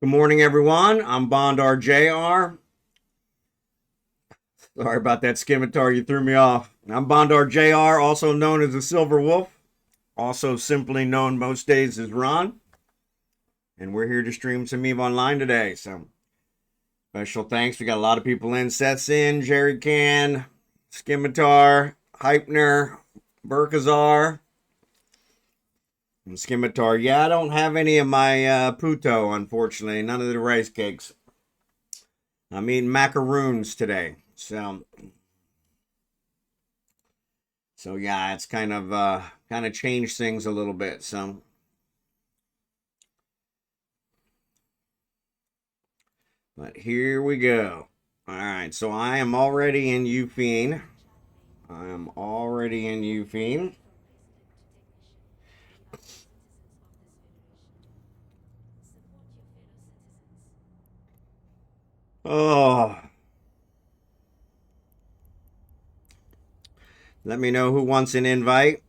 Good morning, everyone. I'm Bondar JR. Sorry about that scimitar, you threw me off. I'm Bondar JR, also known as the Silver Wolf, also simply known most days as Ron. And we're here to stream some EVE Online today. So special thanks. We got a lot of people in. Seth's in, Jerry Can, Scimitar, Hypner, Burkazar, and Scimitar. Yeah, I don't have any of my puto, unfortunately. None of the rice cakes. I'm eating macaroons today. So yeah, it's kind of changed things a little bit. But here we go. All right, so I am already in Ufine. I am already in Ufine. Oh, let me know who wants an invite.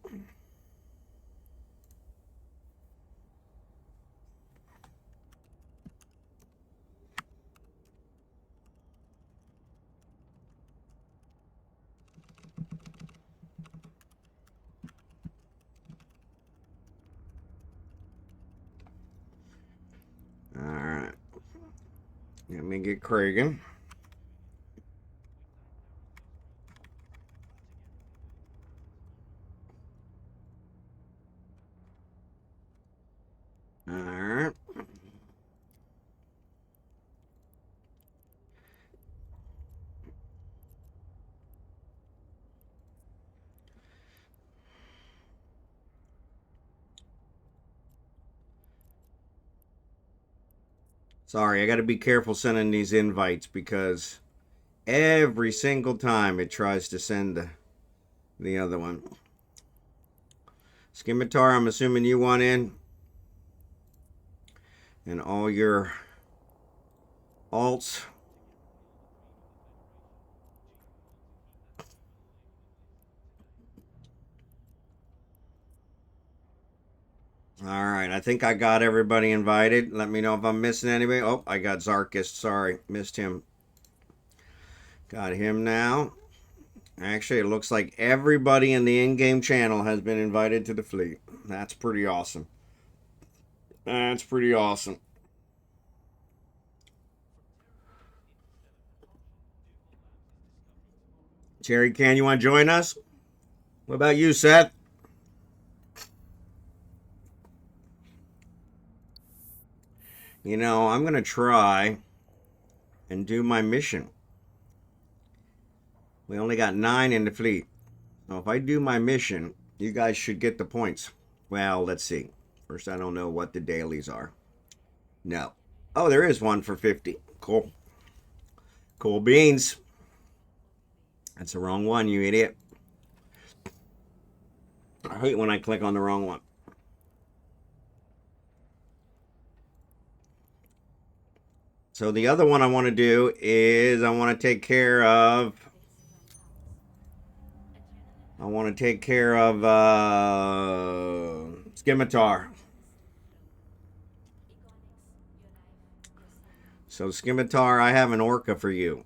All right, let me get Kragan. All right. Sorry, I got to be careful sending these invites because every single time it tries to send the other one. Scimitar, I'm assuming you want in, and all your alts. All right, I think I got everybody invited. Let me know if I'm missing anybody. Oh, I got Zarkist. Sorry, missed him. Got him now. Actually, it looks like everybody in the in-game channel has been invited to the fleet. That's pretty awesome. That's pretty awesome. Jerry Can, you want to join us? What about you, Seth? You know, I'm going to try and do my mission. We only got 9 in the fleet. So if I do my mission, you guys should get the points. Well, let's see. First, I don't know what the dailies are. No. Oh, there is one for 50. Cool. Cool beans. That's the wrong one, you idiot. I hate when I click on the wrong one. So the other one I want to do is I want to take care of Scimitar. So Scimitar, I have an orca for you.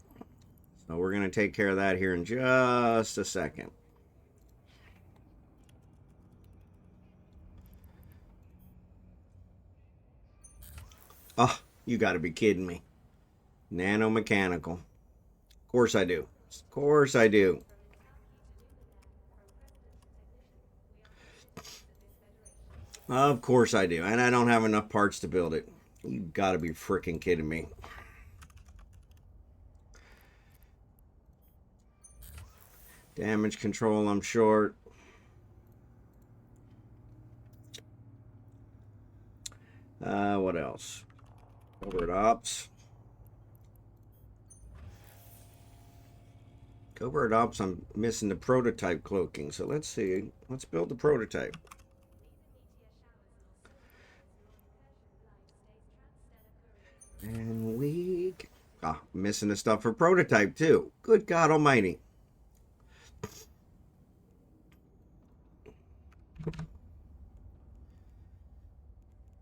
So we're going to take care of that here in just a second. Oh, you got to be kidding me. Nanomechanical. Of course I do. Of course I do. Of course I do. And I don't have enough parts to build it. You got to be freaking kidding me. Damage control, I'm short. What else? Covert ops. Covert ops, I'm missing the prototype cloaking. So let's see. Let's build the prototype. And we... Ah, missing the stuff for prototype too. Good God almighty.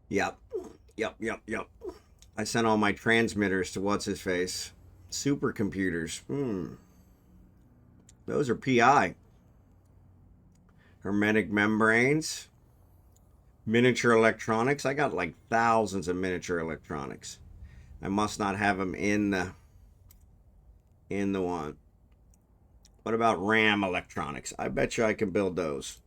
Yep. Yep. I sent all my transmitters to what's-his-face. Supercomputers. Those are PI. Hermetic membranes. Miniature electronics. I got like thousands of miniature electronics. I must not have them in the one. What about RAM electronics? I bet you I can build those.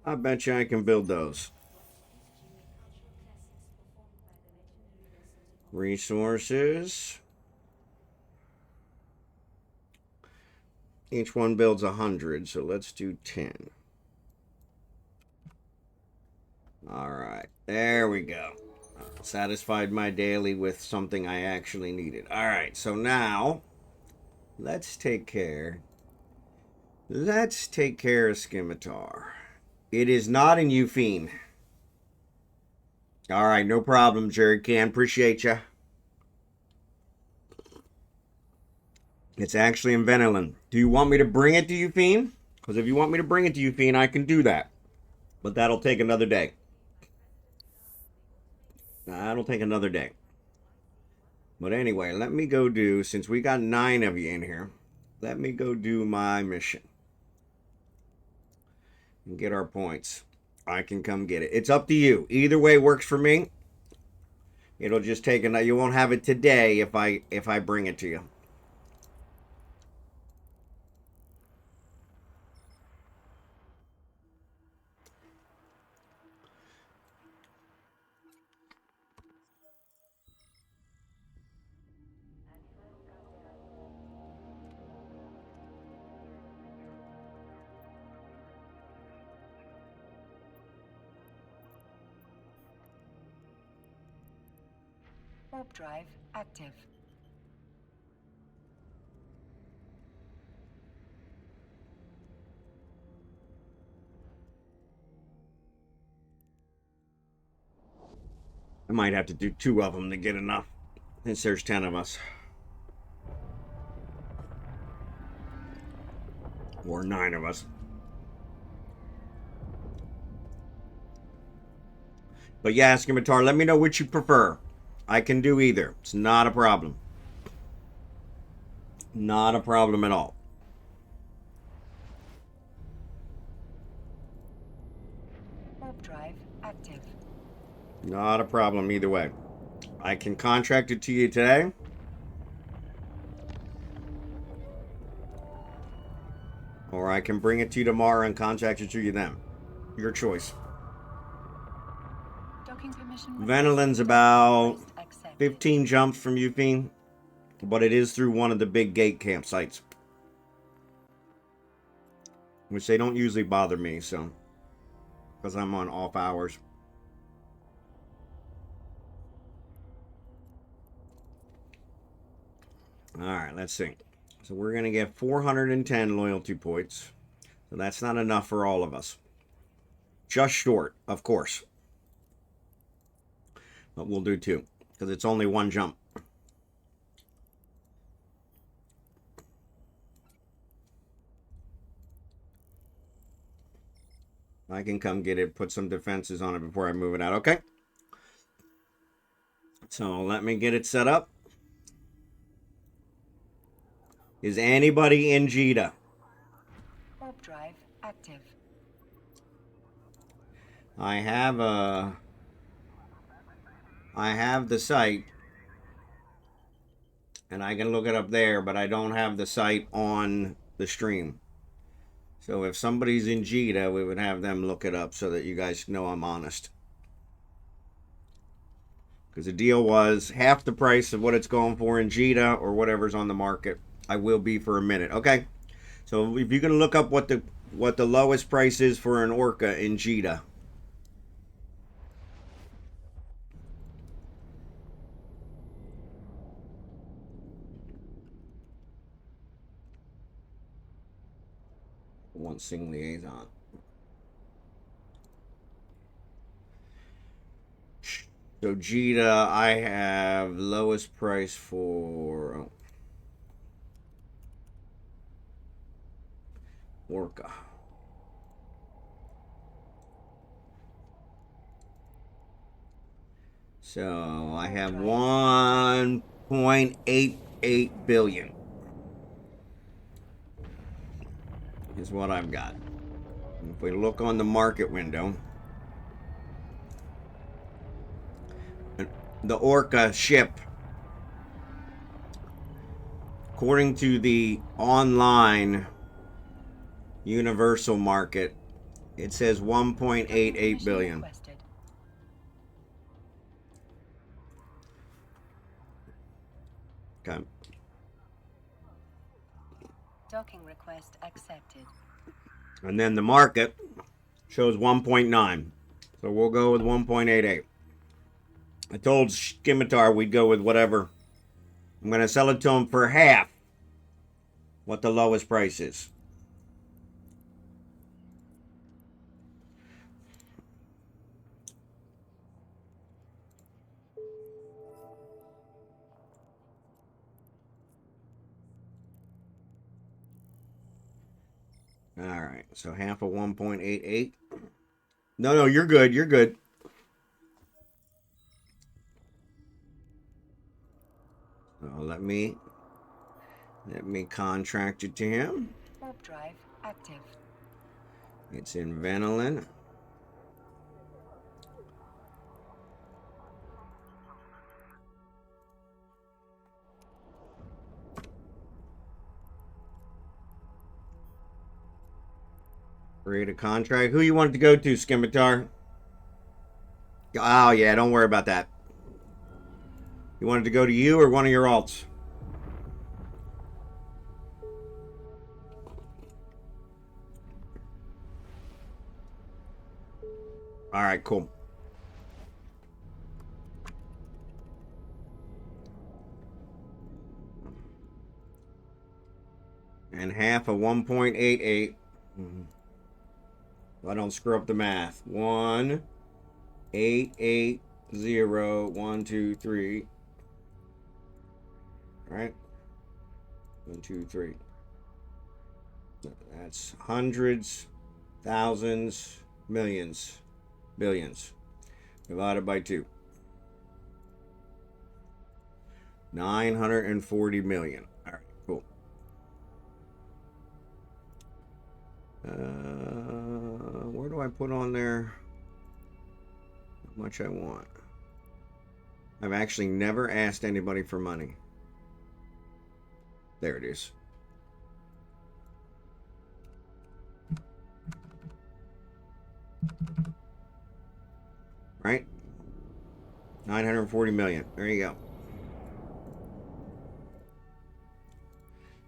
I bet you I can build those. Resources. Each one builds 100, so let's do 10. All right, there we go. Satisfied my daily with something I actually needed. All right, so now let's take care. Let's take care of Scimitar. It is not in Euphene. All right, no problem, Jerry Can. Appreciate you. It's actually in Venelin. Do you want me to bring it to Euphene? Because if you want me to bring it to Euphene, I can do that. But that'll take another day. That'll take another day. But anyway, let me go do, since we got 9 of you in here, let me go do my mission. And get our points. I can come get it. It's up to you. Either way works for me. It'll just take a, you won't have it today if I bring it to you. Warp drive active. I might have to do 2 of them to get enough, since there's 10 of us. Or 9 of us. But yeah, Scimitar, let me know which you prefer. I can do either. It's not a problem. Not a problem at all. Warp drive active. Not a problem either way. I can contract it to you today. Or I can bring it to you tomorrow and contract it to you then. Your choice. Docking permission. Venelin's about 15 jumps from Euphene, but it is through one of the big gate campsites, which they don't usually bother me, so, because I'm on off hours. All right, let's see. So we're going to get 410 loyalty points. So that's not enough for all of us. Just short, of course. But we'll do 2, because it's only 1 jump. I can come get it, put some defenses on it before I move it out, okay? So let me get it set up. Is anybody in Jeddah? Warp drive active. I have the site, and I can look it up there, but I don't have the site on the stream. So if somebody's in Jeddah, we would have them look it up so that you guys know I'm honest. Because the deal was half the price of what it's going for in Jeddah or whatever's on the market. I will be for a minute. Okay. So if you can look up what the lowest price is for an Orca in Jeddah. One single liaison. So Jeddah, I have lowest price for Orca. So I have 1.88 billion is what I've got. If we look on the market window, the Orca ship, according to the online universal market, it says 1.88 billion. Requested. Okay. Docking request accepted. And then the market shows 1.9. So we'll go with 1.88. I told Scimitar we'd go with whatever. I'm going to sell it to him for half what the lowest price is. All right, so half of 1.88. No, you're good. You're good. So let me contract it to him. Warp drive active. It's in Vanillin. Create a contract. Who you want it to go to, Scimitar? Oh, yeah, don't worry about that. You want it to go to you or one of your alts? All right, cool. And half of 1.88. I don't screw up the math. 1.880. 1, 2, 3. Right? 1, 2, 3. That's hundreds, thousands, millions, billions. Divided by 2. 940 million. All right, cool. Where do I put on there how much I want? I've actually never asked anybody for money. There it is. Right? 940 million. There you go.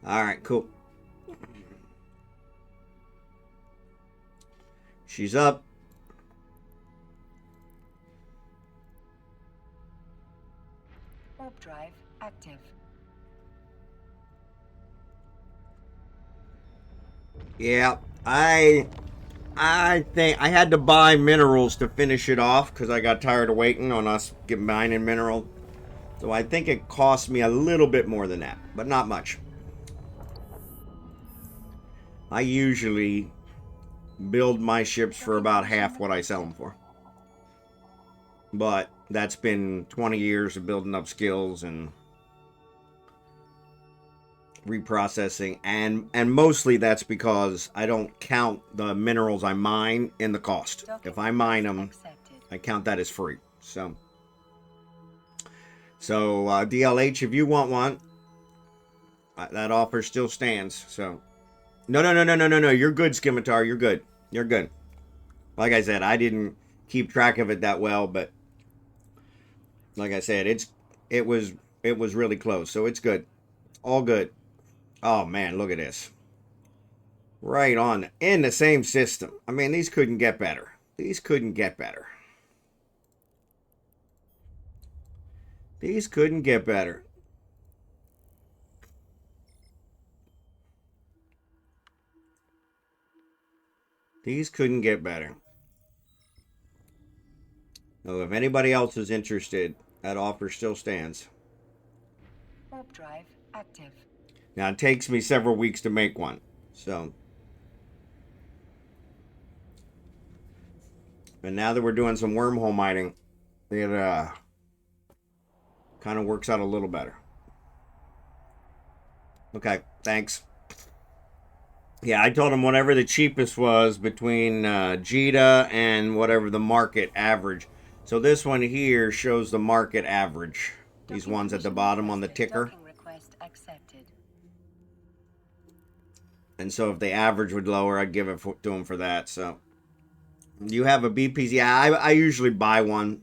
All right, cool. She's up. Warp drive active. Yeah, I think I had to buy minerals to finish it off because I got tired of waiting on us getting mining mineral. So I think it cost me a little bit more than that, but not much. I usually build my ships for about half what I sell them for. But that's been 20 years of building up skills and reprocessing, and mostly that's because I don't count the minerals I mine in the cost. If I mine them, I count that as free. So DLH, if you want one, that offer still stands. So no. You're good, Scimitar. You're good. You're good. Like I said, I didn't keep track of it that well, but like I said, it was really close. So it's good. All good. Oh man, look at this. Right on in the same system. I mean, these couldn't get better. These couldn't get better. These couldn't get better. These couldn't get better. So if anybody else is interested, that offer still stands. Warp drive active. Now, it takes me several weeks to make one. So, and now that we're doing some wormhole mining, Kind of works out a little better. Okay, thanks. Yeah, I told him whatever the cheapest was between Jita and whatever the market average. So this one here shows the market average. These Docking ones at the permission bottom on the requested. ticker. Docking request accepted. And so if the average would lower, I'd give it to them for that. So you have a BPC. Yeah, I usually buy one.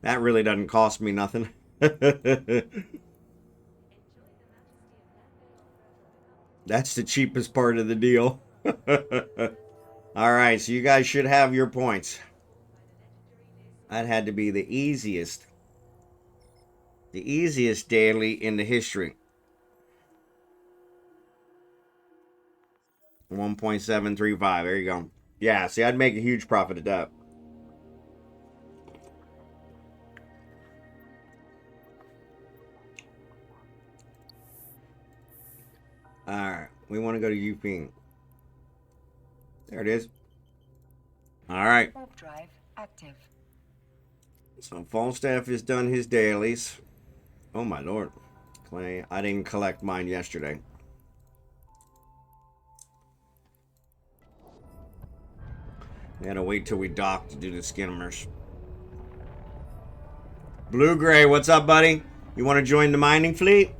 That really doesn't cost me nothing. That's the cheapest part of the deal. All right, so you guys should have your points. That had to be the easiest daily in the history. 1.735. There you go. Yeah, see, I'd make a huge profit at that. All right, we want to go to Yuping. There it is. All right. Warp drive active. So Falstaff has done his dailies. Oh my lord. Clay, I didn't collect mine yesterday. We had to wait till we dock to do the skimmers. Blue Gray, what's up, buddy? You want to join the mining fleet?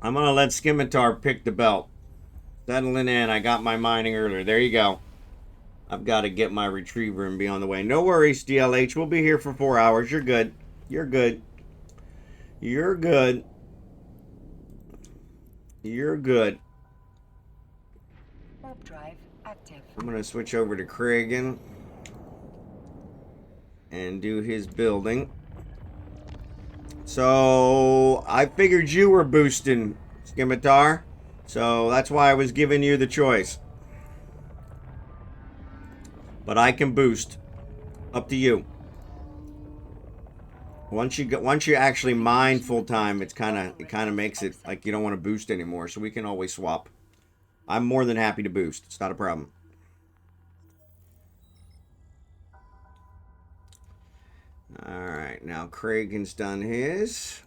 I'm going to let Scimitar pick the belt. Settling in. I got my mining earlier. There you go. I've got to get my retriever and be on the way. No worries, DLH. We'll be here for 4 hours. You're good. You're good. You're good. You're good. Warp drive active. I'm going to switch over to Kragan and do his building. So I figured you were boosting, Scimitar. So that's why I was giving you the choice. But I can boost. Up to you. Once you actually mine full time, it kind of makes it like you don't want to boost anymore. So we can always swap. I'm more than happy to boost. It's not a problem. All right, now Kragan's done his.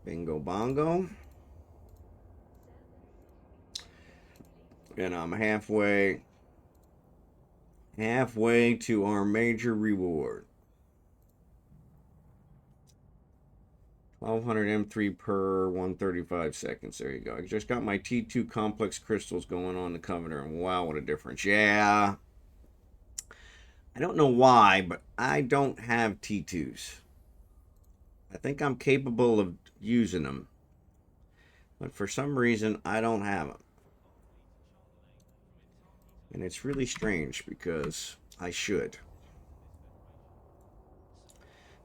Bingo bongo. And I'm halfway to our major reward. 1200 M3 per 135 seconds. There you go. I just got my T2 complex crystals going on the Covenant. And wow, what a difference. Yeah. I don't know why, but I don't have T2s. I think I'm capable of using them. But for some reason, I don't have them. And it's really strange because I should.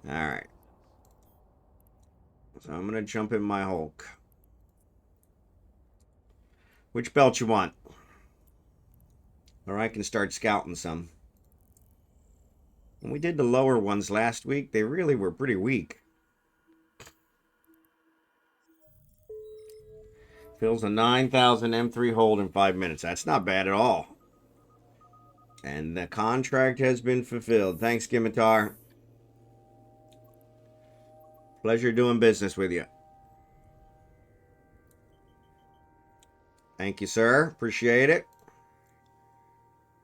Alright. So I'm going to jump in my Hulk. Which belt you want? Or I can start scouting some. When we did the lower ones last week, they really were pretty weak. Fills a 9,000 M3 hold in 5 minutes. That's not bad at all. And the contract has been fulfilled. Thanks, Scimitar. Pleasure doing business with you. Thank you, sir. Appreciate it.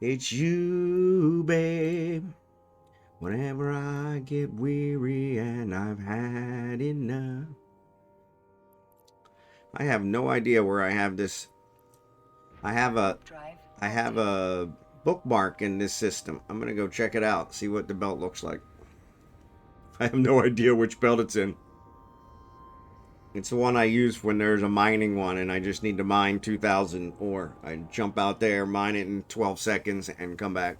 It's you, babe. Whenever I get weary and I've had enough. I have no idea where I have this. I have a bookmark in this system. I'm going to go check it out. See what the belt looks like. I have no idea which belt it's in. It's the one I use when there's a mining one and I just need to mine 2,000 ore. I jump out there, mine it in 12 seconds, and come back.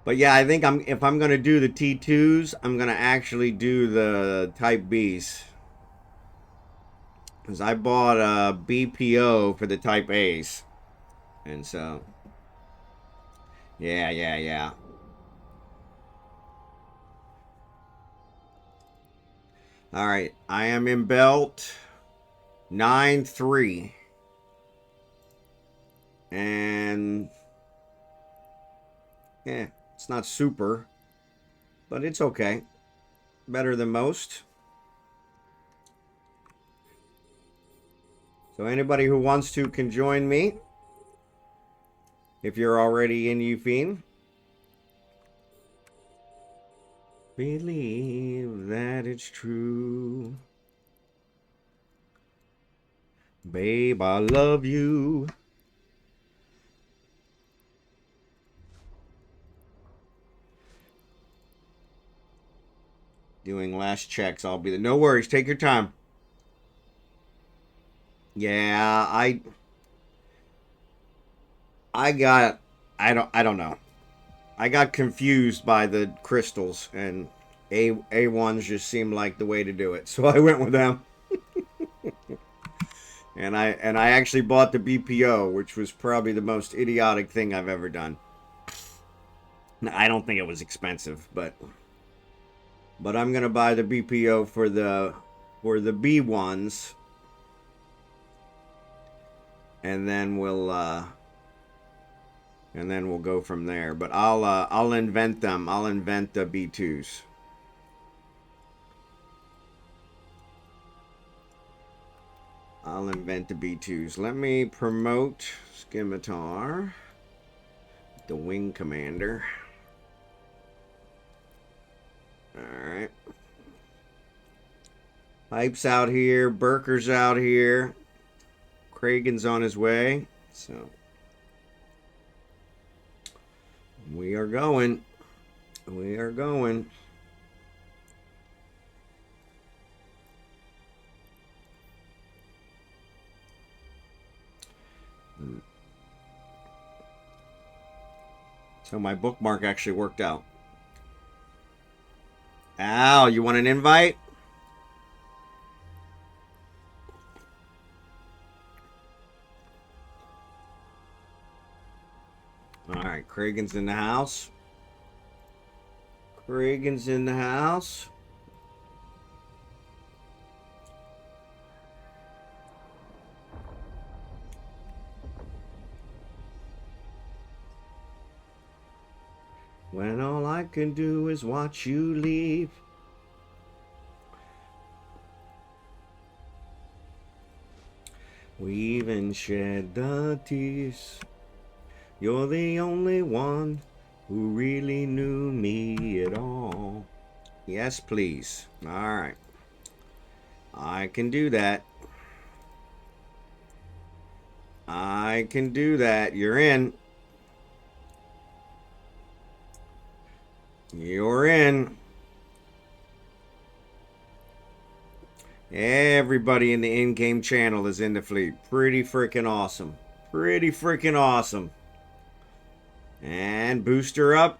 But yeah, I think if I'm going to do the T2s, I'm going to actually do the Type Bs. Because I bought a BPO for the Type A's. And so, yeah. All right, I am in belt 9-3. And yeah, it's not super, but it's okay. Better than most. So anybody who wants to can join me. If you're already in Eufine. Believe that it's true. Babe, I love you. Doing last checks. I'll be there. No worries. Take your time. Yeah, I got I don't know. I got confused by the crystals, and A1s just seemed like the way to do it. So I went with them. And I actually bought the BPO, which was probably the most idiotic thing I've ever done. I don't think it was expensive, but I'm gonna buy the BPO for the B1s, and then we'll go from there. But I'll invent them. I'll invent the B2s. I'll invent the B2s. Let me promote Scimitar, the Wing Commander. Alright. Hype's out here. Burker's out here. Kragan's on his way. So we are going. We are going. So my bookmark actually worked out. Al, you want an invite? Alright, Kragan's in the house. Kragan's in the house. When all I can do is watch you leave. We even shed the tears. You're the only one who really knew me at all. Yes, please. Alright. I can do that. I can do that. You're in. You're in. Everybody in the in-game channel is in the fleet. Pretty freaking awesome. Pretty freaking awesome. And booster up.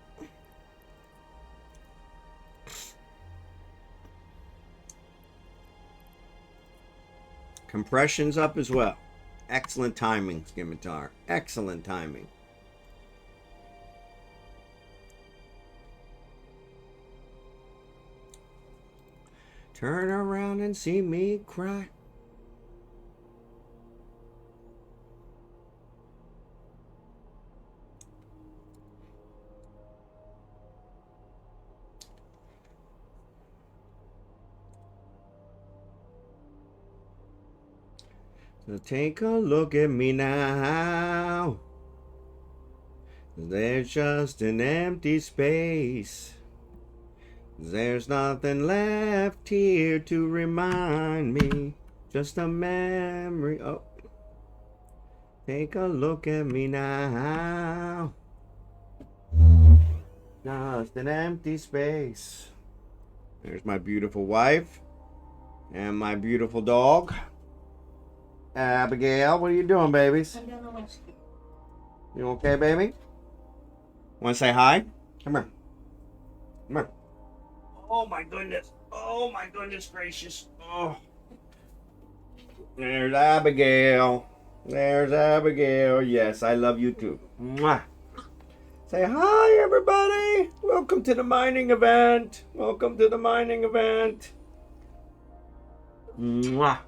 Compression's up as well. Excellent timing, Scimitar. Excellent timing. Turn around and see me cry. So take a look at me now. There's just an empty space. There's nothing left here to remind me. Just a memory. Oh. Take a look at me now. Just an empty space. There's my beautiful wife. And my beautiful dog. Abigail, what are you doing, babies? You okay, baby? Want to say hi? Come here. Come here. Oh my goodness. Oh my goodness gracious. Oh. There's Abigail. There's Abigail. Yes, I love you too. Mwah. Say hi, everybody. Welcome to the mining event. Welcome to the mining event. Mwah.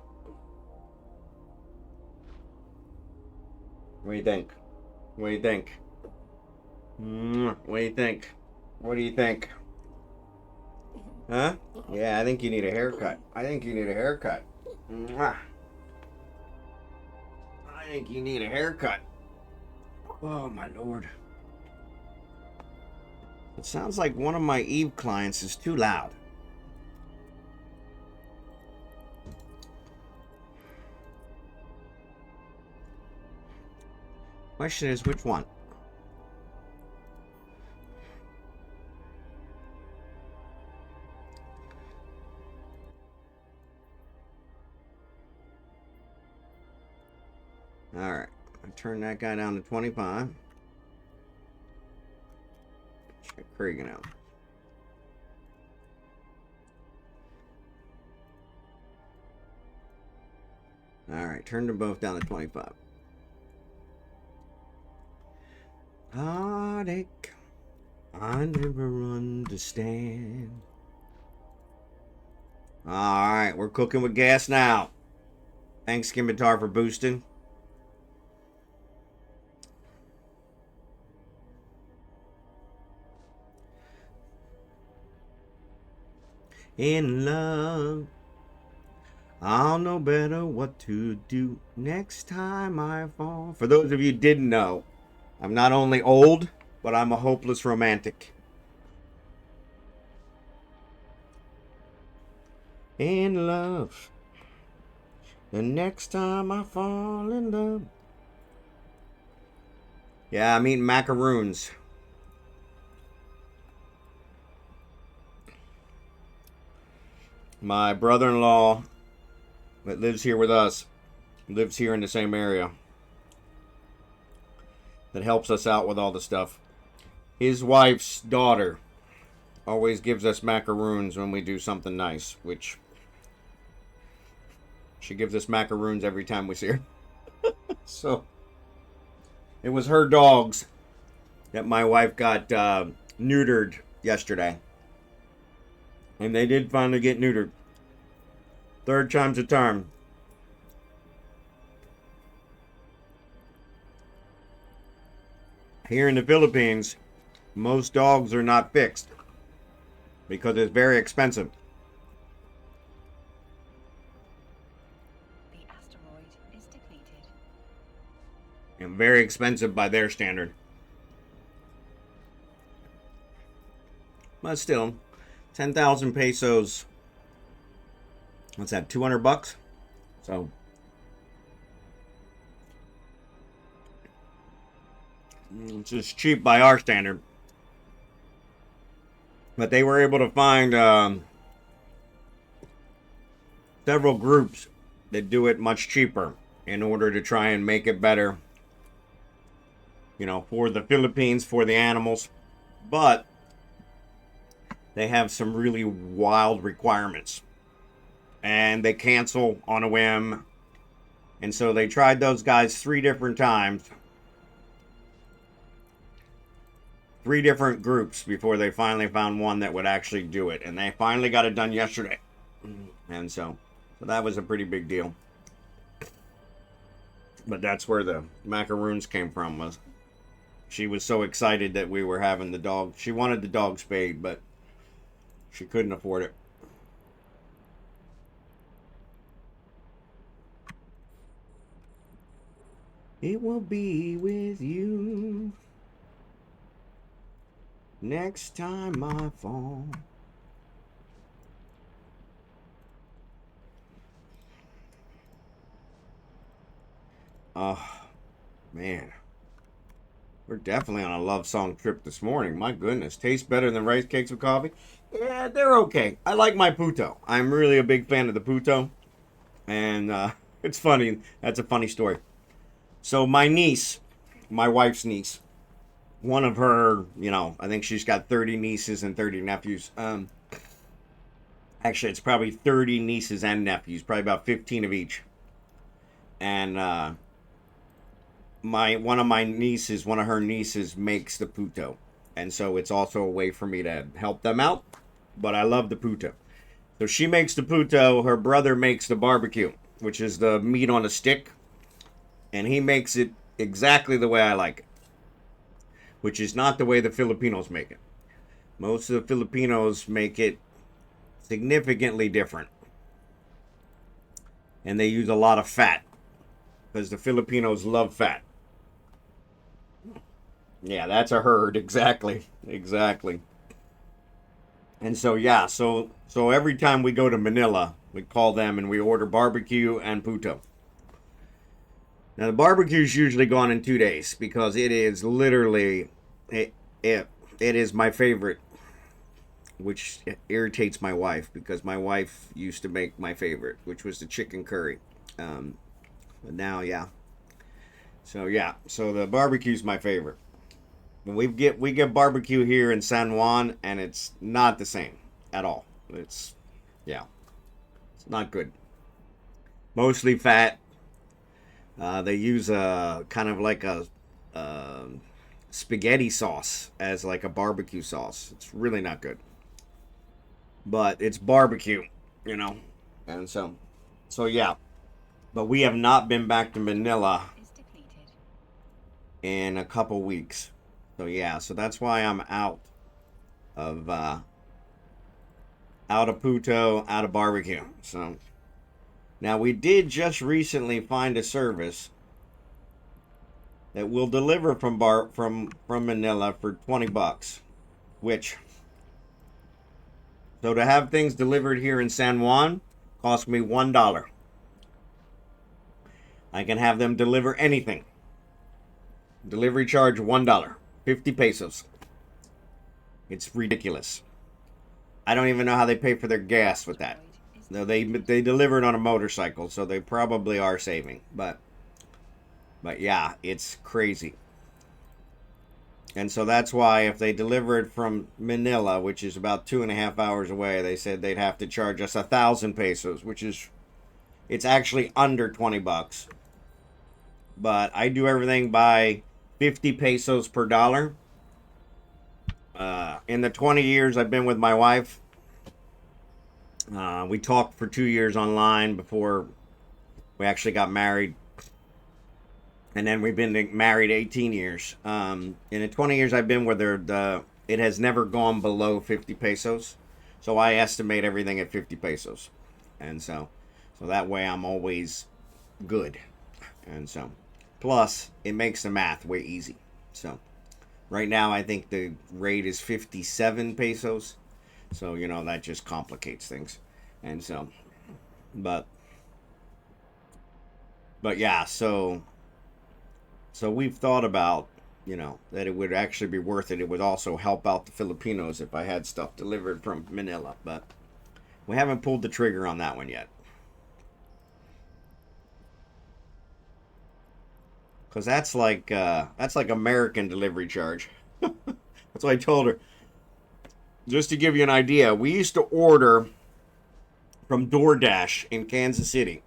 What do you think? What do you think? What do you think? What do you think? Huh? Yeah, I think you need a haircut. I think you need a haircut. Mwah. I think you need a haircut. Oh, my lord. It sounds like one of my Eve clients is too loud. Question is, which one? Alright. I turn that guy down to 25. Check Cregan out. Alright, turn them both down to 25. Heartache, I never understand. Alright, we're cooking with gas now. Thanks, Skimitar, for boosting. In love, I'll know better what to do next time I fall. For those of you who didn't know, I'm not only old, but I'm a hopeless romantic. In love, the next time I fall in love. Yeah, I'm eating macaroons. My brother-in-law that lives here with us, lives here in the same area, that helps us out with all the stuff. His wife's daughter always gives us macaroons when we do something nice, which she gives us macaroons every time we see her. So it was her dogs that my wife got neutered yesterday. And they did finally get neutered. Third time's a charm. Here in the Philippines, most dogs are not fixed because it's very expensive. The asteroid is depleted. And very expensive by their standard. But still, 10,000 pesos. What's that? 200 bucks? So it's just cheap by our standard. But they were able to find several groups that do it much cheaper in order to try and make it better, you know, for the Philippines, for the animals. But they have some really wild requirements. And they cancel on a whim. And so they tried those guys 3 different times. 3 different groups before they finally found one that would actually do it. And they finally got it done yesterday. And so that was a pretty big deal. But that's where the macaroons came from. Was she was so excited that we were having the dog. She wanted the dog spayed, but she couldn't afford it. It will be with you next time I fall. Oh, man. We're definitely on a love song trip this morning. My goodness. Tastes better than rice cakes with coffee? Yeah, they're okay. I like my puto. I'm really a big fan of the puto. And it's funny. That's a funny story. So my niece, my wife's niece, one of her, you know, I think she's got 30 nieces and 30 nephews. Actually, it's probably 30 nieces and nephews, probably about 15 of each. And one of her nieces makes the puto. And so it's also a way for me to help them out. But I love the puto. So she makes the puto, her brother makes the barbecue, which is the meat on a stick. And he makes it exactly the way I like it. which is not the way the Filipinos make it. Most of the Filipinos make it significantly different. And they use a lot of fat because the Filipinos love fat. Yeah, that's a herd. Exactly. Exactly. And so, yeah, so every time we go to Manila, we call them and we order barbecue and puto. Now, the barbecue is usually gone in 2 days because it is literally, it is my favorite, which irritates my wife because my wife used to make my favorite, which was the chicken curry. But now, yeah. So the barbecue's my favorite. We get barbecue here in San Juan, and it's not the same at all. It's not good. Mostly fat. They use a kind of like a spaghetti sauce as like a barbecue sauce. It's really not good. But it's barbecue, and so yeah. But we have not been back to Manila Is depleted. in a couple weeks. So yeah, so that's why I'm out of puto, out of barbecue. So now we did just recently find a service that will deliver from Manila for $20, which so to have things delivered here in San Juan cost me $1. I can have them deliver anything. Delivery charge $1, 50 pesos. It's ridiculous. I don't even know how they pay for their gas with that. No, they deliver it on a motorcycle, so they probably are saving. But yeah, it's crazy. And so that's why if they deliver it from Manila, which is about 2.5 hours away, they said they'd have to charge us 1,000 pesos, which is, it's actually under $20. But I do everything by 50 pesos per dollar. In the 20 years I've been with my wife, we talked for 2 years online before we actually got married. And then we've been married 18 years. In the 20 years I've been with her, it has never gone below 50 pesos. So I estimate everything at 50 pesos. And so that way I'm always good. And so, plus, it makes the math way easy. So, right now I think the rate is 57 pesos. So, that just complicates things. And so, but yeah, so we've thought about, that it would actually be worth it. It would also help out the Filipinos if I had stuff delivered from Manila. But we haven't pulled the trigger on that one yet. Because that's like American delivery charge. That's what I told her. Just to give you an idea, we used to order from DoorDash in Kansas City.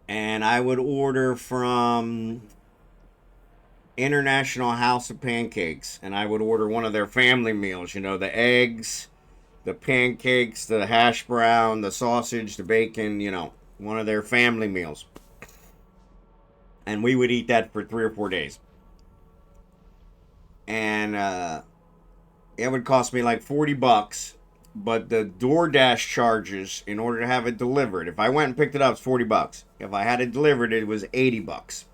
And I would order from International House of Pancakes. And I would order one of their family meals. The eggs, the pancakes, the hash brown, the sausage, the bacon, one of their family meals. And we would eat that for 3 or 4 days. And it would cost me like $40. But the DoorDash charges in order to have it delivered, if I went and picked it up, it's $40. If I had it delivered, it was $80.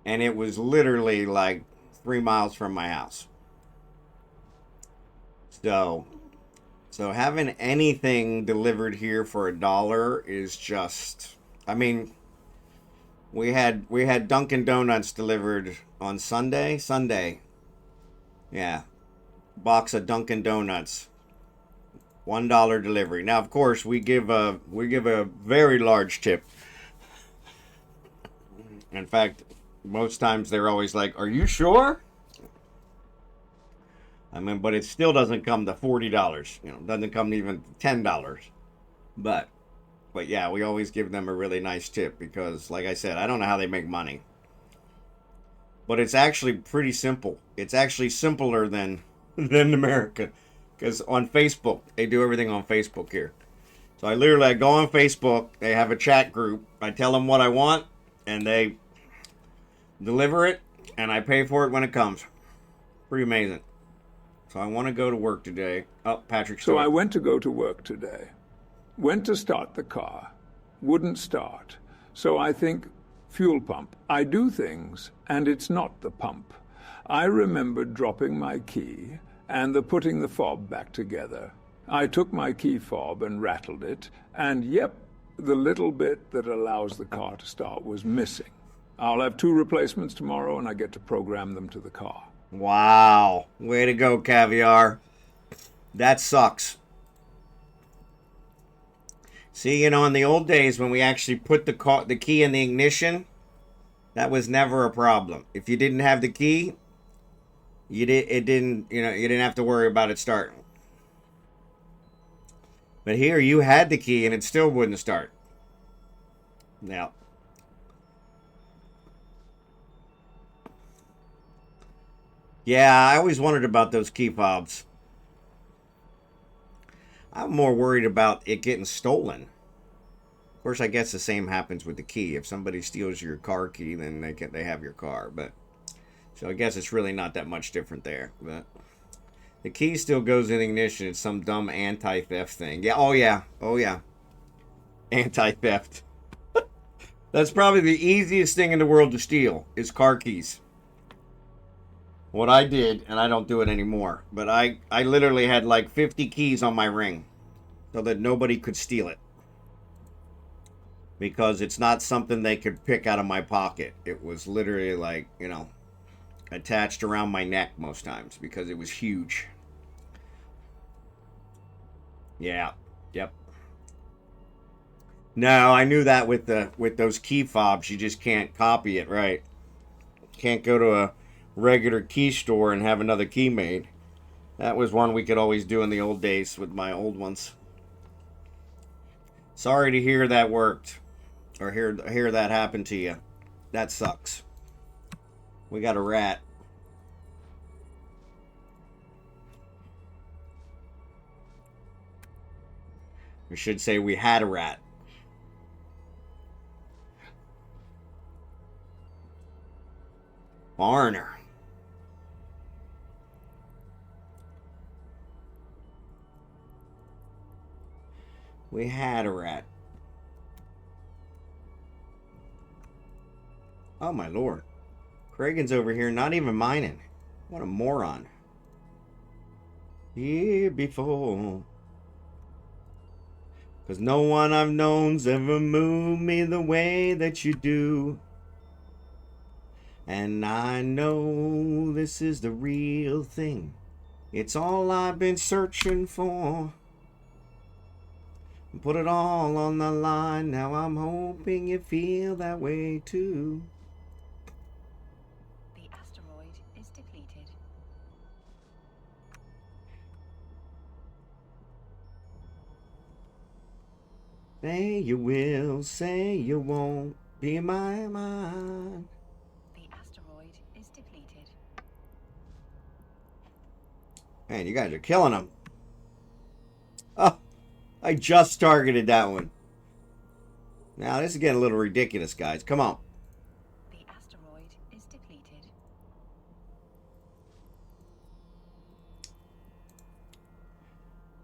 And it was literally like 3 miles from my house. So having anything delivered here for $1 is just, we had Dunkin' Donuts delivered on Sunday. Yeah. Box of Dunkin' Donuts. $1 delivery. Now, of course, we give a very large tip. In fact, most times they're always like, "Are you sure?" But it still doesn't come to $40. Doesn't come to even $10. But yeah, we always give them a really nice tip because, like I said, I don't know how they make money. But it's actually pretty simple. It's actually simpler than America. Because on Facebook, they do everything on Facebook here. So I go on Facebook, they have a chat group, I tell them what I want, and they deliver it, and I pay for it when it comes. Pretty amazing. So I want to go to work today. Oh, Patrick's So still. I went to go to work today. Went to start the car. Wouldn't start. So I think, fuel pump. I do things, and it's not the pump. I remember dropping my key and putting the fob back together. I took my key fob and rattled it, and yep, the little bit that allows the car to start was missing. I'll have 2 replacements tomorrow, and I get to program them to the car. Wow. Way to go, Caviar. That sucks. See, you know, in the old days when we actually put the key in the ignition, that was never a problem. If you didn't have the key, you didn't have to worry about it starting. But here you had the key and it still wouldn't start. Now, yeah, I always wondered about those key fobs. I'm more worried about it getting stolen. Of course, I guess the same happens with the key. If somebody steals your car key, then they have your car. But so I guess it's really not that much different there. But the key still goes in ignition. It's some dumb anti-theft thing. Yeah. Oh yeah. Oh yeah. Anti-theft. That's probably the easiest thing in the world to steal is car keys. What I did, and I don't do it anymore, but I literally had like 50 keys on my ring so that nobody could steal it. Because it's not something they could pick out of my pocket. It was literally like, you know, attached around my neck most times because it was huge. Yeah. Yep. No, I knew that with those key fobs, you just can't copy it, right? Can't go to a regular key store and have another key made. That was one we could always do in the old days with my old ones. Sorry to hear that worked. Or hear that happen to you. That sucks. We got a rat. We should say we had a rat. Foreigner. We had a rat. Oh my lord. Kragan's over here not even mining. What a moron. Here before. 'Cause no one I've known's ever moved me the way that you do. And I know this is the real thing. It's all I've been searching for. Put it all on the line. Now I'm hoping you feel that way too. The asteroid is depleted. Say you will, say you won't be my mind. The asteroid is depleted. Man, you guys are killing them. Oh, I just targeted that one. Now, this is getting a little ridiculous, guys. Come on. The asteroid is depleted.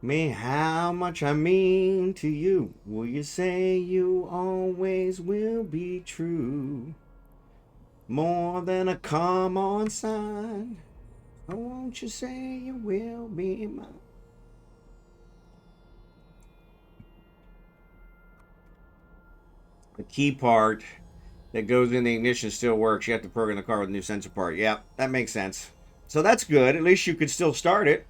Me, how much I mean to you. Will you say you always will be true? More than a come on sign. Oh, won't you say you will be mine? The key part that goes in the ignition still works. You have to program the car with a new sensor part. Yeah, that makes sense. So that's good. At least you could still start it.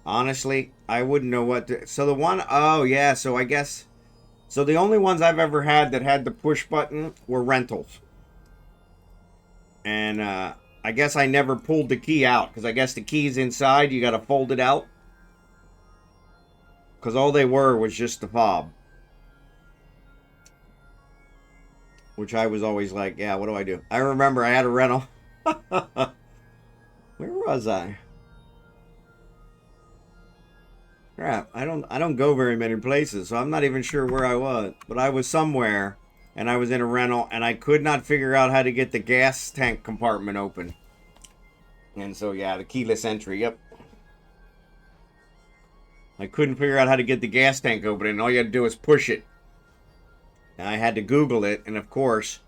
Honestly, I wouldn't know what to... So the one... Oh, yeah. So I guess... So the only ones I've ever had that had the push button were rentals. And I guess I never pulled the key out. Because I guess the key's inside. You got to fold it out. Because all they were was just the fob. Which I was always like, yeah, what do I do? I remember I had a rental. Where was I? Crap, I don't go very many places, so I'm not even sure where I was. But I was somewhere, and I was in a rental, and I could not figure out how to get the gas tank compartment open. And so, yeah, the keyless entry, yep. I couldn't figure out how to get the gas tank open, and all you had to do was push it. And I had to Google it, and of course,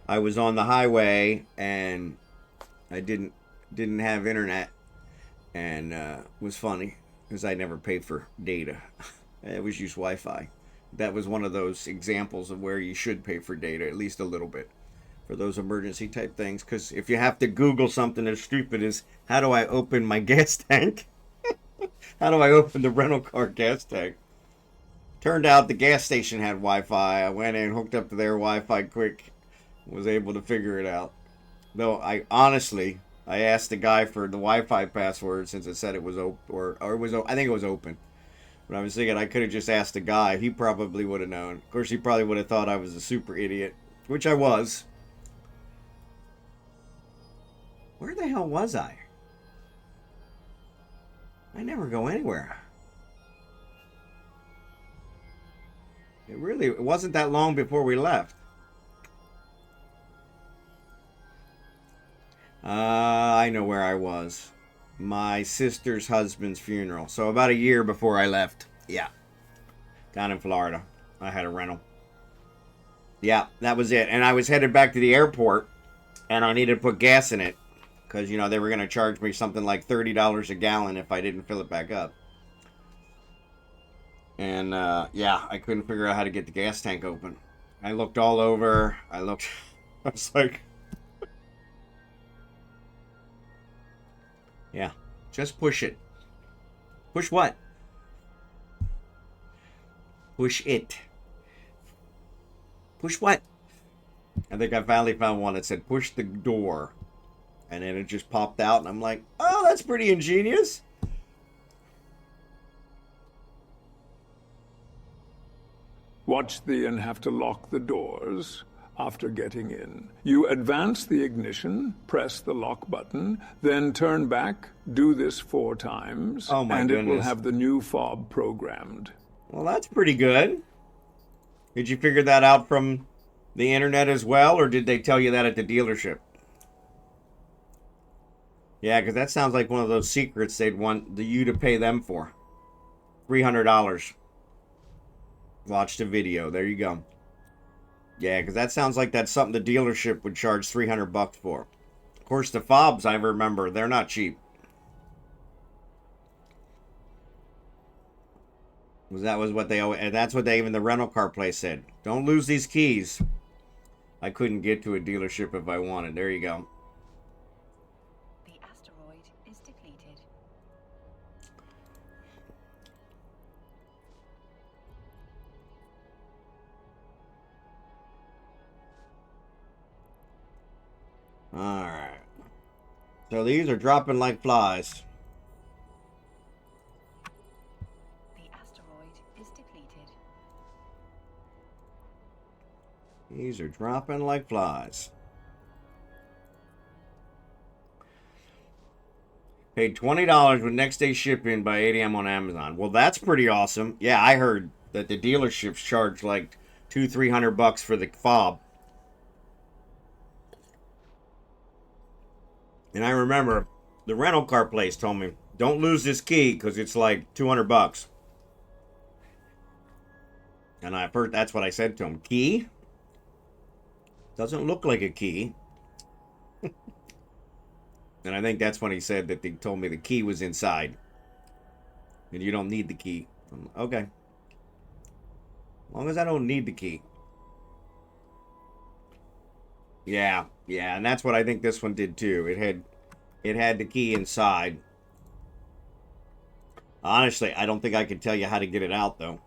I was on the highway, and I didn't have internet, and it was funny, because I never paid for data. It was just Wi-Fi. That was one of those examples of where you should pay for data, at least a little bit, for those emergency type things. Because if you have to Google something as stupid as, how do I open my gas tank? How do I open the rental car gas tank? Turned out the gas station had Wi-Fi. I went in, hooked up to their Wi-Fi quick, was able to figure it out. Though I honestly, I asked the guy for the Wi-Fi password since it said it was open, or it was, I think it was open. But I was thinking I could have just asked the guy. He probably would have known. Of course, he probably would have thought I was a super idiot, which I was. Where the hell was I? I never go anywhere. It wasn't that long before we left. I know where I was. My sister's husband's funeral. So about a year before I left. Yeah. Down in Florida. I had a rental. Yeah, that was it. And I was headed back to the airport, and I needed to put gas in it. Because, you know, they were going to charge me something like $30 a gallon if I didn't fill it back up. And, yeah, I couldn't figure out how to get the gas tank open. I looked all over. I was like... Yeah, just push it. Push what? Push it. Push what? I think I finally found one that said push the door. And then it just popped out, and I'm like, oh, that's pretty ingenious. Watch and have to lock the doors after getting in. You advance the ignition, press the lock button, then turn back, do this 4 times, Oh my and goodness. it will have the new fob programmed. Well, that's pretty good. Did you figure that out from the internet as well, or did they tell you that at the dealership? Yeah, because that sounds like one of those secrets they'd want you to pay them for. $300. Watch the video. There you go. Yeah, because that sounds like that's something the dealership would charge $300 for. Of course, the fobs, I remember, they're not cheap. That was what they always, and that's what even the rental car place said. Don't lose these keys. I couldn't get to a dealership if I wanted. There you go. The asteroid is depleted. Alright. So these are dropping like flies. The asteroid is depleted. These are dropping like flies. Paid $20 with next day shipping by 8 a.m. on Amazon. Well, that's pretty awesome. Yeah, I heard that the dealerships charge like $200-300 for the fob. And I remember the rental car place told me, don't lose this key because it's like $200. And I heard that's what I said to him. Key? Doesn't look like a key. And I think that's when he said that they told me the key was inside. And you don't need the key. Okay. As long as I don't need the key. Yeah, and that's what I think this one did too. It had the key inside. Honestly, I don't think I could tell you how to get it out though.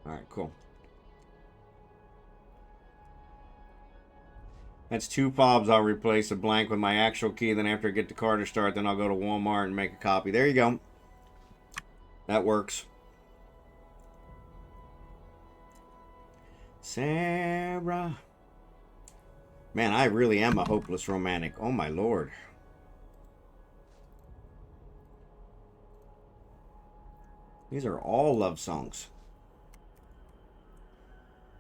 All right, cool. That's 2 fobs I'll replace, a blank with my actual key. Then after I get the car to start, then I'll go to Walmart and make a copy. There you go. That works. Sarah. Man, I really am a hopeless romantic. Oh my lord. These are all love songs.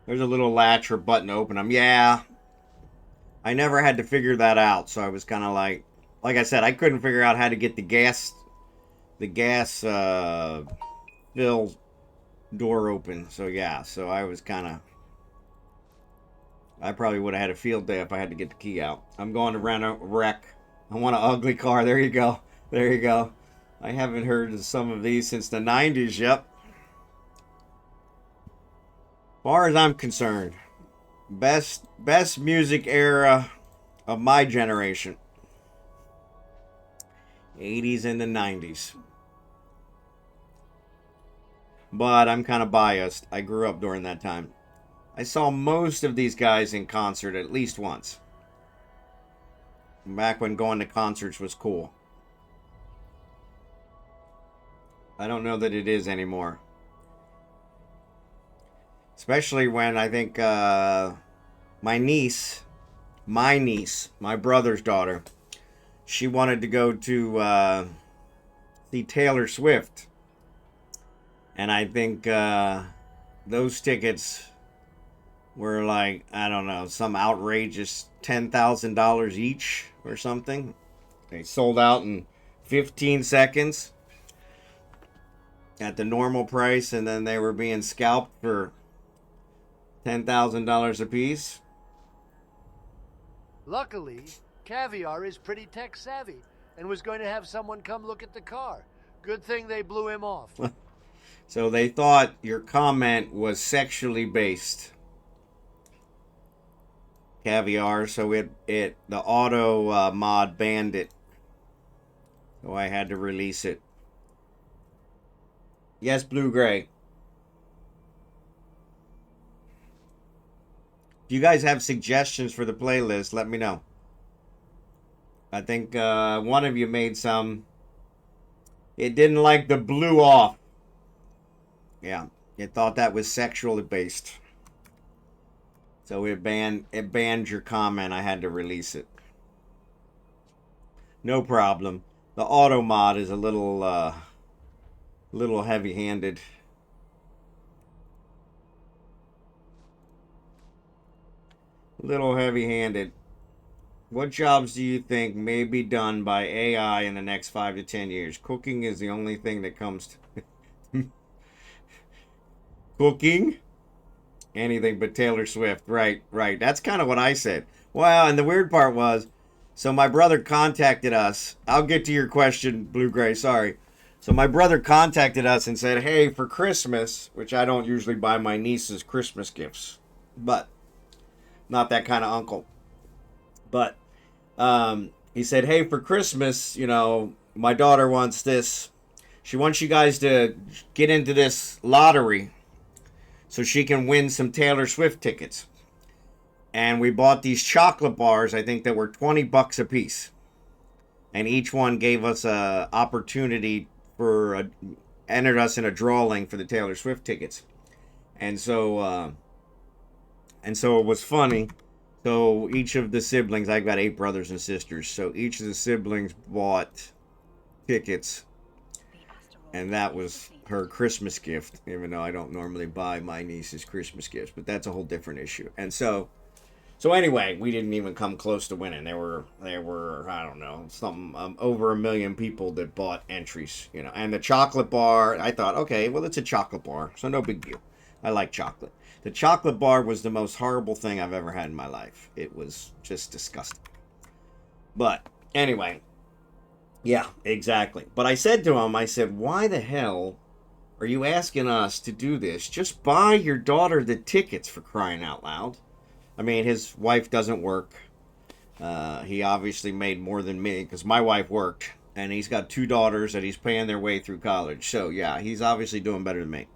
There's a little latch or button to open them. Yeah. I never had to figure that out, so I was kind of like I said, I couldn't figure out how to get the gas fill door open. So yeah, so I was kind of, I probably would have had a field day if I had to get the key out. I'm going to rent a wreck. I want an ugly car. There you go. There you go. I haven't heard of some of these since the 90s. Yep. As far as I'm concerned, best music era of my generation. 80s and the 90s. But I'm kind of biased. I grew up during that time. I saw most of these guys in concert at least once. Back when going to concerts was cool. I don't know that it is anymore. Especially when I think my niece, my brother's daughter, she wanted to go to see Taylor Swift. And I think those tickets were like, I don't know, some outrageous $10,000 each or something. They sold out in 15 seconds at the normal price, and then they were being scalped for $10,000 a piece. Luckily, Caviar is pretty tech savvy and was going to have someone come look at the car. Good thing they blew him off. So they thought your comment was sexually based. Caviar, so it the auto mod banned it. So I had to release it. Yes, Blue Gray. If you guys have suggestions for the playlist, let me know. I think one of you made some. It didn't like the blew off. Yeah, it thought that was sexually based. So it banned your comment. I had to release it. No problem. The auto mod is a little heavy-handed. Little heavy-handed. What jobs do you think may be done by AI in the next 5 to 10 years? Cooking is the only thing that comes to cooking? Anything but Taylor Swift. Right. That's kind of what I said. Well, and the weird part was, so my brother contacted us. I'll get to your question, Blue Gray, sorry. So my brother contacted us and said, hey, for Christmas, which I don't usually buy my nieces Christmas gifts, but not that kind of uncle. But he said, hey, for Christmas, you know, my daughter wants this. She wants you guys to get into this lottery so she can win some Taylor Swift tickets. And we bought these chocolate bars, I think that were $20 a piece. And each one gave us a opportunity for entered us in a drawing for the Taylor Swift tickets. And so it was funny. So each of the siblings, I've got 8 brothers and sisters, so each of the siblings bought tickets, and that was her Christmas gift, even though I don't normally buy my nieces Christmas gifts, but that's a whole different issue. And so anyway, we didn't even come close to winning. There were I don't know, something over 1 million people that bought entries, you know. And the chocolate bar, I thought, okay, well, it's a chocolate bar, so no big deal. I like chocolate. The chocolate bar was the most horrible thing I've ever had in my life. It was just disgusting. But anyway, yeah, exactly. But I said to him, I said, why the hell are you asking us to do this? Just buy your daughter the tickets, for crying out loud. I mean, his wife doesn't work. He obviously made more than me because my wife worked. And he's got 2 daughters that he's paying their way through college. So, yeah, he's obviously doing better than me.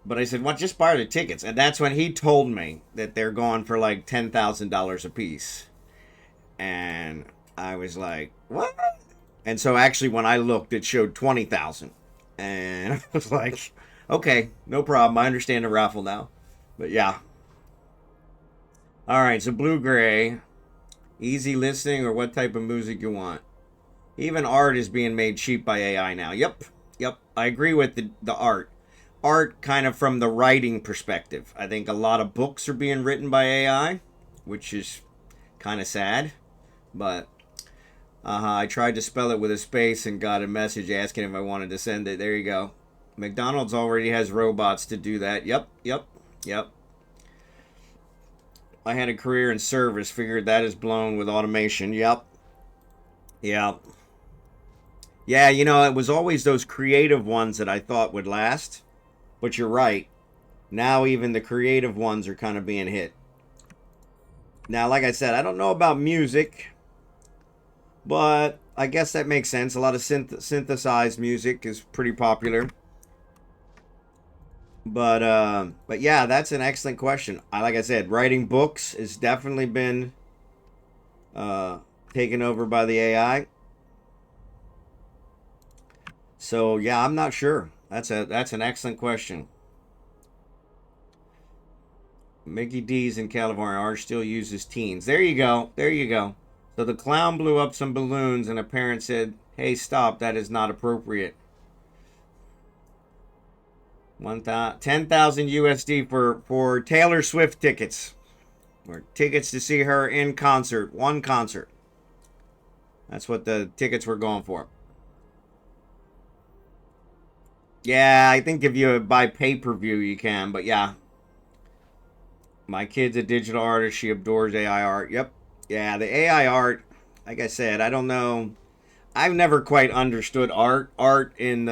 But I said, well, just buy the tickets. And that's when he told me that they're going for like $10,000 a piece. And I was like, what? And so actually when I looked, it showed 20,000. And I was like, okay, no problem. I understand the raffle now. But yeah. All right, so blue gray, easy listening or what type of music you want. Even art is being made cheap by AI now. Yep. I agree with the art. Art kind of from the writing perspective. I think a lot of books are being written by AI, which is kind of sad. But I tried to spell it with a space and got a message asking if I wanted to send it. There you go. McDonald's already has robots to do that. Yep. I had a career in service. Figured that is blown with automation. Yep. Yeah, it was always those creative ones that I thought would last. But you're right. Now even the creative ones are kind of being hit. Now, like I said, I don't know about music, but I guess that makes sense. A lot of synthesized music is pretty popular. But yeah, that's an excellent question. Like I said, writing books has definitely been taken over by the AI. So yeah, I'm not sure. That's an excellent question. Mickey D's in California are still used as teens. There you go. So the clown blew up some balloons and a parent said, "Hey, stop, that is not appropriate." 10,000 USD for Taylor Swift tickets. Or tickets to see her in concert. One concert. That's what the tickets were going for. Yeah, I think if you buy pay-per-view, you can. But yeah. My kid's a digital artist. She adores AI art. Yep. Yeah, the AI art, like I said, I don't know. I've never quite understood art. Art in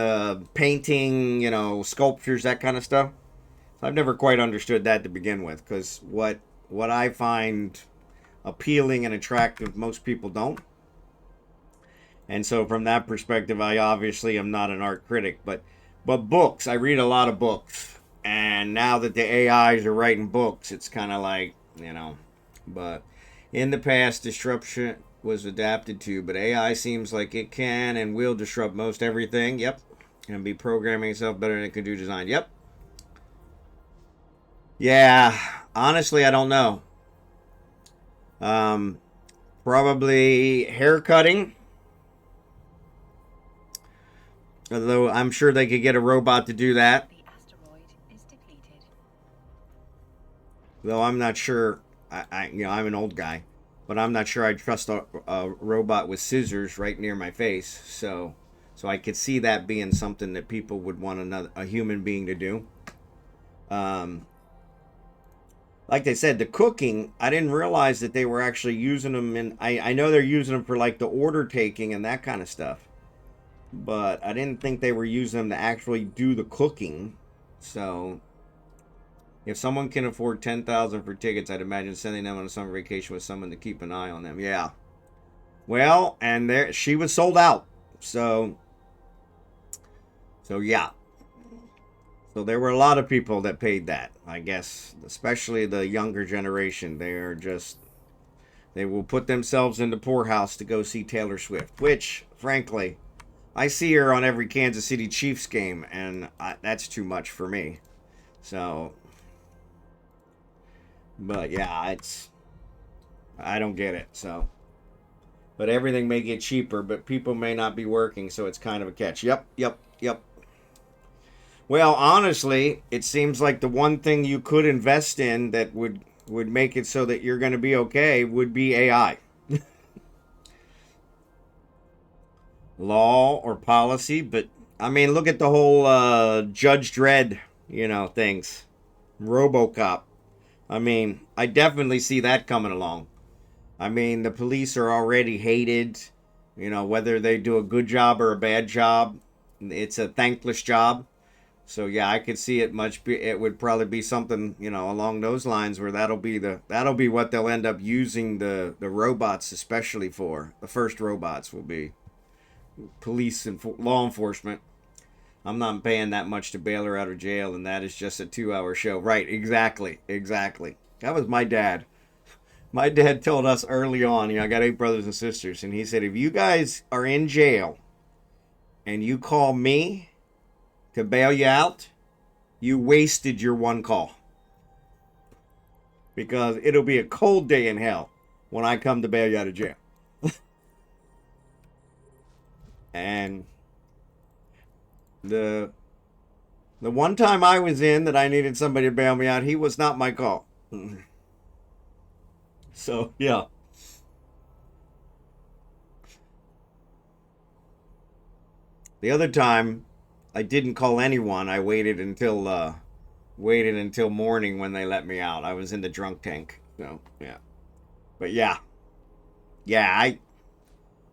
painting, sculptures, that kind of stuff. I've never quite understood that to begin with. Because what I find appealing and attractive, most people don't. And so from that perspective, I obviously am not an art critic. But books, I read a lot of books. And now that the AIs are writing books, it's kind of like, But in the past, disruption was adapted to. But AI seems like it can and will disrupt most everything. Yep. And be programming itself better than it can do design. Yep. Yeah. Honestly, I don't know. Probably haircutting. Although I'm sure they could get a robot to do that. The asteroid is depleted. Though I'm not sure. I'm an old guy, but I'm not sure I'd trust a robot with scissors right near my face. So I could see that being something that people would want a human being to do. Like they said, the cooking, I didn't realize that they were actually using them in. I know they're using them for like the order taking and that kind of stuff. But I didn't think they were using them to actually do the cooking. So if someone can afford $10,000 for tickets, I'd imagine sending them on a summer vacation with someone to keep an eye on them. Yeah. Well, and she was sold out. So yeah. So there were a lot of people that paid that, I guess, especially the younger generation. They will put themselves in the poorhouse to go see Taylor Swift, which, frankly, I see her on every Kansas City Chiefs game, and that's too much for me. So, but yeah, I don't get it. So, but everything may get cheaper, but people may not be working, so it's kind of a catch. Yep. Well, honestly, it seems like the one thing you could invest in that would make it so that you're going to be okay would be AI. Law or policy, but I mean, look at the whole Judge Dredd, things. RoboCop. I mean, I definitely see that coming along. I mean, the police are already hated, whether they do a good job or a bad job. It's a thankless job. So yeah, I could see it it would probably be something, along those lines where that'll be what they'll end up using the robots especially for. The first robots will be police and law enforcement. I'm not paying that much to bail her out of jail, and that is just a 2-hour show. Right, exactly. That was my dad. My dad told us early on, I got 8 brothers and sisters, and he said, if you guys are in jail and you call me, to bail you out, you wasted your one call. Because it'll be a cold day in hell when I come to bail you out of jail. And the one time I was in that I needed somebody to bail me out, he was not my call. So, yeah. The other time, I didn't call anyone. I waited until morning when they let me out. I was in the drunk tank. So, yeah. But yeah. Yeah,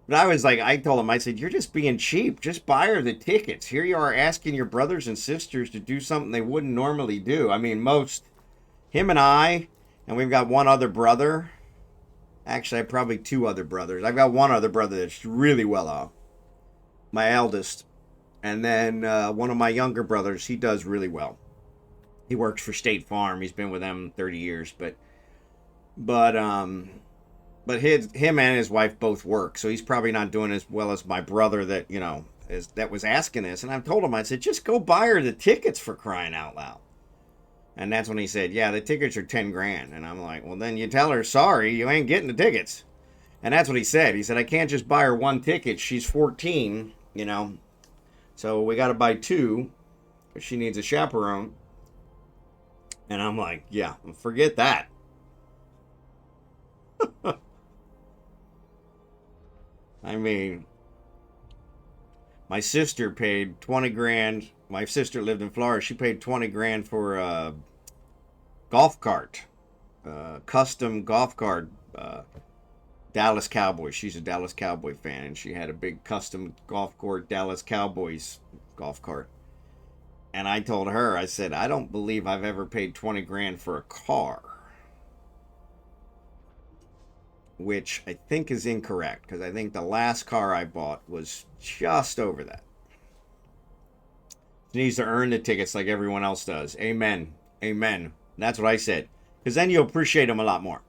but I was like, I told him, I said, you're just being cheap. Just buy her the tickets. Here you are asking your brothers and sisters to do something they wouldn't normally do. I mean, him and we've got one other brother. Actually, I have probably two other brothers. I've got one other brother that's really well off. My eldest. And then one of my younger brothers, he does really well. He works for State Farm. He's been with them 30 years. But him and his wife both work, so he's probably not doing as well as my brother that, that was asking this. And I told him, I said, just go buy her the tickets, for crying out loud. And that's when he said, yeah, the tickets are 10 grand. And I'm like, well, then you tell her, sorry, you ain't getting the tickets. And that's what he said. He said, I can't just buy her one ticket. She's 14, so we got to buy two, because she needs a chaperone. And I'm like, yeah, forget that. I mean, my sister paid 20 grand. My sister lived in Florida. She paid 20 grand for a golf cart, custom golf cart, Dallas Cowboys. She's a Dallas Cowboy fan, and she had a big custom golf court, Dallas Cowboys golf cart. And I told her, I said, I don't believe I've ever paid 20 grand for a car. Which I think is incorrect, because I think the last car I bought was just over that. She needs to earn the tickets like everyone else does. Amen. Amen. That's what I said. Because then you'll appreciate them a lot more.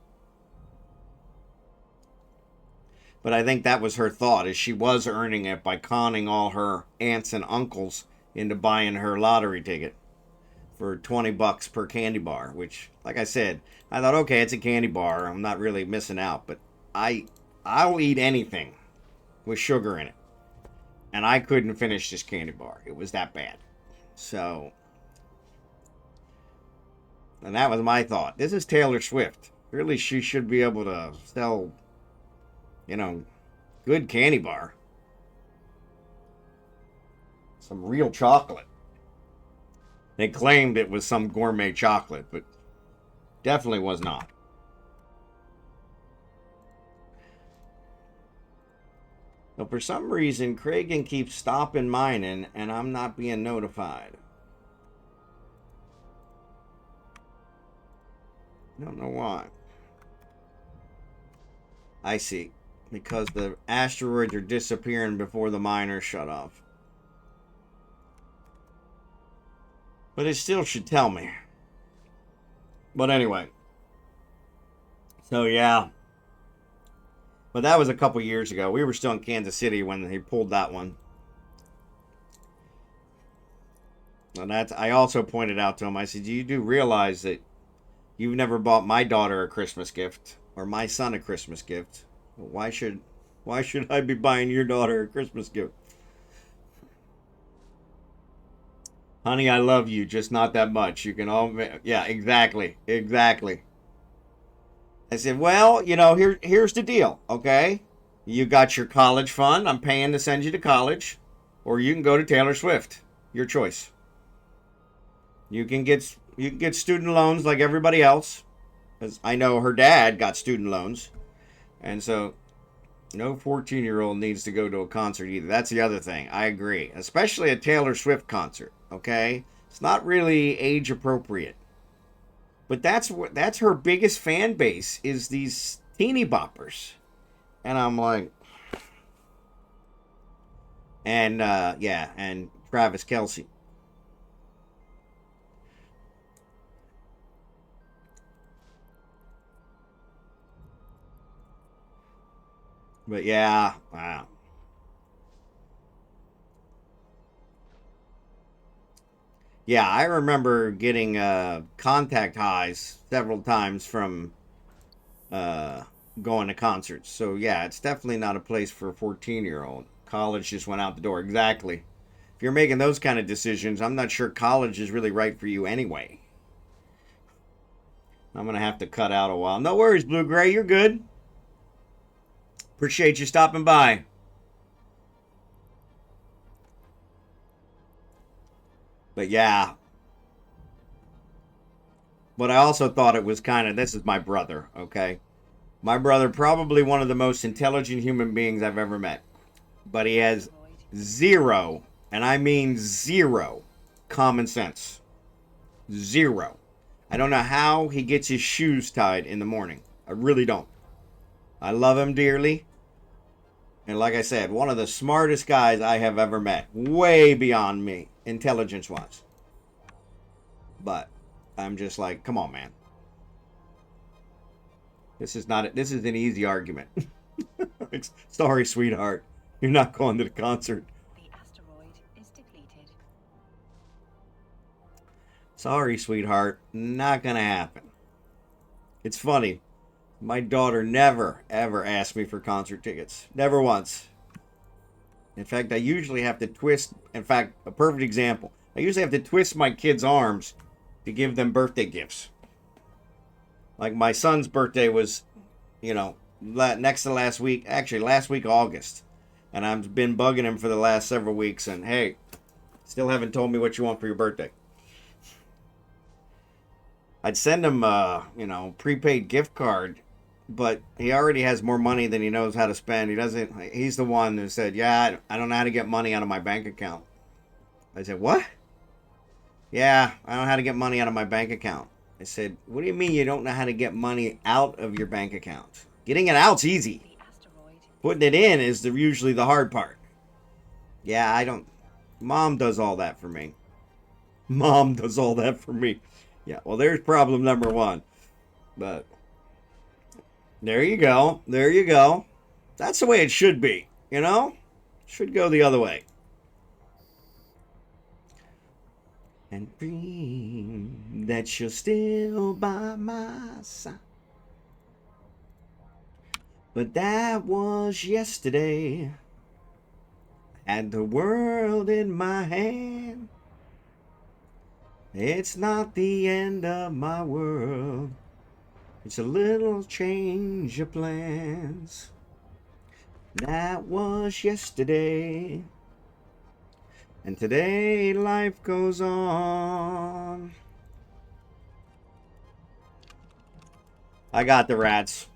But I think that was her thought, is she was earning it by conning all her aunts and uncles into buying her lottery ticket for $20 per candy bar, which, like I said, I thought, okay, it's a candy bar. I'm not really missing out, but I'll eat anything with sugar in it. And I couldn't finish this candy bar. It was that bad. So, and that was my thought. This is Taylor Swift. Really, she should be able to sell, good candy bar. Some real chocolate. They claimed it was some gourmet chocolate, but definitely was not. But for some reason, Kragan keeps stopping mining, and I'm not being notified. I don't know why. I see. Because the asteroids are disappearing before the miners shut off. But it still should tell me. But anyway. So yeah. But that was a couple years ago. We were still in Kansas City when he pulled that one. And I also pointed out to him, I said, you do realize that you've never bought my daughter a Christmas gift or my son a Christmas gift. Why should I be buying your daughter a Christmas gift? Honey, I love you, just not that much. You can all, yeah, exactly. I said, well, here's the deal, okay? You got your college fund. I'm paying to send you to college, or you can go to Taylor Swift. Your choice. You can get student loans like everybody else, because I know her dad got student loans, and so no 14-year-old needs to go to a concert either. That's the other thing. I agree. Especially a Taylor Swift concert, okay? It's not really age appropriate. But that's her biggest fan base, is these teeny boppers. And I'm like, and and Travis Kelce. But yeah, wow. Yeah, I remember getting contact highs several times from going to concerts. So yeah, it's definitely not a place for a 14-year-old. College just went out the door. Exactly. If you're making those kind of decisions, I'm not sure college is really right for you anyway. I'm gonna have to cut out a while. No worries, Blue Gray. You're good. Appreciate you stopping by. But yeah, but I also thought it was kind of, this is my brother, okay? My brother, probably one of the most intelligent human beings I've ever met. But he has zero, and I mean zero, common sense. Zero. I don't know how he gets his shoes tied in the morning. I really don't. I love him dearly. And like I said, one of the smartest guys I have ever met. Way beyond me, intelligence-wise. But I'm just like, come on, man. This is an easy argument. Sorry, sweetheart. You're not going to the concert. The asteroid is depleted. Sorry, sweetheart. Not gonna happen. It's funny. My daughter never, ever asked me for concert tickets. Never once. In fact, I usually have to twist. In fact, a perfect example. I usually have to twist my kids' arms to give them birthday gifts. Like my son's birthday was, next to last week. Actually, last week, August. And I've been bugging him for the last several weeks. And hey, still haven't told me what you want for your birthday. I'd send him prepaid gift card, but he already has more money than he knows how to spend. He's the one who said, yeah, I don't know how to get money out of my bank account. I said, what? Yeah, I don't know how to get money out of my bank account. I said, what do you mean you don't know how to get money out of your bank account? Getting it out's easy. The asteroid. Putting it in is usually the hard part. Yeah, I don't. Mom does all that for me. Mom does all that for me. Yeah, well, there's problem number one. But there you go. There you go. That's the way it should be, Should go the other way. And dream that you're still by my side. But that was yesterday. Had the world in my hand. It's not the end of my world. It's a little change of plans. That was yesterday. And today life goes on. I got the rats.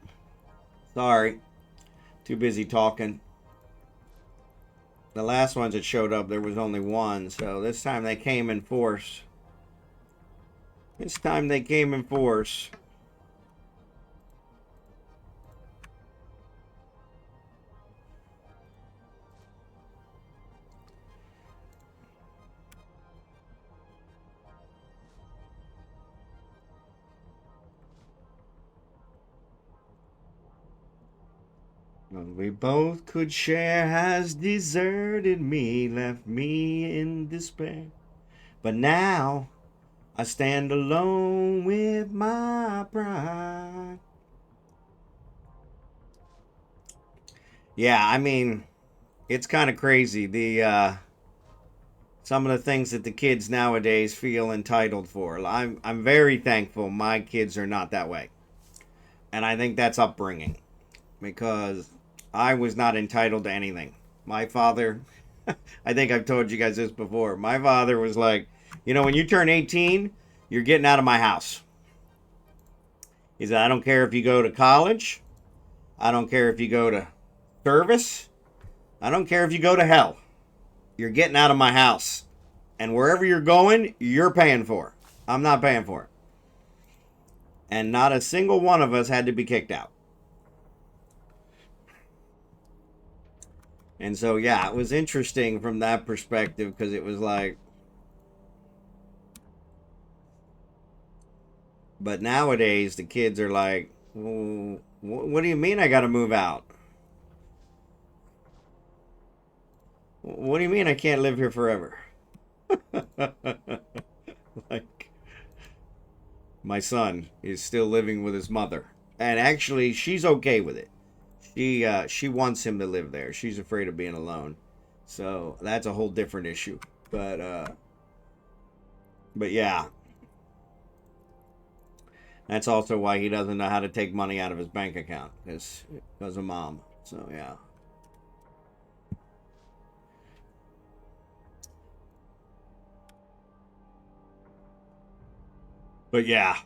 Sorry. Too busy talking. The last ones that showed up, there was only one. So this time they came in force. This time they came in force. What we both could share has deserted me, left me in despair. But now I stand alone with my pride. Yeah, I mean, it's kind of crazy. Some of the things that the kids nowadays feel entitled for. I'm very thankful my kids are not that way. And I think that's upbringing. Because I was not entitled to anything. My father, I think I've told you guys this before. My father was like, when you turn 18, you're getting out of my house. He said, I don't care if you go to college. I don't care if you go to service. I don't care if you go to hell. You're getting out of my house. And wherever you're going, you're paying for. I'm not paying for it. And not a single one of us had to be kicked out. And so, yeah, it was interesting from that perspective because it was like, but nowadays the kids are like, well, what do you mean I got to move out? What do you mean I can't live here forever? Like, my son is still living with his mother. And actually, she's okay with it. She wants him to live there. She's afraid of being alone. So that's a whole different issue. But yeah. That's also why he doesn't know how to take money out of his bank account. Because of mom. So yeah. But yeah.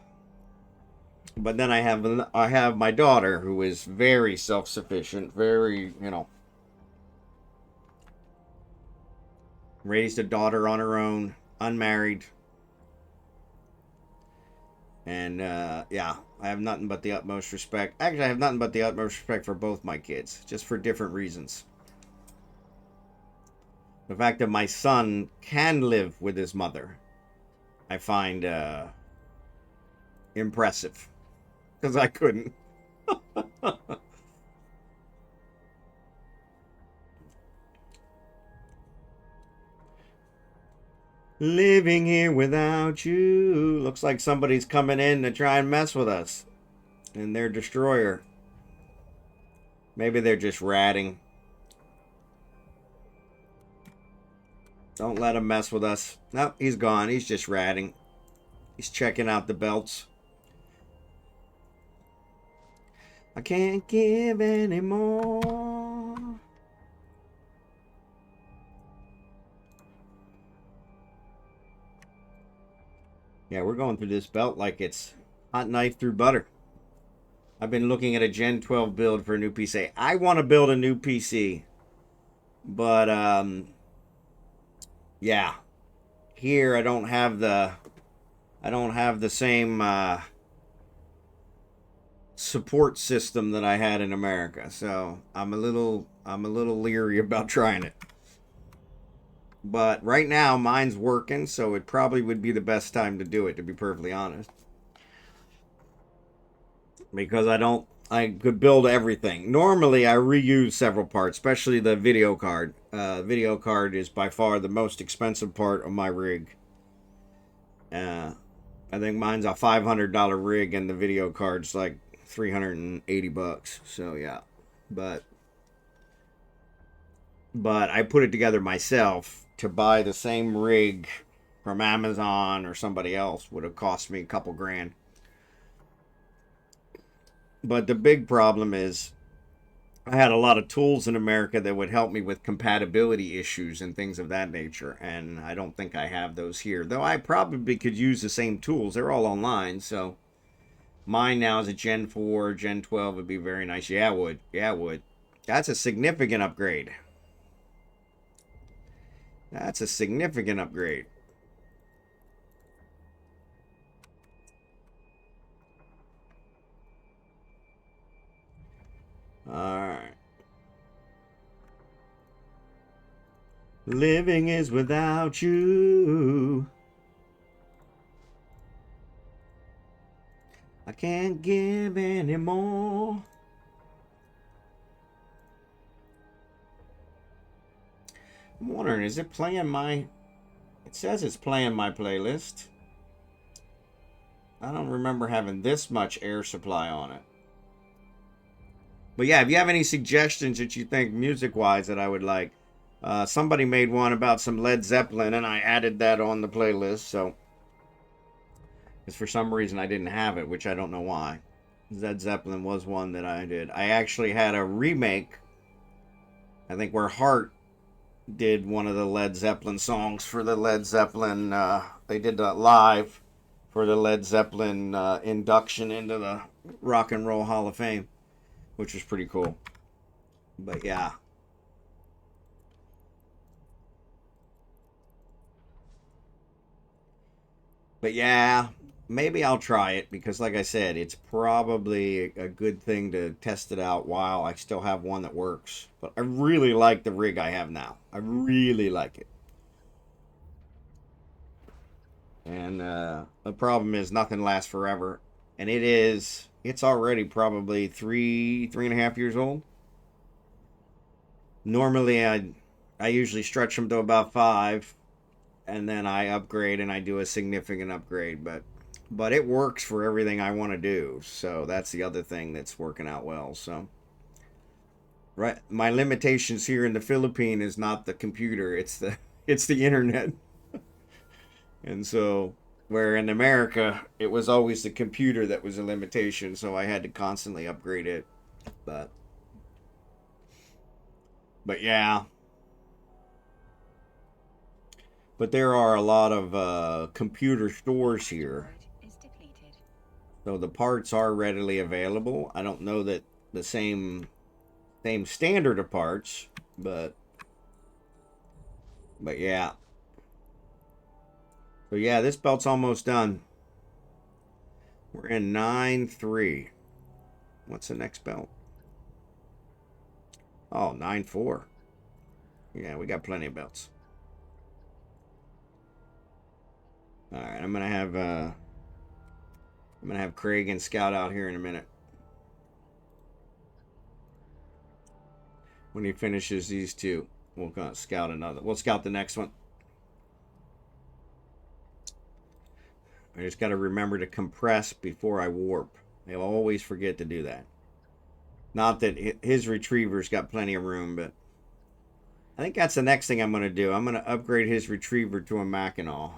But then I have my daughter who is very self-sufficient, very, raised a daughter on her own, unmarried. And yeah, I have nothing but the utmost respect. Actually, I have nothing but the utmost respect for both my kids, just for different reasons. The fact that my son can live with his mother, I find impressive. Because I couldn't. Living here without you. Looks like somebody's coming in to try and mess with us. In their destroyer. Maybe they're just ratting. Don't let him mess with us. Nope, he's gone. He's just ratting. He's checking out the belts. I can't give anymore. Yeah, we're going through this belt like it's hot knife through butter. I've been looking at a Gen 12 build for a new PC. I want to build a new PC. But, yeah. Here, I don't have the same support system that I had in America. So, I'm a little leery about trying it. But right now, mine's working, so it probably would be the best time to do it, to be perfectly honest. Because I could build everything. Normally, I reuse several parts, especially the video card. Video card is by far the most expensive part of my rig. I think mine's a $500 rig, and the video card's like $380. So yeah, but I put it together myself. To buy the same rig from Amazon or somebody else would have cost me a couple grand. But the big problem is I had a lot of tools in America that would help me with compatibility issues and things of that nature. And I don't think I have those here. Though I probably could use the same tools. They're all online. So mine now is a Gen 4. Gen 12 would be very nice. Yeah, it would. Yeah, it would. That's a significant upgrade. That's a significant upgrade. Alright. Living is without you. I can't give anymore. I'm wondering, is it playing my... It says it's playing my playlist. I don't remember having this much air supply on it. But yeah, if you have any suggestions that you think music-wise that I would like, somebody made one about some Led Zeppelin, and I added that on the playlist, so... Because for some reason I didn't have it, which I don't know why. Led Zeppelin was one that I did. I actually had a remake, I think, where Heart did one of the Led Zeppelin songs for the Led Zeppelin. They did that live for the Led Zeppelin induction into the Rock and Roll Hall of Fame, which was pretty cool. But yeah. But yeah, maybe I'll try it because, like I said, it's probably a good thing to test it out while I still have one that works. But I really like the rig I have now. I really like it. And the problem is nothing lasts forever. And it's already probably three and a half years old. Normally, I usually stretch them to about 5. and then I upgrade and I do a significant upgrade, but it works for everything I want to do. So that's the other thing that's working out well. So right, my limitations here in the Philippines is not the computer, it's the internet. And so where in America it was always the computer that was a limitation, so I had to constantly upgrade it. But yeah. But there are a lot of computer stores here. Asteroid is depleted. So the parts are readily available. I don't know that the same standard of parts, but yeah. So yeah, this belt's almost done. We're in 9-3. What's the next belt? Oh, 9-4. Yeah, we got plenty of belts. All right, I'm gonna have Craig and Scout out here in a minute. When he finishes these two, we'll scout another. We'll scout the next one. I just got to remember to compress before I warp. I always forget to do that. Not that his retriever's got plenty of room, but I think that's the next thing I'm going to do. I'm going to upgrade his retriever to a Mackinac.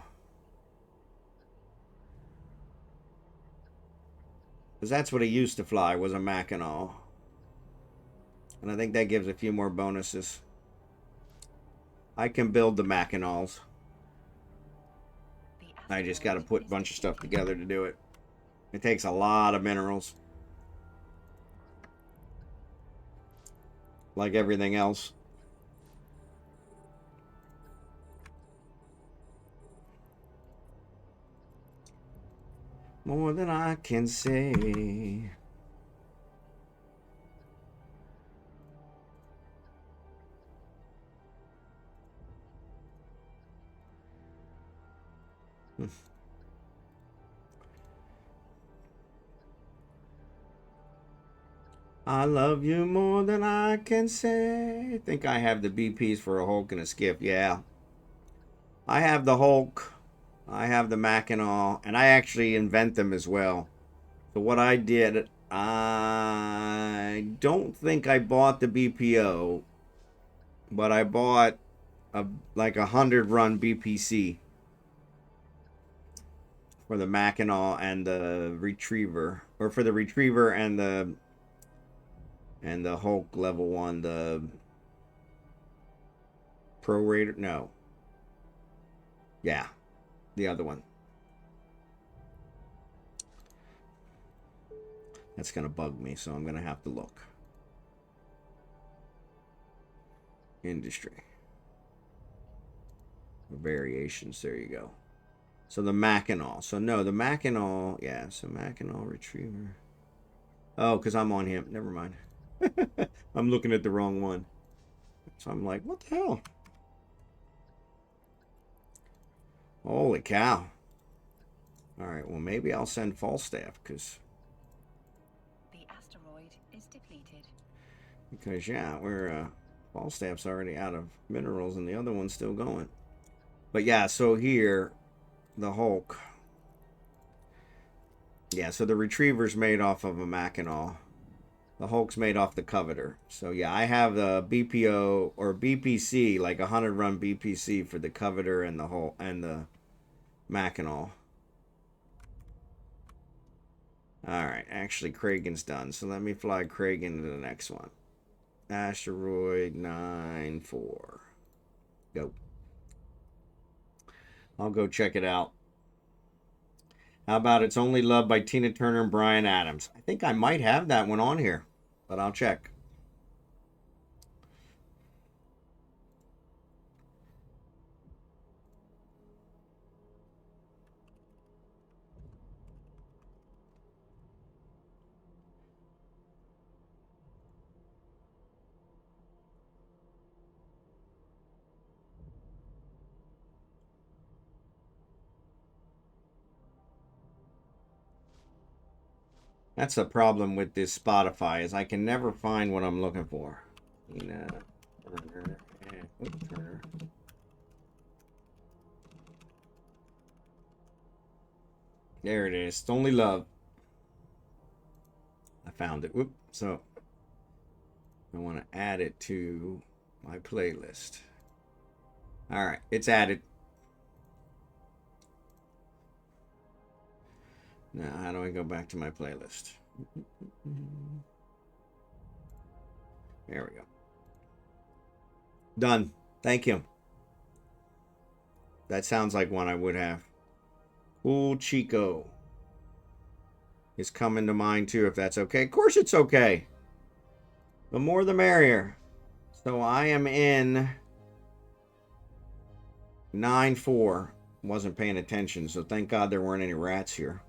Because that's what he used to fly, was a Mackinac. And I think that gives a few more bonuses. I can build the Mackinacs. I just got to put a bunch of stuff together to do it. It takes a lot of minerals. Like everything else. More than I can say. I love you more than I can say. I think I have the BPs for a Hulk and a Skiff. Yeah. I have the Hulk. I have the Mackinac. And I actually invent them as well. So what I did, I don't think I bought the BPO. But I bought like 100 run BPC. For the Mackinac and the Retriever. Or for the Retriever and the Hulk level 1, the Pro Raider. No. Yeah. The other one. That's going to bug me, so I'm going to have to look. Industry. Variations. There you go. So the Mackinac. So no, the Mackinac. Yeah, so Mackinac Retriever. Oh, because I'm on him. Never mind. I'm looking at the wrong one. So I'm like, what the hell? Holy cow. Alright, well maybe I'll send Falstaff, because... The asteroid is depleted. Because, yeah, we're... Falstaff's already out of minerals and the other one's still going. But yeah, so here, the Hulk. Yeah, so the Retriever's made off of a Mackinac. The Hulk's made off the Coveter. So yeah, I have the BPO or BPC, like 100 run BPC for the Coveter and the Hulk and the Mackinac. Alright, actually Kragen's done. So let me fly Kragen to the next one. Asteroid 9-4. Go. I'll go check it out. How about It's Only Love by Tina Turner and Bryan Adams? I think I might have that one on here, but I'll check. That's the problem with this Spotify, is I can never find what I'm looking for. Tina Turner. Turner. There it is. It's only love. I found it. Whoop. So I want to add it to my playlist. All right, it's added. Now, how do I go back to my playlist? There we go. Done. Thank you. That sounds like one I would have. Cool Chico is coming to mind too, if that's okay. Of course it's okay. The more the merrier. So I am in 9-4. Wasn't paying attention, so thank God there weren't any rats here.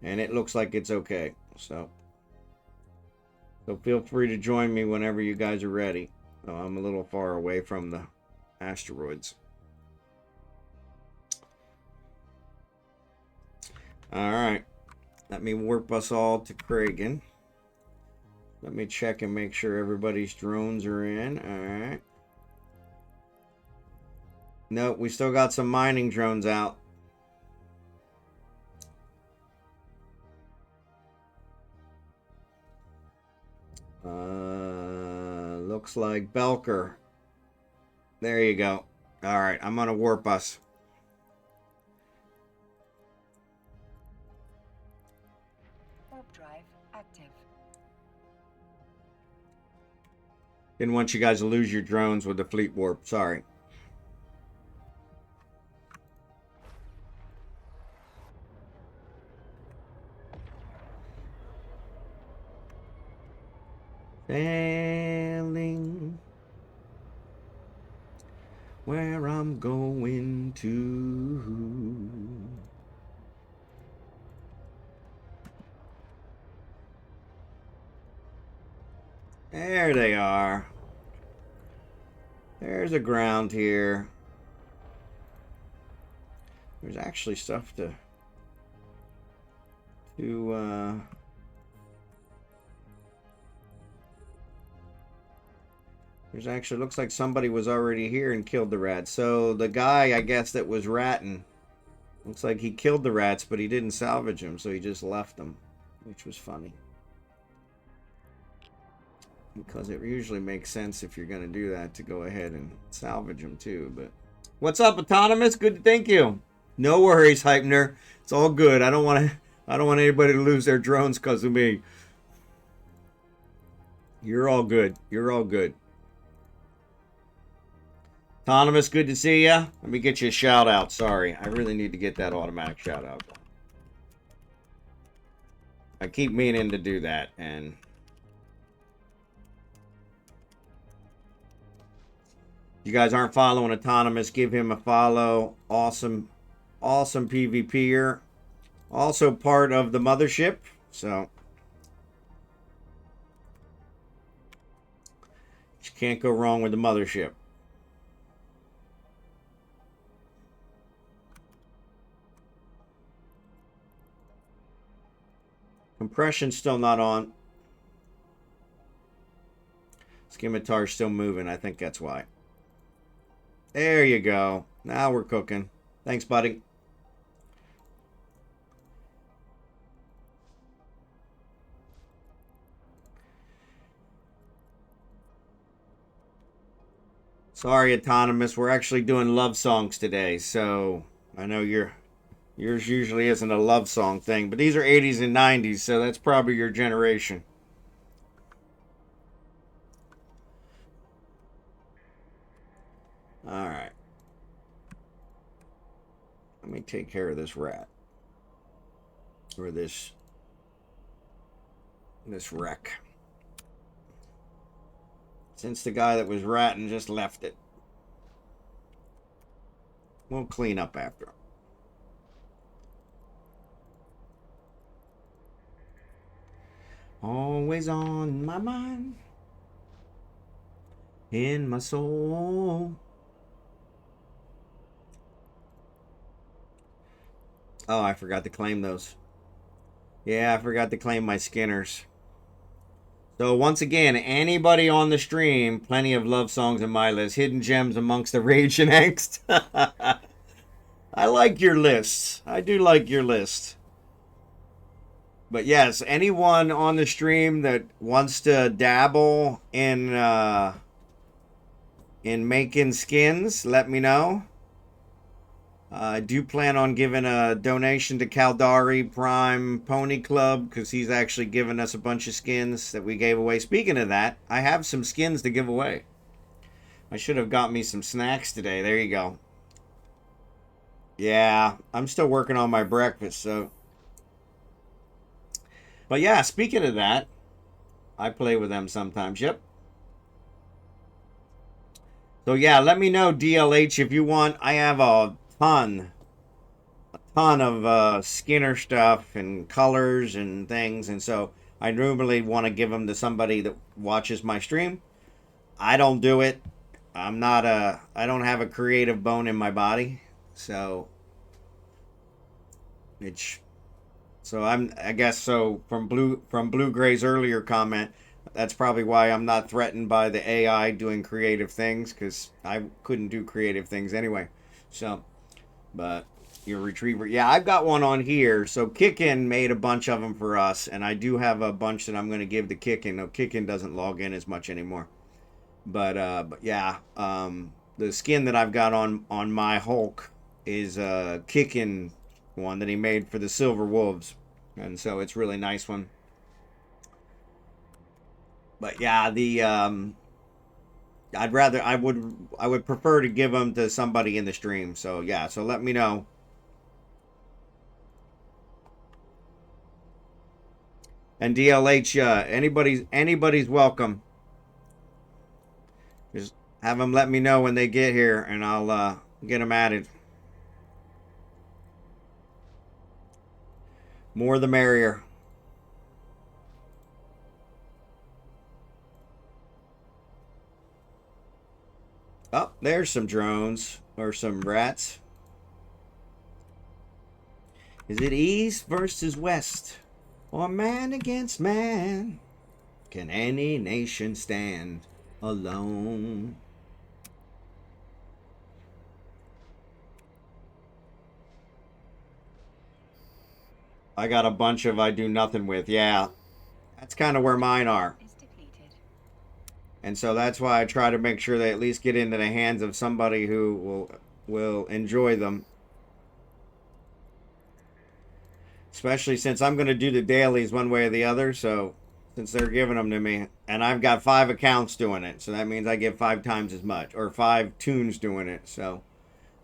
And it looks like it's okay. So feel free to join me whenever you guys are ready. Oh, I'm a little far away from the asteroids. All right. Let me warp us all to Kragan. Let me check and make sure everybody's drones are in. All right. Nope, we still got some mining drones out. Looks like Belker. There you go. All right, I'm gonna warp us. Warp drive active. Didn't want you guys to lose your drones with the fleet warp. Sorry. Sailing where I'm going to. There they are. There's a ground here. There's actually stuff to there's actually, looks like somebody was already here and killed the rats. So the guy, I guess, that was ratting, looks like he killed the rats, but he didn't salvage them, so he just left them, which was funny. Because it usually makes sense if you're going to do that to go ahead and salvage them too. But what's up, Autonomous? Good to thank you. No worries, Hypner. It's all good. I don't want anybody to lose their drones because of me. You're all good. You're all good. Autonomous, good to see ya. Let me get you a shout out. Sorry, I really need to get that automatic shout out. I keep meaning to do that, and you guys aren't following Autonomous, give him a follow. Awesome PvPer. Also part of the mothership, so you can't go wrong with the mothership. Compression's still not on. Scimitar's still moving. I think that's why. There you go. Now we're cooking. Thanks, buddy. Sorry, Autonomous. We're actually doing love songs today, so I know yours usually isn't a love song thing, but these are 80s and 90s, so that's probably your generation. All right. Let me take care of this rat. Or this wreck. Since the guy that was ratting just left it. We'll clean up after him. Always on my mind, in my soul. Oh, I forgot to claim those. Yeah, I forgot to claim my Skinners. So once again, anybody on the stream, plenty of love songs in my list. Hidden gems amongst the rage and angst. I like your list. I do like your list. But yes, anyone on the stream that wants to dabble in making skins, let me know. I do plan on giving a donation to Caldari Prime Pony Club because he's actually given us a bunch of skins that we gave away. Speaking of that, I have some skins to give away. I should have got me some snacks today. There you go. Yeah, I'm still working on my breakfast, so. But yeah, speaking of that, I play with them sometimes. Yep. So yeah, let me know, DLH, if you want. I have a ton of Skinner stuff and colors and things, and so I normally want to give them to somebody that watches my stream. I don't do it. I don't have a creative bone in my body, so I guess so from Blue Gray's earlier comment, that's probably why I'm not threatened by the AI doing creative things, because I couldn't do creative things anyway. So, but your retriever, yeah, I've got one on here. So Kickin made a bunch of them for us, and I do have a bunch that I'm going to give to Kickin. No, Kickin doesn't log in as much anymore. But yeah, the skin that I've got on my Hulk is a Kickin one that he made for the Silver Wolves, and so it's a really nice one. But yeah, I would prefer to give them to somebody in the stream. So yeah, so let me know. And DLH, anybody's welcome. Just have them let me know when they get here, and I'll get them added. More the merrier. Oh, there's some drones or some rats. Is it east versus west, or man against man? Can any nation stand alone? I got a bunch of I do nothing with. Yeah, that's kind of where mine are. And so that's why I try to make sure they at least get into the hands of somebody who will enjoy them. Especially since I'm going to do the dailies one way or the other. So since they're giving them to me, and I've got 5 accounts doing it, so that means I get 5 times as much, or 5 tunes doing it. So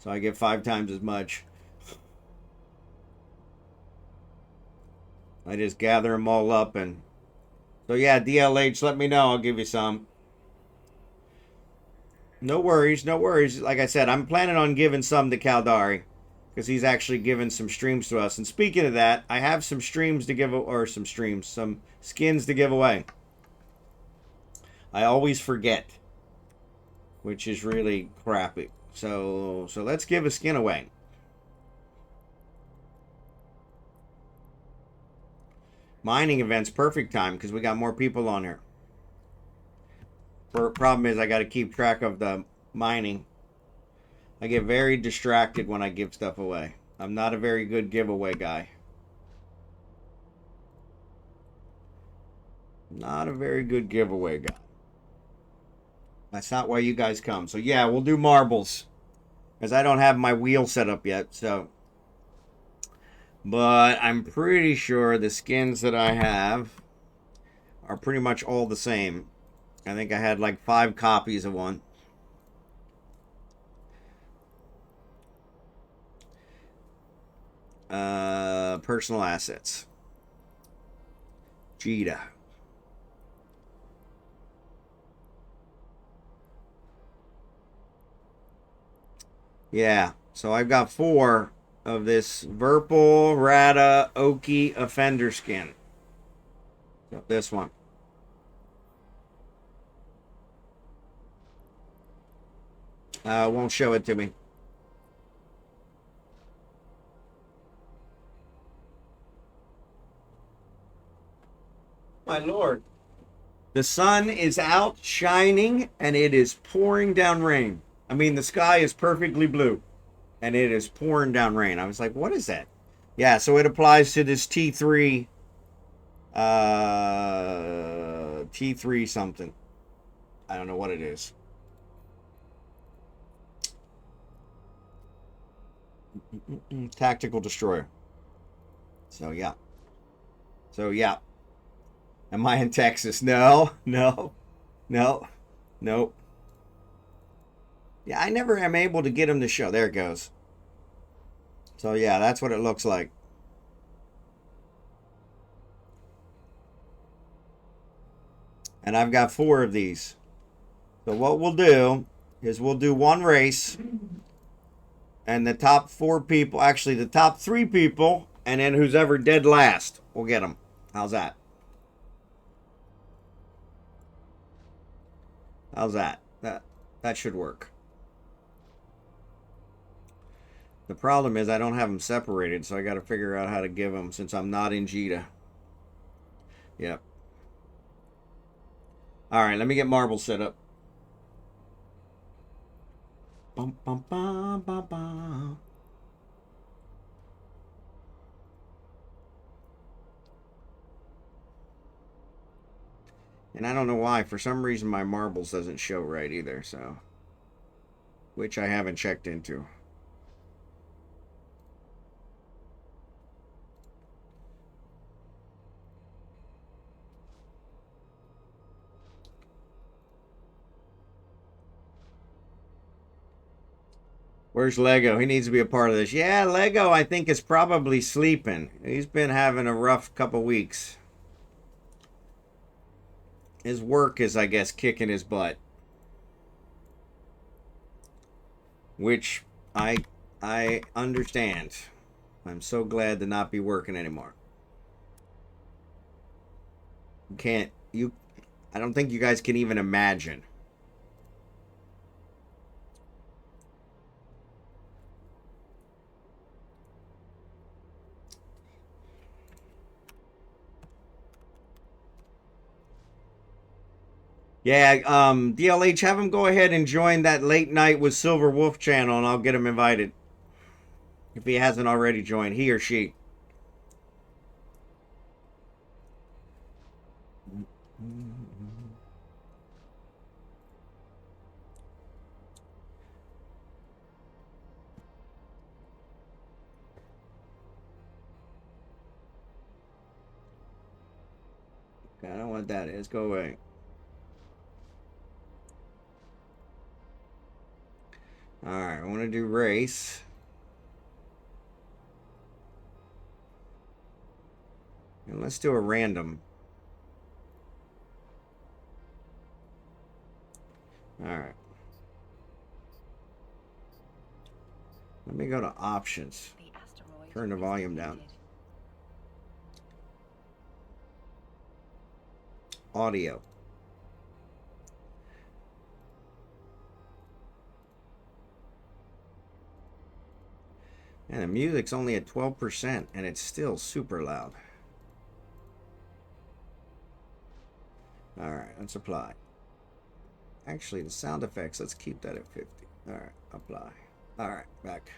I get 5 times as much. I just gather them all up, and so yeah, DLH, let me know. I'll give you some. No worries, no worries. Like I said, I'm planning on giving some to Caldari, because he's actually given some streams to us. And speaking of that, I have some streams to give, or some skins to give away. I always forget, which is really crappy. So let's give a skin away. Mining events, perfect time, because we got more people on here. Problem is I got to keep track of the mining. I get very distracted when I give stuff away. I'm not a very good giveaway guy. Not a very good giveaway guy. That's not why you guys come. So yeah, we'll do marbles, because I don't have my wheel set up yet. So, but I'm pretty sure the skins that I have are pretty much all the same. I think I had like 5 copies of one. Personal assets. Jita. Yeah, so I've got 4 of this Verpal Rata Oki Offender skin. So this one. Won't show it to me. My lord. The sun is out shining and it is pouring down rain. I mean, the sky is perfectly blue. and it is pouring down rain. I was like, what is that? Yeah, so it applies to this T3, T3 something. I don't know what it is. Tactical destroyer. So yeah. So yeah. Am I in Texas? No, no, no, no. Yeah, I never am able to get him to show. There it goes. So yeah, that's what it looks like. And I've got 4 of these. So what we'll do is we'll do one race, and the top 4 people, actually the top 3 people, and then who's ever dead last, we'll get them. How's that? How's that? That should work. The problem is I don't have them separated, so I got to figure out how to give them since I'm not in Jita. Yep. All right, let me get marbles set up. Bum, bum, bum, bum, bum. And I don't know why. For some reason, my marbles doesn't show right either, so. Which I haven't checked into. Where's Lego? He needs to be a part of this. Yeah, Lego, I think, is probably sleeping. He's been having a rough couple weeks. His work is, I guess, kicking his butt. Which I understand. I'm so glad to not be working anymore. I don't think you guys can even imagine. Yeah, DLH, have him go ahead and join that late night with Silver Wolf channel, and I'll get him invited. If he hasn't already joined, he or she. I don't know what that is. Go away. Alright, I want to do race. And let's do a random. Alright. Let me go to options. Turn the volume down. Audio. And the music's only at 12%, and it's still super loud. Alright, let's apply. Actually, the sound effects, let's keep that at 50. Alright, apply. Alright, back.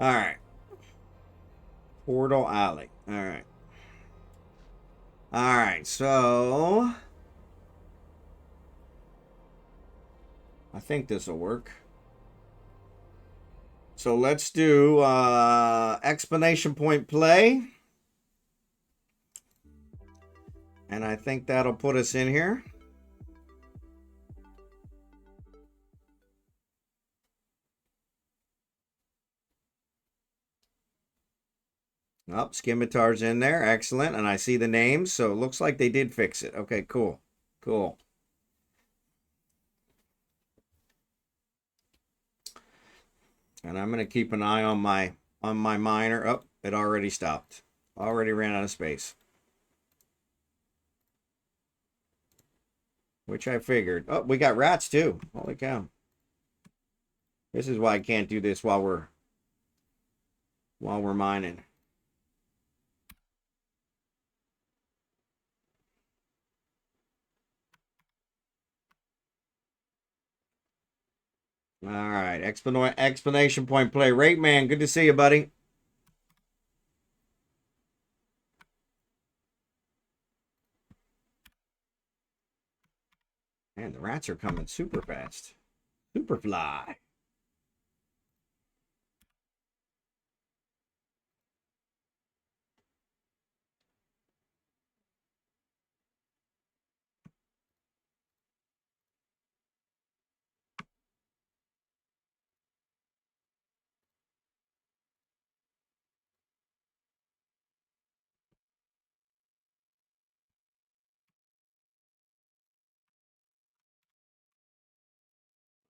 Alright. Portal Alley. Alright. Alright, so I think this will work. So let's do explanation point play. And I think that'll put us in here. Oh, Skimitar's in there. Excellent. And I see the names, so it looks like they did fix it. Okay, cool. Cool. And I'm going to keep an eye on my miner. Oh, it already stopped. Already ran out of space. Which I figured. Oh, we got rats too. Holy cow. This is why I can't do this while we're mining. All right. Explanation point play. Rate man, good to see you, buddy. Man, the rats are coming super fast. Super fly.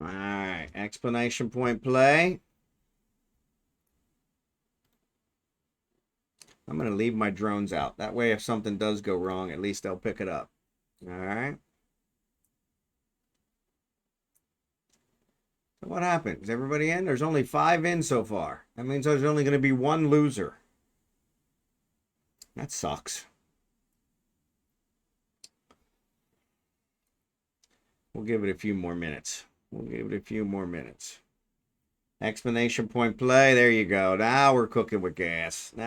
All right. Explanation point play. I'm going to leave my drones out. That way, if something does go wrong, at least they'll pick it up. All right. So what happened? Is everybody in? There's only 5 in so far. That means there's only going to be 1 loser. That sucks. We'll give it a few more minutes. Explanation point play. There you go. Now we're cooking with gas. Though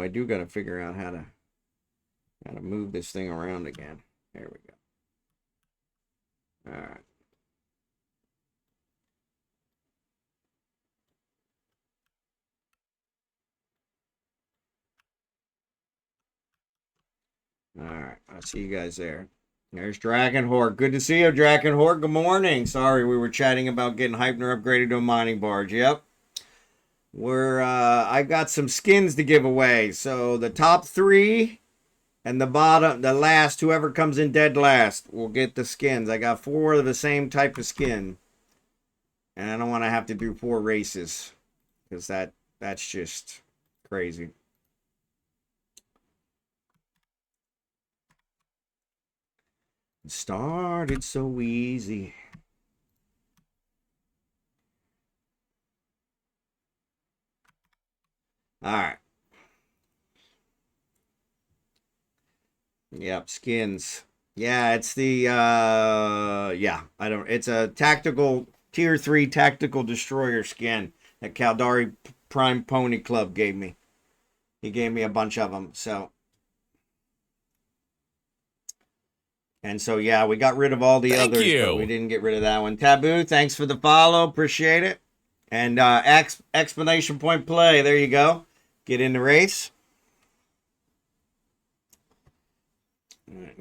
I do got to figure out how to move this thing around again. There we go. All right. All right. I'll see you guys there. There's Dragon Horde. Good to see you, Dragon Horde. Good morning. Sorry, we were chatting about getting Hypner upgraded to a mining barge. Yep. I got some skins to give away. So the top 3 and the last, whoever comes in dead last, will get the skins. I got 4 of the same type of skin. And I don't want to have to do 4 races. Because that's just crazy. It started so easy. All right. Yep, skins. Yeah, it's the it's a tactical tier 3 tactical destroyer skin that Caldari Prime Pony Club gave me. He gave me a bunch of them, so yeah, we got rid of all the others, but we didn't get rid of that one. Taboo, thanks for the follow, appreciate it. And explanation point play, there you go. Get in the race.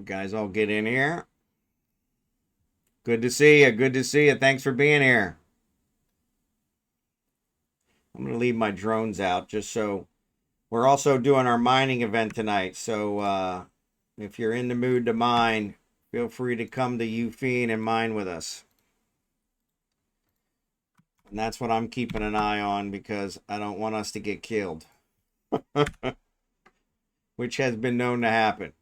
Guys all get in here. Good to see you. Thanks for being here. I'm going to leave my drones out just so we're also doing our mining event tonight. So if you're in the mood to mine, feel free to come to Ufine and mine with us. And that's what I'm keeping an eye on because I don't want us to get killed. Which has been known to happen.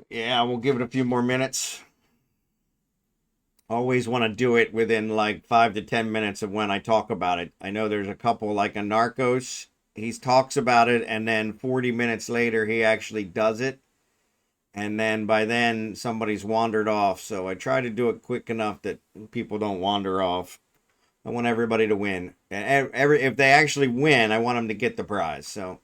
Yeah, we'll give it a few more minutes. Always want to do it within like 5 to 10 minutes of when I talk about it. I know there's a couple like a Narcos. He talks about it and then 40 minutes later he actually does it. And then by then somebody's wandered off. So I try to do it quick enough that people don't wander off. I want everybody to win. And if they actually win, I want them to get the prize. So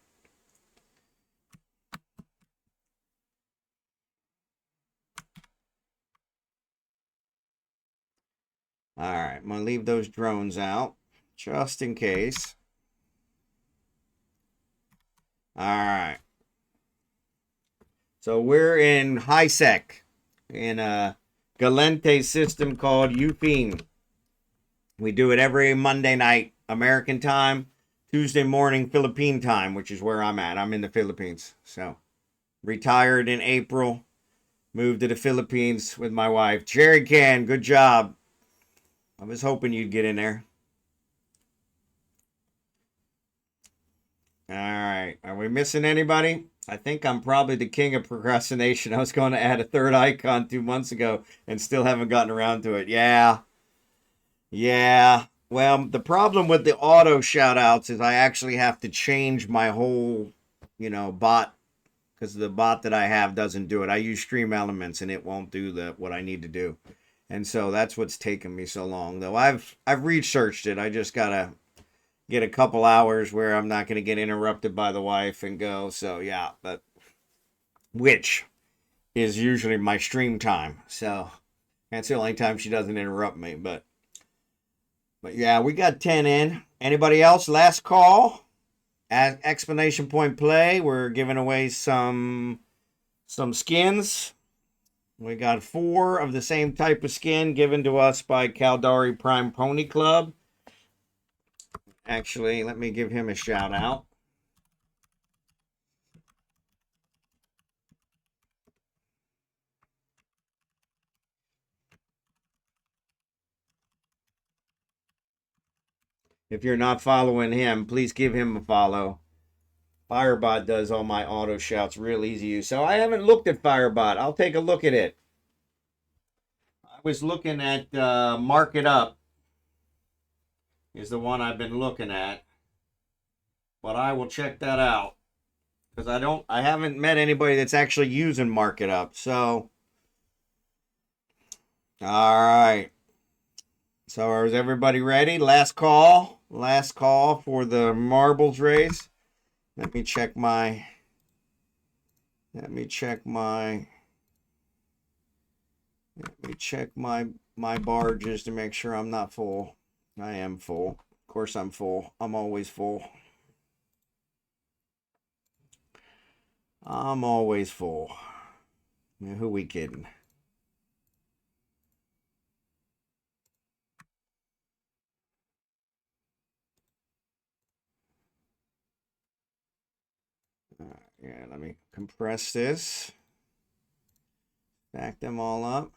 all right, I'm going to leave those drones out just in case. All right. So we're in HiSec in a Galente system called Ufine. We do it every Monday night, American time, Tuesday morning, Philippine time, which is where I'm at. I'm in the Philippines. So retired in April, moved to the Philippines with my wife. Jerry Can, good job. I was hoping you'd get in there. All right. Are we missing anybody? I think I'm probably the king of procrastination. I was going to add a 3rd icon 2 months ago and still haven't gotten around to it. Yeah. Well, the problem with the auto shout outs is I actually have to change my whole, bot, because the bot that I have doesn't do it. I use Stream Elements and it won't do what I need to do. And so that's what's taken me so long. Though I've researched it. I just gotta get a couple hours where I'm not gonna get interrupted by the wife and go. So yeah, but which is usually my stream time. So that's the only time she doesn't interrupt me. But yeah, we got 10 in. Anybody else? Last call. Explanation point play. We're giving away some skins. We got 4 of the same type of skin given to us by Caldari Prime Pony Club. Actually, let me give him a shout out. If you're not following him, please give him a follow. Firebot does all my auto shouts real easy to use. So I haven't looked at Firebot. I'll take a look at it. I was looking at Mark It Up is the one I've been looking at. But I will check that out. Because I haven't met anybody that's actually using Mark It Up. So, all right. So is everybody ready? Last call. Last call for the marbles race. Let me check my bar just to make sure I'm not full. I am full. Of course I'm full. I'm always full. I'm always full. I mean, who we kidding? Yeah, let me compress this. Stack them all up.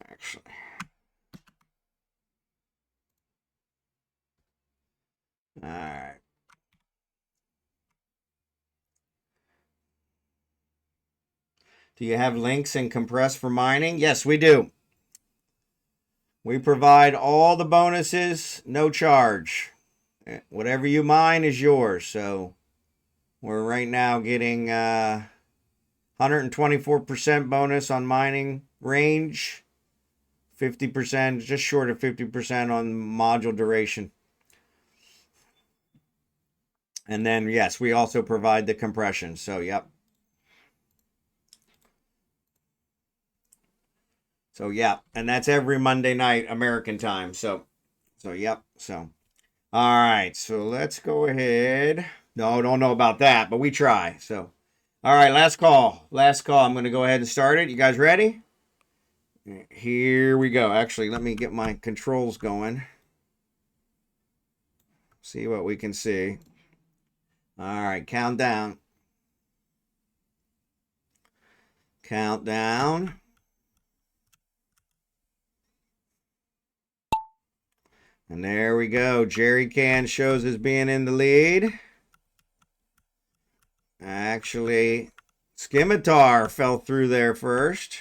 Actually. All right. Do you have links and compress for mining? Yes, we do. We provide all the bonuses, no charge. Whatever you mine is yours. So we're right now getting 124% bonus on mining range, 50%, just short of 50% on module duration. And then, yes, we also provide the compression. So, yep. So, yeah. And that's every Monday night American time. So yep. So, all right. So, let's go ahead. No, don't know about that, but we try. So, all right. Last call. Last call. I'm going to go ahead and start it. You guys ready? Here we go. Actually, let me get my controls going. See what we can see. All right, countdown. Countdown. And there we go. Jerry Can shows as being in the lead. Actually, Scimitar fell through there first.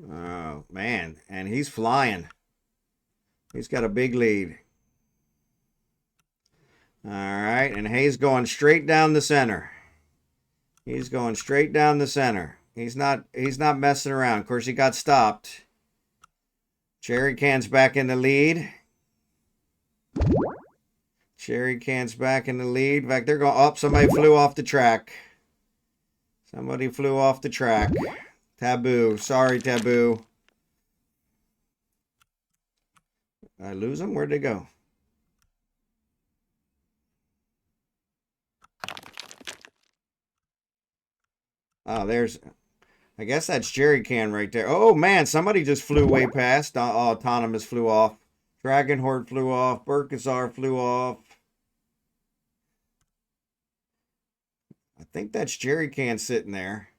Oh, man. And he's flying. He's got a big lead. All right. And Hayes going straight down the center. He's going straight down the center. He's not messing around. Of course, he got stopped. Jerry Can's back in the lead. Jerry Can's back in the lead. In fact, they're going up. Somebody flew off the track. Somebody flew off the track. Taboo. Sorry, Taboo. Did I lose them? Where'd they go? Oh, I guess that's Jerry Can right there. Oh, man, somebody just flew way past. Autonomous flew off. Dragon Horde flew off. Burkazar flew off. I think that's Jerry Can sitting there.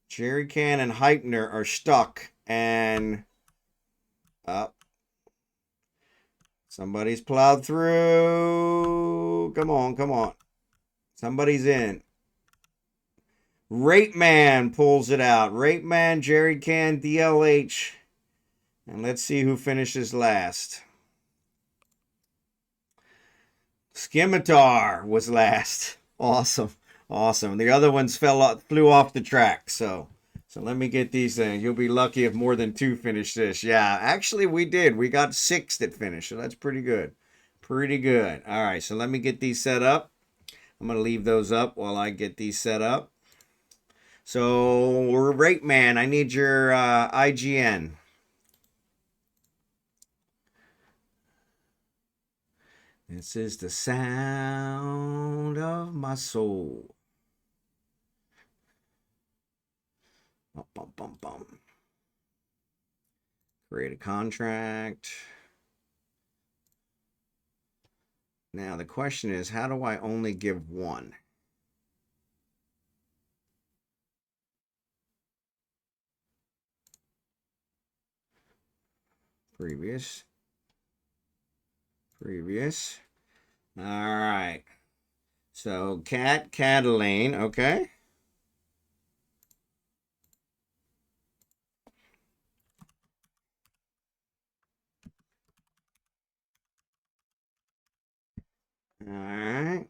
Jerry Can and Heitner are stuck. And up. Somebody's plowed through. Come on, come on. Somebody's in. Rape Man pulls it out. Rape Man, Jerry Can, DLH. And let's see who finishes last. Scimitar was last. Awesome. Awesome. The other ones flew off the track. So let me get these things. You'll be lucky if more than 2 finish this. Yeah, actually we did. We got 6 that finished. So that's pretty good. Pretty good. All right, so let me get these set up. I'm going to leave those up while I get these set up. So, Rate Man, I need your IGN. This is the sound of my soul. Bum, bum, bum, bum. Create a contract. Now, the question is, how do I only give 1? Previous. All right. So, Cataline, okay. All right.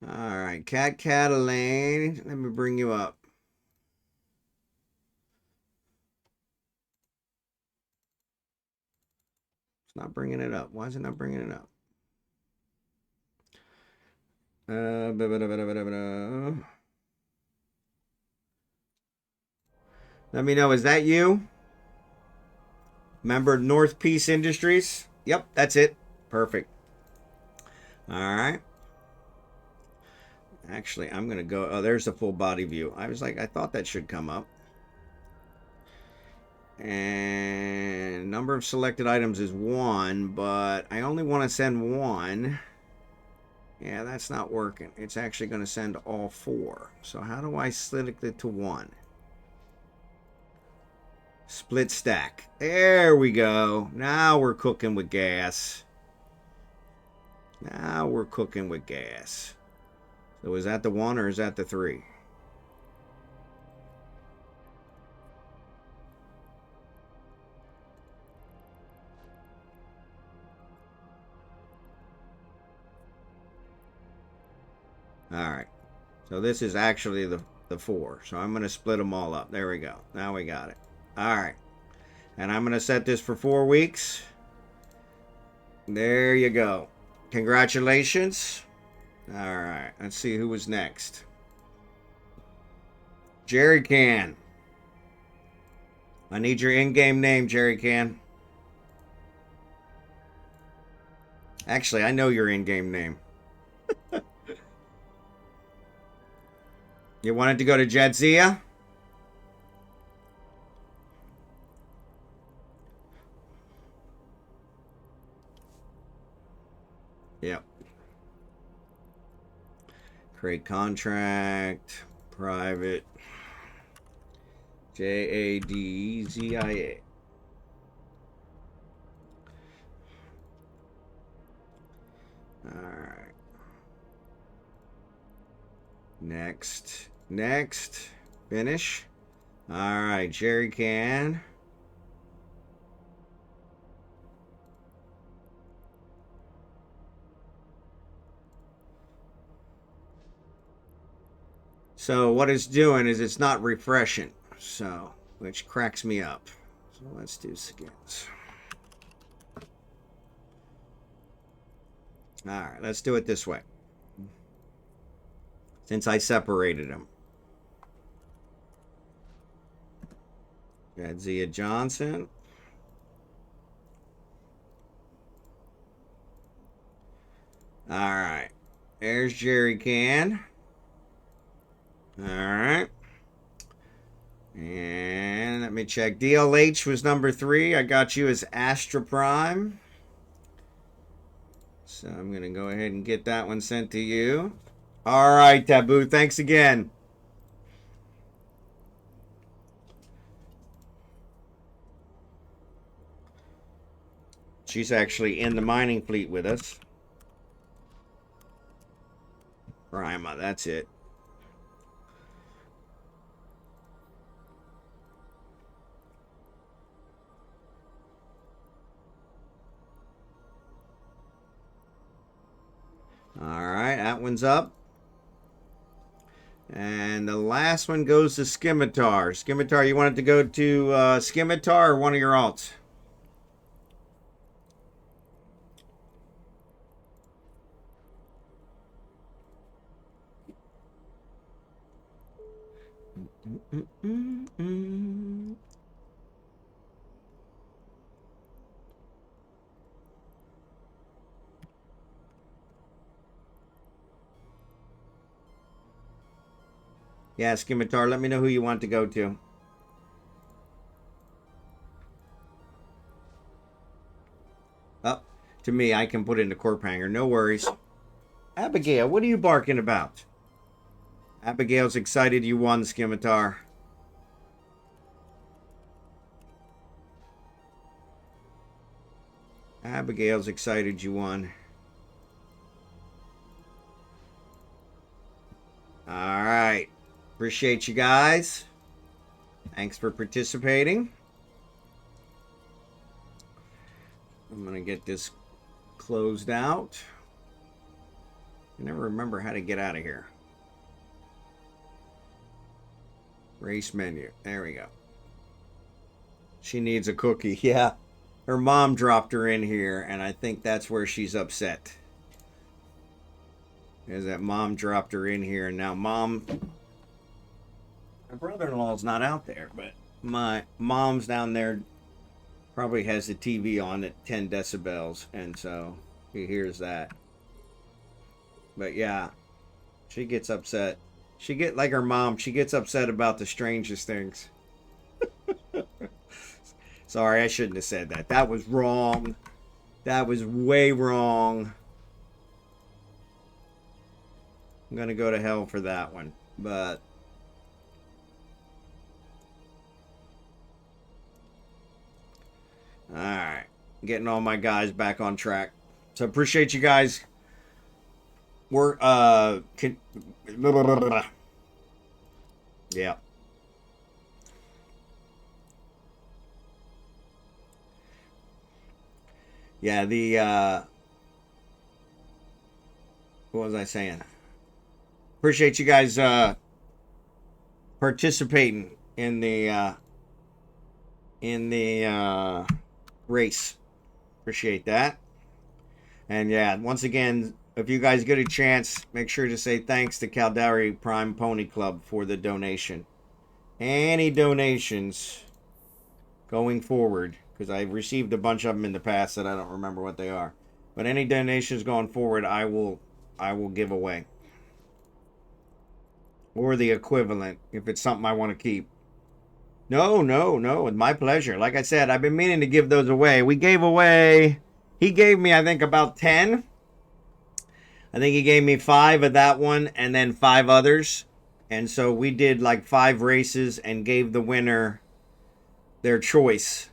All right, Cataline, let me bring you up. It's not bringing it up. Why is it not bringing it up? Let me know, is that you? Member North Peace Industries? Yep, that's it. Perfect. All right. Actually, I'm going to go. Oh, there's the full body view. I was like, I thought that should come up. And number of selected items is 1, but I only want to send 1. Yeah, that's not working. It's actually going to send all 4. So how do I select it to 1? Split stack. There we go. Now we're cooking with gas. Now we're cooking with gas. So is that the 1 or is that the 3? All right. So this is actually the 4. So I'm going to split them all up. There we go. Now we got it. All right. And I'm going to set this for 4 weeks. There you go. Congratulations. All right. Let's see who was next. Jerry Can. I need your in-game name, Jerry Can. Actually, I know your in-game name. You wanted to go to Jadzia? Yep. Create contract. Private. Jadzia. All right. Next. Finish. All right, Jerry Can. So what it's doing is it's not refreshing. So, which cracks me up. So let's do skins. All right, let's do it this way. Since I separated them. Jadzia Johnson. All right. There's Jerry Can. All right. And let me check. DLH was number 3. I got you as Astra Prime. So I'm going to go ahead and get that one sent to you. All right, Taboo. Thanks again. She's actually in the mining fleet with us. Rima, that's it. one's up. And the last one goes to Scimitar. Scimitar, you want it to go to Scimitar or one of your alts? Yeah, Scimitar, let me know who you want to go to. Up to me, I can put it in the corp hanger. No worries. Abigail, what are you barking about? Abigail's excited you won, Scimitar. Abigail's excited you won. All right. Appreciate you guys. Thanks for participating. I'm going to get this closed out. I never remember how to get out of here. Race menu. There we go. She needs a cookie. Yeah. Her mom dropped her in here, and I think that's where she's upset. Is that mom dropped her in here, and now mom... My brother-in-law's not out there, but my mom's down there, probably has the TV on at 10 decibels, and so he hears that. But yeah, she gets upset. She get like her mom, she gets upset about the strangest things. Sorry, I shouldn't have said that. That was wrong. That was way wrong. I'm gonna go to hell for that one, but all right, getting all my guys back on track. So appreciate you guys. We're yeah. Yeah, the what was I saying? Appreciate you guys participating in the race. Appreciate that. And yeah, once again, if you guys get a chance, make sure to say thanks to Caldari Prime Pony Club for the donation. Any donations going forward, because I've received a bunch of them in the past that I don't remember what they are. But any donations going forward, I will give away. Or the equivalent, if it's something I want to keep. No, it's my pleasure. Like I said, I've been meaning to give those away. We gave away, he gave me, I think, about 10. I think he gave me 5 of that one and then 5 others. And so we did like 5 races and gave the winner their choice.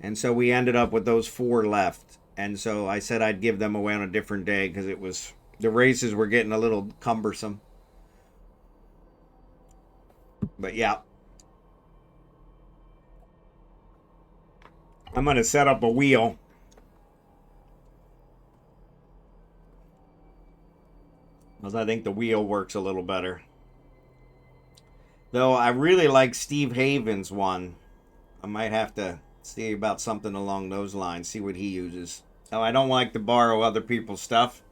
And so we ended up with those 4 left. And so I said I'd give them away on a different day because it was, the races were getting a little cumbersome. But yeah. I'm going to set up a wheel. Because I think the wheel works a little better. Though I really like Steve Haven's one. I might have to see about something along those lines. See what he uses. Now, I don't like to borrow other people's stuff.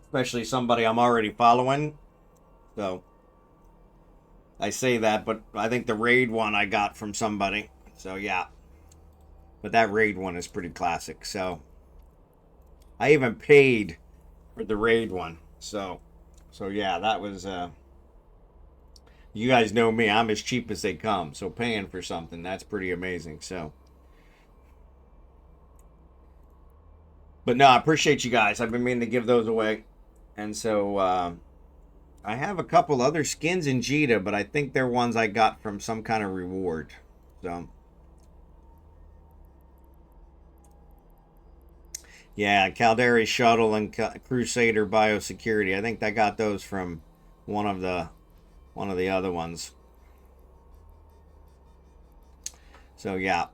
Especially somebody I'm already following. So, I say that, but I think the raid one I got from somebody. So, yeah. But that raid one is pretty classic. So, I even paid for the raid one. So yeah, that was, you guys know me. I'm as cheap as they come. So, paying for something, that's pretty amazing. So, but no, I appreciate you guys. I've been meaning to give those away. And so, I have a couple other skins in Jita, but I think they're ones I got from some kind of reward. So, yeah, Caldari Shuttle and Crusader Biosecurity. I think I got those from one of the other ones. So, yeah.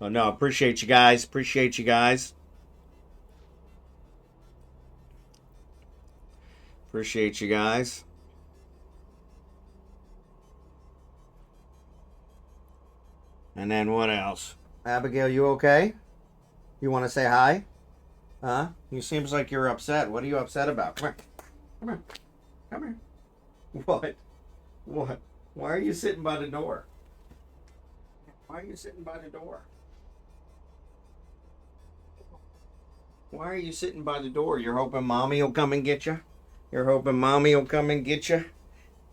Oh, no, appreciate you guys. Appreciate you guys. Appreciate you guys. And then what else? Abigail, you okay? You want to say hi? Huh? You seems like you're upset. What are you upset about? Come here. Come here. Come here. What? What? Why are you sitting by the door? Why are you sitting by the door? Why are you sitting by the door? You're hoping mommy will come and get you? You're hoping mommy will come and get you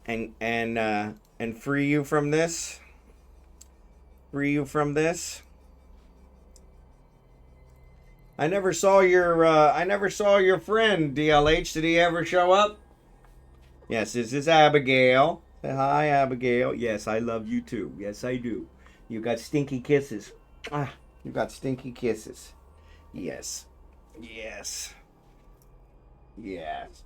and free you from this? Free you from this? I never saw your friend DLH. Did he ever show up? Yes, this is Abigail. Say hi, Abigail. Yes, I love you too. Yes, I do. You got stinky kisses. Ah, you got stinky kisses. Yes. Yes. Yes.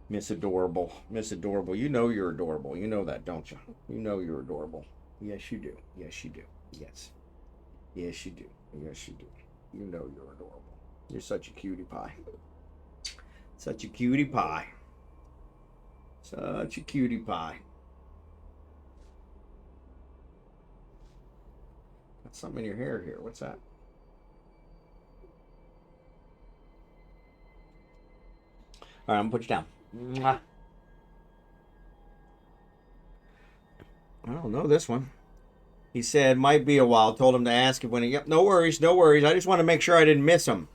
Miss Adorable. Miss Adorable. You know you're adorable. You know that, don't you? You know you're adorable. Yes, you do. Yes, you do. Yes. Yes, you do. Yes, you do. You know you're adorable. You're such a cutie pie. Such a cutie pie. Such a cutie pie. Got something in your hair here. What's that? All right, I'm gonna put you down. Mwah. I don't know this one. He said might be a while. Told him to ask him when he. Yep, no worries, no worries. I just want to make sure I didn't miss him.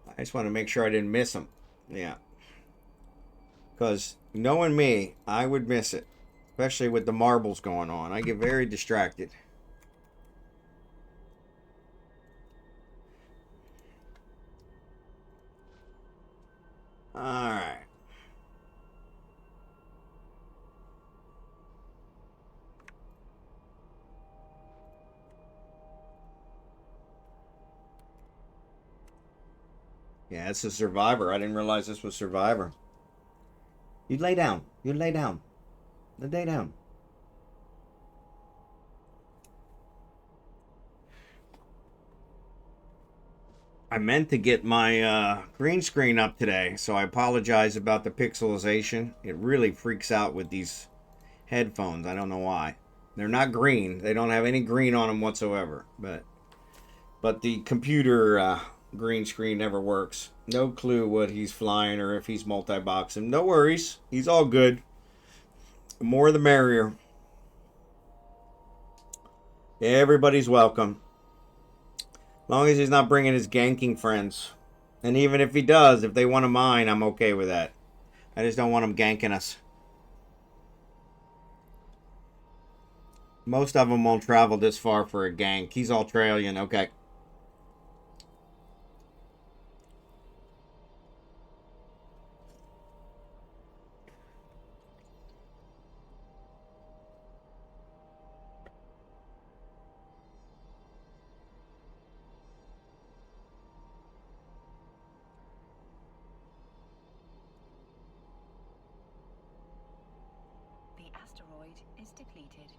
I just want to make sure I didn't miss him. Yeah. Because knowing me, I would miss it. Especially with the marbles going on. I get very distracted. Alright. Yeah, it's a Survivor. I didn't realize this was Survivor. You lay down. You lay down. Lay down. I meant to get my green screen up today, so I apologize about the pixelization. It really freaks out with these headphones. I don't know why. They're not green. They don't have any green on them whatsoever. But the computer green screen never works. No clue what he's flying or if he's multi-boxing. No worries. He's all good. The more the merrier. Everybody's welcome. As long as he's not bringing his ganking friends. And even if he does, if they want to mine, I'm okay with that. I just don't want him ganking us. Most of them won't travel this far for a gank. He's Australian. Okay. The asteroid is depleted.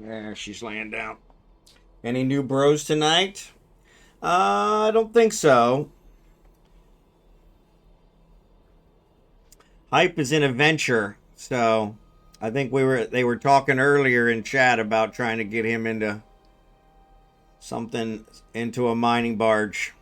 There, she's laying down. Any new bros tonight? I don't think so. Hype is in a venture, so I think they were talking earlier in chat about trying to get him into something, into a mining barge,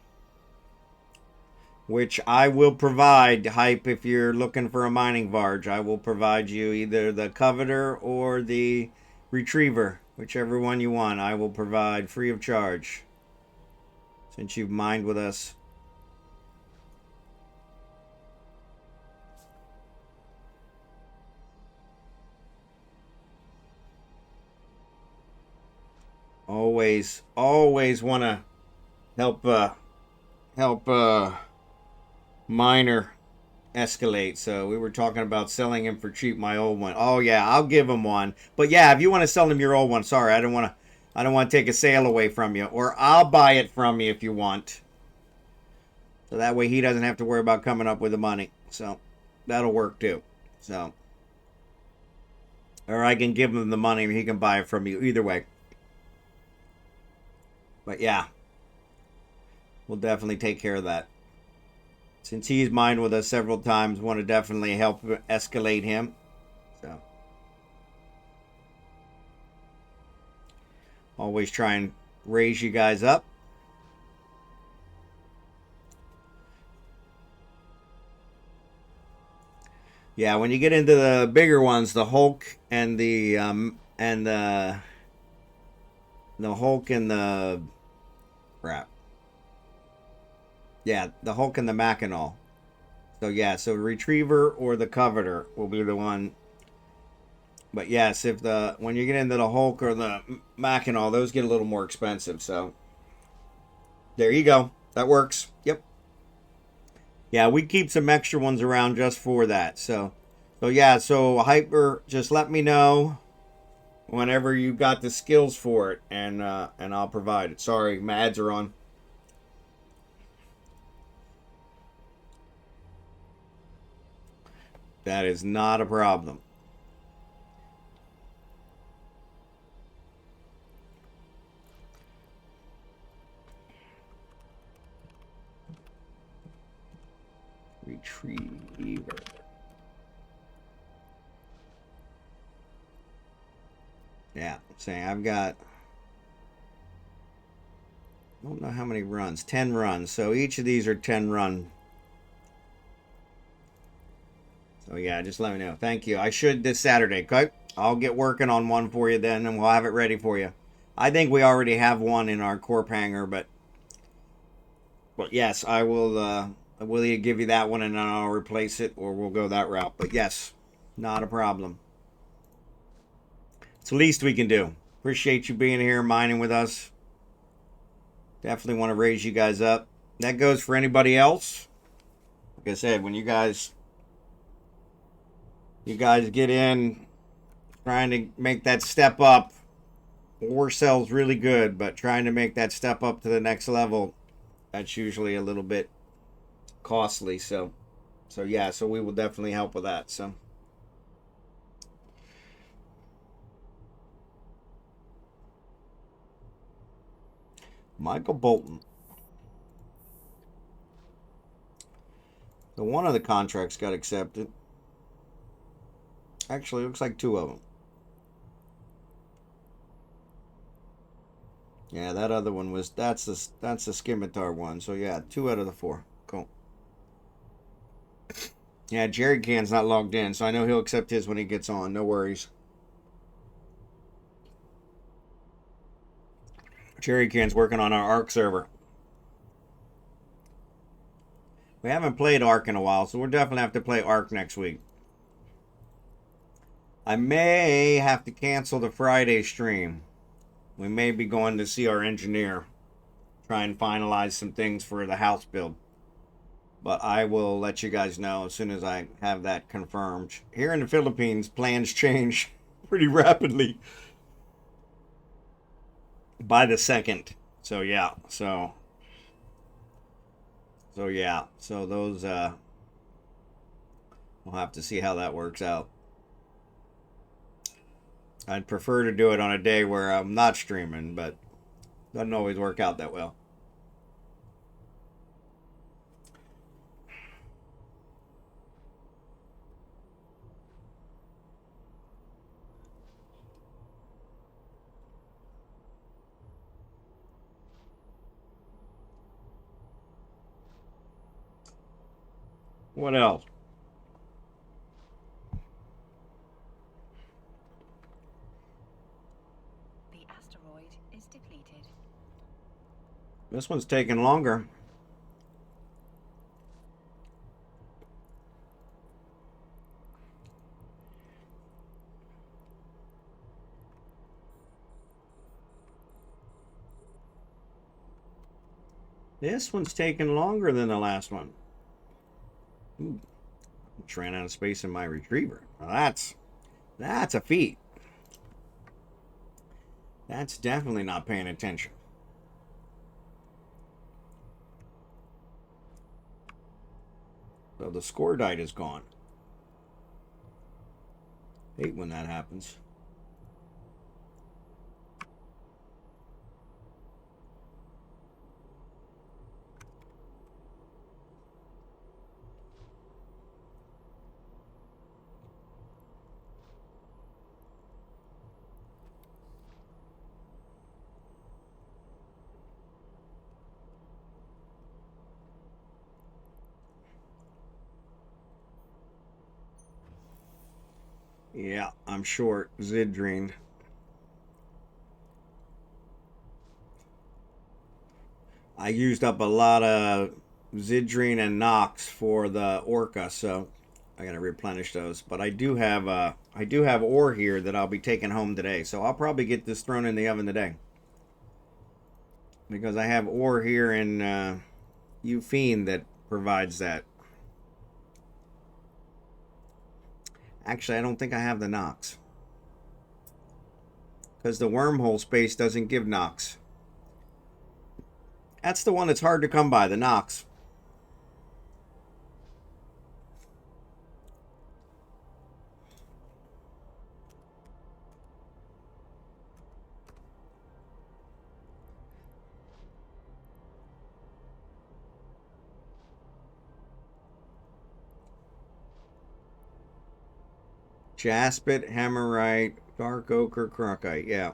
which I will provide. Hype, if you're looking for a mining barge, I will provide you either the Coveter or the Retriever, whichever one you want. I will provide free of charge, since you've mined with us. Always want to help miner escalate. So we were talking about selling him for cheap, my old one. Oh yeah, I'll give him one. But yeah, if you want to sell him your old one, sorry, I don't want to take a sale away from you, or I'll buy it from you if you want. So that way he doesn't have to worry about coming up with the money. So that'll work too. So, or I can give him the money and he can buy it from you. Either way. But yeah, we'll definitely take care of that. Since he's mined with us several times, want to definitely help escalate him. So, always try and raise you guys up. Yeah, when you get into the bigger ones, the Hulk and the Hulk and the crap. Yeah, the Hulk and the Mackinac. So yeah, so Retriever or the Coveter will be the one. But yes, if when you get into the Hulk or the Mackinac, those get a little more expensive. So there you go. That works. Yep. Yeah, we keep some extra ones around just for that. So yeah, so Hyper, just let me know whenever you got the skills for it, and I'll provide it. Sorry, my ads are on. That is not a problem. Retriever. Yeah, saying I've got, I don't know how many runs, 10 runs. So each of these are 10 run. So yeah, just let me know. Thank you. I should this Saturday. Okay, I'll get working on one for you then, and we'll have it ready for you. I think we already have one in our corp hangar, but yes, I will either give you that one and then I'll replace it, or we'll go that route. But yes, not a problem. It's the least we can do. Appreciate you being here, mining with us. Definitely want to raise you guys up. That goes for anybody else. Like I said, when you guys get in trying to make that step up, ore sells really good, but trying to make that step up to the next level, that's usually a little bit costly. So yeah, so we will definitely help with that. So Michael Bolton. So one of the contracts got accepted. Actually, it looks like two of them. Yeah, that other one was that's the scimitar one. So yeah, 2 out of the 4. Cool. Yeah, Jerry Can's not logged in, so I know he'll accept his when he gets on. No worries. Jerry Can's working on our Arc server. We haven't played Arc in a while, so we'll definitely have to play Arc next week. I may have to cancel the Friday stream. We may be going to see our engineer, try and finalize some things for the house build. But I will let you guys know as soon as I have that confirmed. Here in the Philippines, plans change pretty rapidly by the second. So yeah, so yeah, so those we'll have to see how that works out. I'd prefer to do it on a day where I'm not streaming, but doesn't always work out that well. What else? The asteroid is depleted. This one's taking longer. This one's taking longer than the last one. Ooh. Almost ran out of space in my retriever. Well, that's a feat. That's definitely not paying attention. So the scordite is gone. Hate when that happens. Yeah, I'm short. Zidrine. I used up a lot of Zidrine and Nox for the Orca, so I gotta replenish those. But I do have ore here that I'll be taking home today, so I'll probably get this thrown in the oven today. Because I have ore here in Ufine that provides that. Actually, I don't think I have the Nox. Because the wormhole space doesn't give Nox. That's the one that's hard to come by, the Nox. Jaspit, Hammerite, Dark Ochre, Crocite, yeah.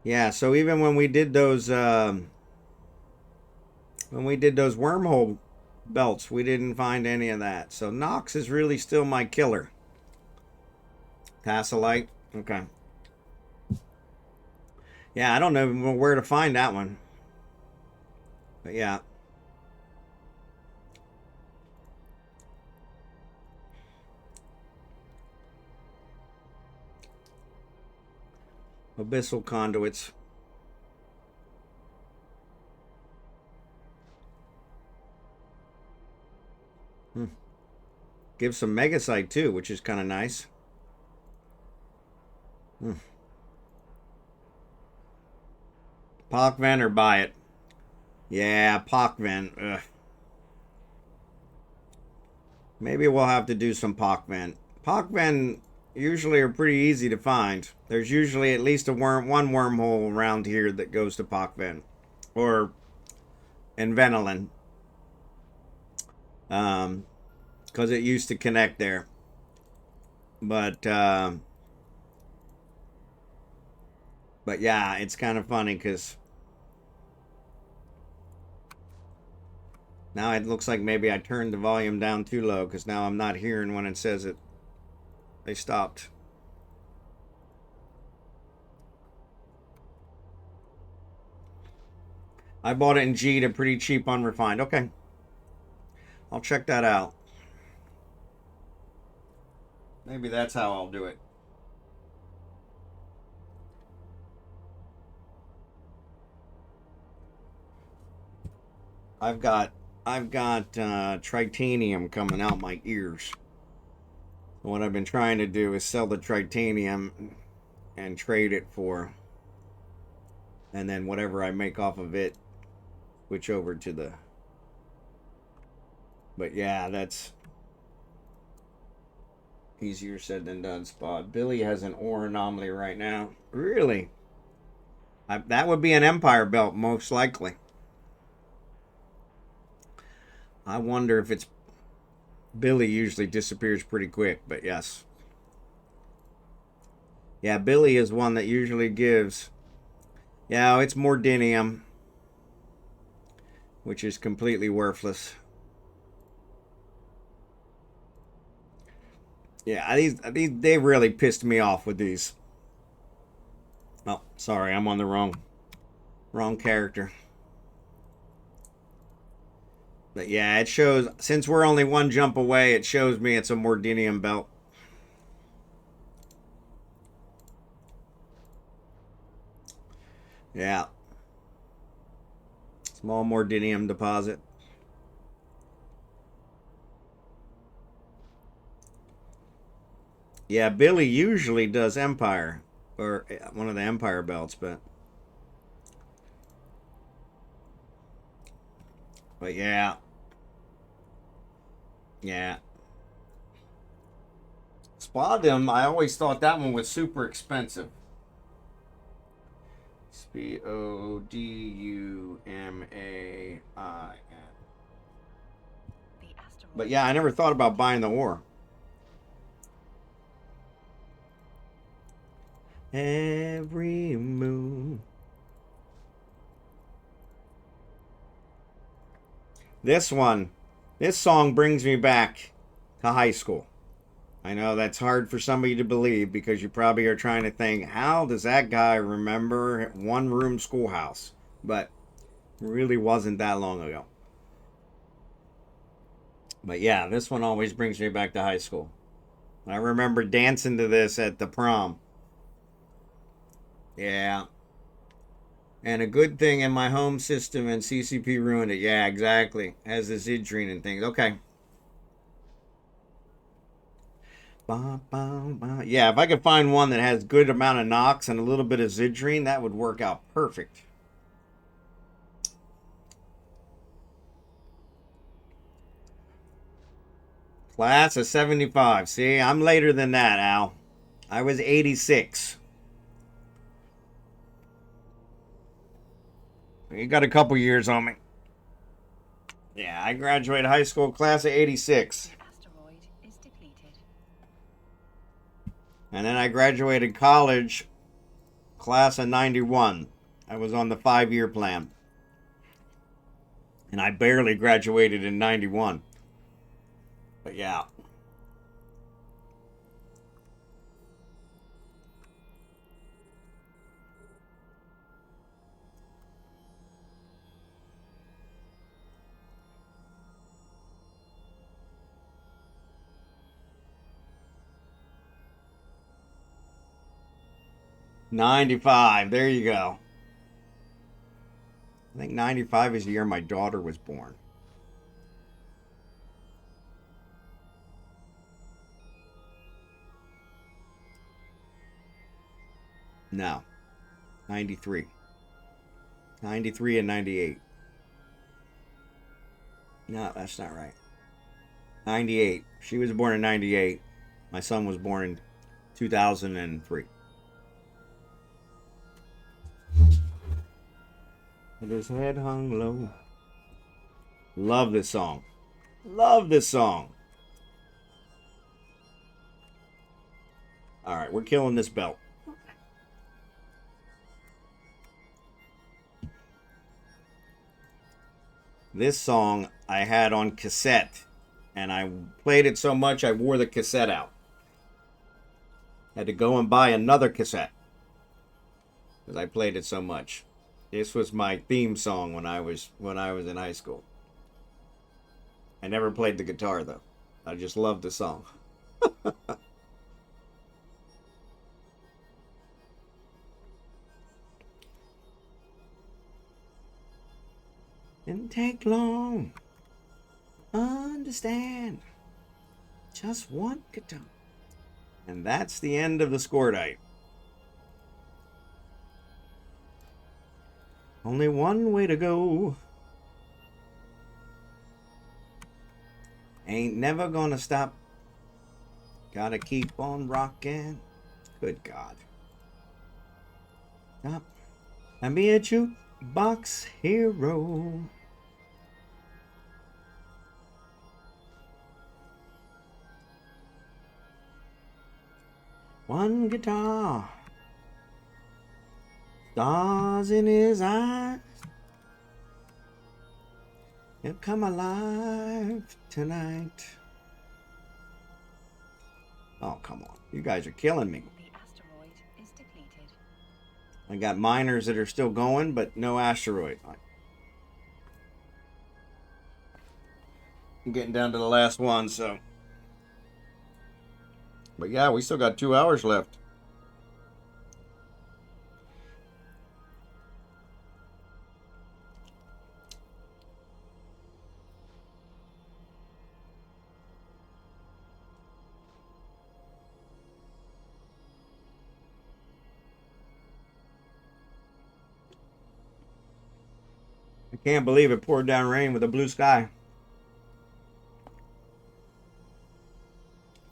Yeah, so even when we did those wormhole belts, we didn't find any of that. So Nox is really still my killer. Tasselite, okay. Yeah, I don't know where to find that one. But yeah. Abyssal conduits. Gives some megasite too, which is kind of nice. Pockven or buy it? Yeah, Pockven. Ugh. Maybe we'll have to do some Pockven. Pockven usually are pretty easy to find. There's usually at least one wormhole around here that goes to Pockven. Or Envenolin. Because it used to connect there. But yeah, it's kind of funny because now it looks like maybe I turned the volume down too low because now I'm not hearing when it says it. They stopped. I bought it in G to pretty cheap unrefined. Okay. I'll check that out. Maybe that's how I'll do it. I've got tritanium coming out my ears. What I've been trying to do is sell the tritanium and trade it for, and then whatever I make off of it, switch over to the. But yeah, that's easier said than done. Spot. Billy has an ore anomaly right now. Really? That would be an Empire belt, most likely. I wonder if it's... Billy usually disappears pretty quick, but yes. Yeah, Billy is one that usually gives... Yeah, it's Mordinium, which is completely worthless. Yeah, these they really pissed me off with these. Oh, sorry, I'm on the wrong character. But yeah, it shows, since we're only one jump away, it shows me it's a Mordinium belt. Yeah. Small mortinium deposit. Yeah, Billy usually does Empire, or one of the Empire belts, but yeah, yeah. Spadum, I always thought that one was super expensive. Spodumai. The asteroid. But yeah, I never thought about buying the ore. Every moon. This song brings me back to high school. I know that's hard for somebody to believe because you probably are trying to think, how does that guy remember one room schoolhouse? But it really wasn't that long ago. But yeah, this one always brings me back to high school. I remember dancing to this at the prom. Yeah. And a good thing in my home system and CCP ruined it. Yeah, exactly. Has the Zidrine and things. Okay. Yeah, if I could find one that has good amount of Nox and a little bit of Zidrine, that would work out perfect. Class of 75. See, I'm later than that, Al. I was 86. You got a couple years on me. Yeah, I graduated high school class of 86. The asteroid is depleted. And then I graduated college class of 91. I was on the 5-year plan. And I barely graduated in 91. But yeah. '95. There you go. I think 95 is the year my daughter was born. No. 93. 93 and 98. No, that's not right. 98. She was born in 98. My son was born in 2003. With his head hung low. Love this song. Love this song. All right, we're killing this belt. This song I had on cassette, and I played it so much I wore the cassette out. Had to go and buy another cassette because I played it so much. This was my theme song when I was in high school. I never played the guitar though. I just loved the song. Didn't take long. Understand. Just one guitar. And that's the end of the Scordite. Only one way to go. Ain't never gonna stop. Gotta keep on rocking. Good God. Stop. And be a jukebox hero. One guitar. Stars in his eyes. He'll come alive tonight. Oh, come on. You guys are killing me. The asteroid is depleted. I got miners that are still going, but no asteroid. I'm getting down to the last one, so. But yeah, we still got 2 hours left. I can't believe it poured down rain with a blue sky.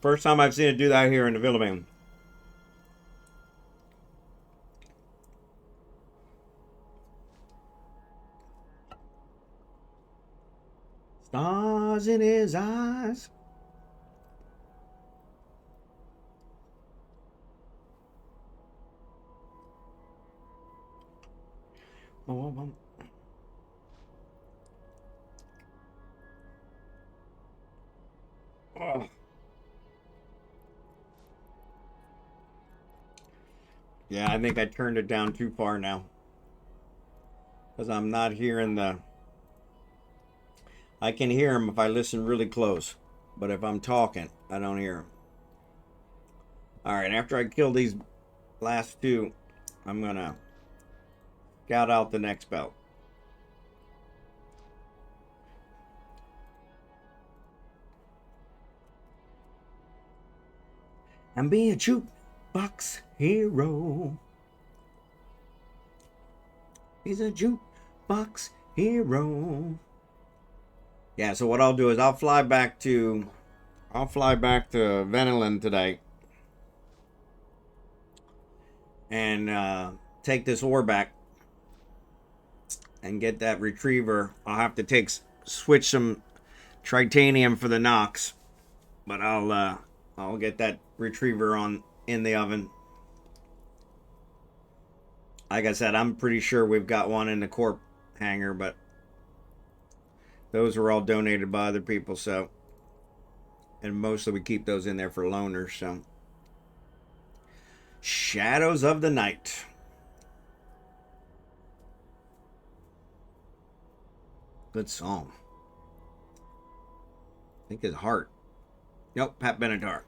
First time I've seen it do that here in the Philippines. Stars in his eyes. Oh. Yeah, I think I turned it down too far now. Because I'm not hearing the... I can hear him if I listen really close. But if I'm talking, I don't hear him. Alright, after I kill these last two, I'm going to scout out the next belt. And be a jukebox hero. He's a jukebox hero. Yeah, so what I'll do is I'll fly back to Venelin today. And take this ore back and get that retriever. I'll have to switch some titanium for the Nox, but I'll get that retriever in the oven. Like I said, I'm pretty sure we've got one in the corp hangar, but those were all donated by other people, so, and mostly we keep those in there for loaners. So Shadows of the Night. Good song. I think his heart. Nope, Pat Benatar.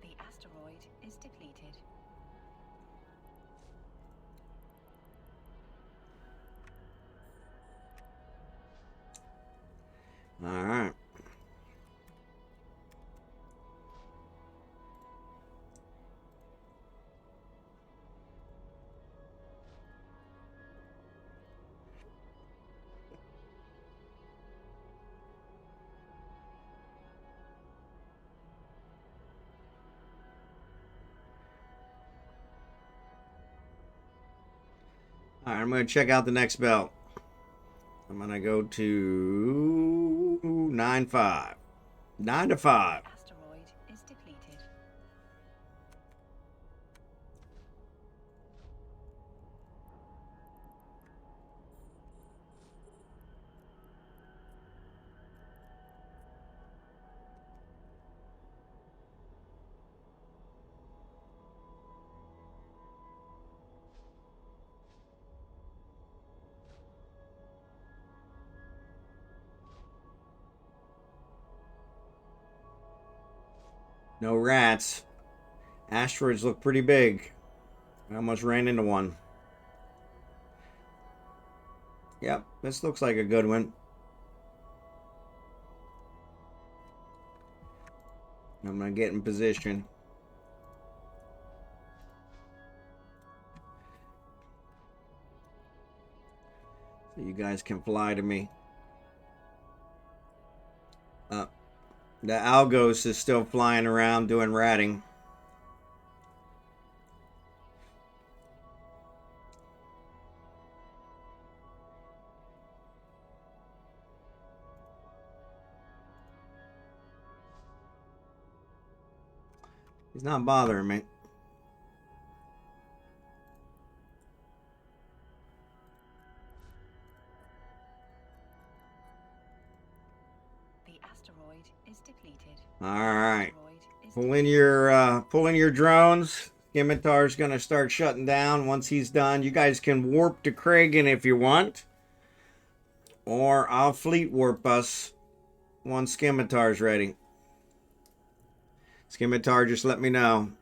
The asteroid is depleted. All right. All right, I'm going to check out the next belt. I'm going to go to 9-5. 9 to 5. The asteroid is depleted. No rats. Asteroids look pretty big. I almost ran into one. Yep, this looks like a good one. I'm going to get in position. So you guys can fly to me. The Algos is still flying around doing ratting. He's not bothering me. The asteroid is depleted. All right. Asteroid is Pull in your drones. Scimitar's gonna start shutting down once he's done. You guys can warp to Kragan if you want. Or I'll fleet warp us once Scimitar's ready. Scimitar, just let me know.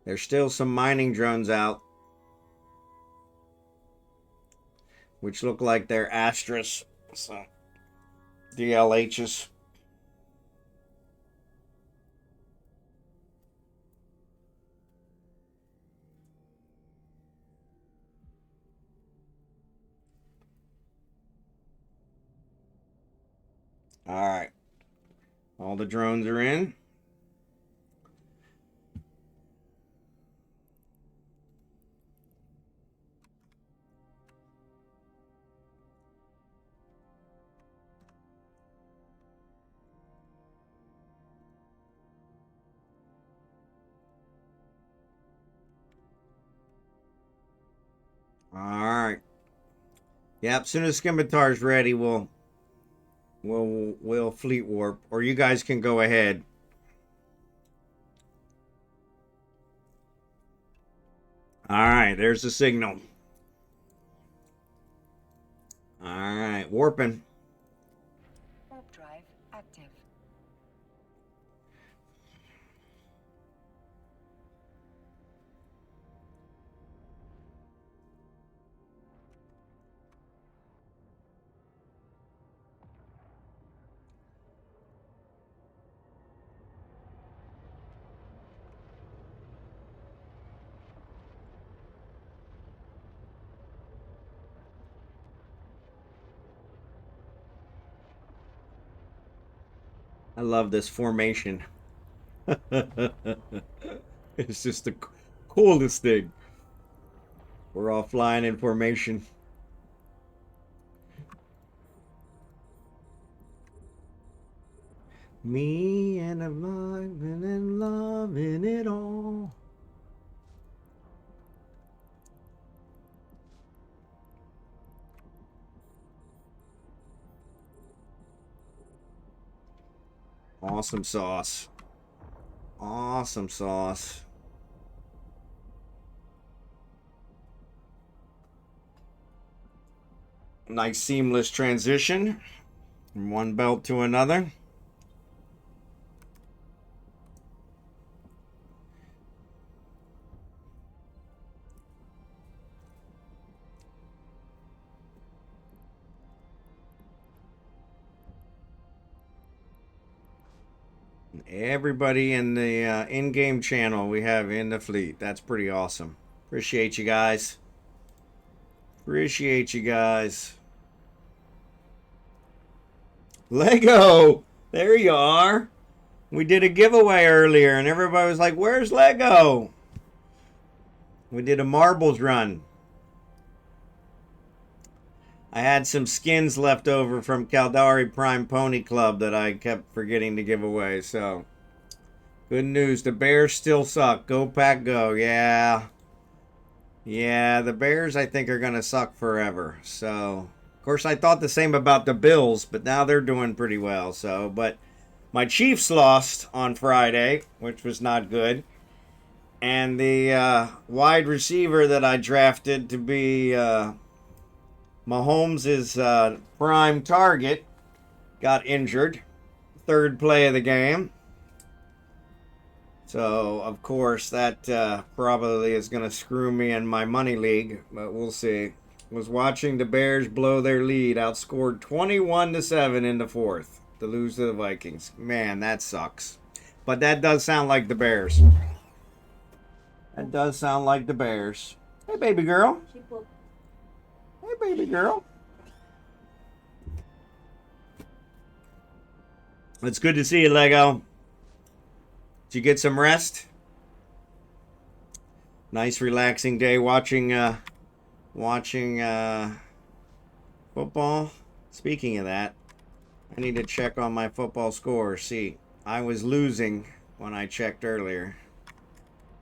There's still some mining drones out, which look like they're Astras. So DLHs. All right. All the drones are in. All right. Yep. As soon as Scimitar's ready, we'll fleet warp, or you guys can go ahead. All right. There's the signal. All right. Warping. Warp drive active. I love this formation. It's just the coolest thing. We're all flying in formation. Me and I'm living and loving it all. Awesome sauce. Awesome sauce. Nice seamless transition from one belt to another. Everybody in the in-game channel we have in the fleet. That's pretty awesome. Appreciate you guys. Appreciate you guys. Lego! There you are. We did a giveaway earlier and everybody was like, where's Lego? We did a marbles run. I had some skins left over from Caldari Prime Pony Club that I kept forgetting to give away. So, good news. The Bears still suck. Go Pack Go. Yeah. Yeah, the Bears I think are going to suck forever. So, of course, I thought the same about the Bills, but now they're doing pretty well. So, but my Chiefs lost on Friday, which was not good. And the wide receiver that I drafted to be Mahomes' prime target got injured. Third play of the game. So, of course, that probably is going to screw me in my money league, but we'll see. Was watching the Bears blow their lead, outscored 21-7 in the fourth to lose to the Vikings. Man, that sucks. But that does sound like the Bears. That does sound like the Bears. Hey, baby girl. Hey, baby girl. It's good to see you, Lego. Did you get some rest? Nice, relaxing day watching football. Speaking of that, I need to check on my football score. See, I was losing when I checked earlier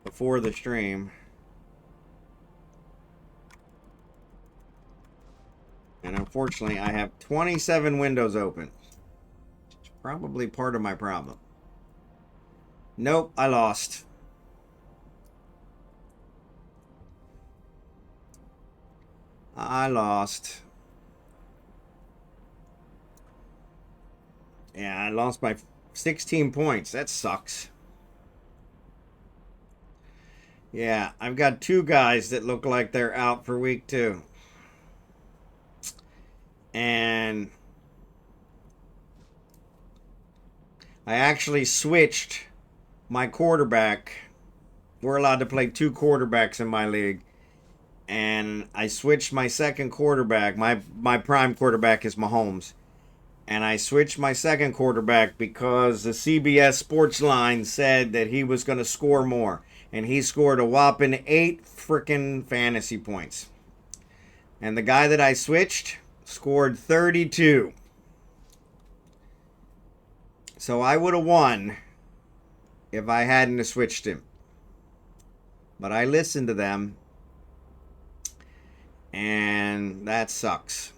before the stream. And unfortunately, I have 27 windows open. It's probably part of my problem. Nope, I lost. I lost. Yeah, I lost by 16 points. That sucks. Yeah, I've got two guys that look like they're out for week 2. And I actually switched my quarterback. We're allowed to play 2 quarterbacks in my league. And I switched my second quarterback. My prime quarterback is Mahomes. and I switched my second quarterback because the CBS Sports line said that he was going to score more. And he scored a whopping 8 frickin' fantasy points. And the guy that I switched scored 32. So I would have won if I hadn't have switched him. But I listened to them, and that sucks.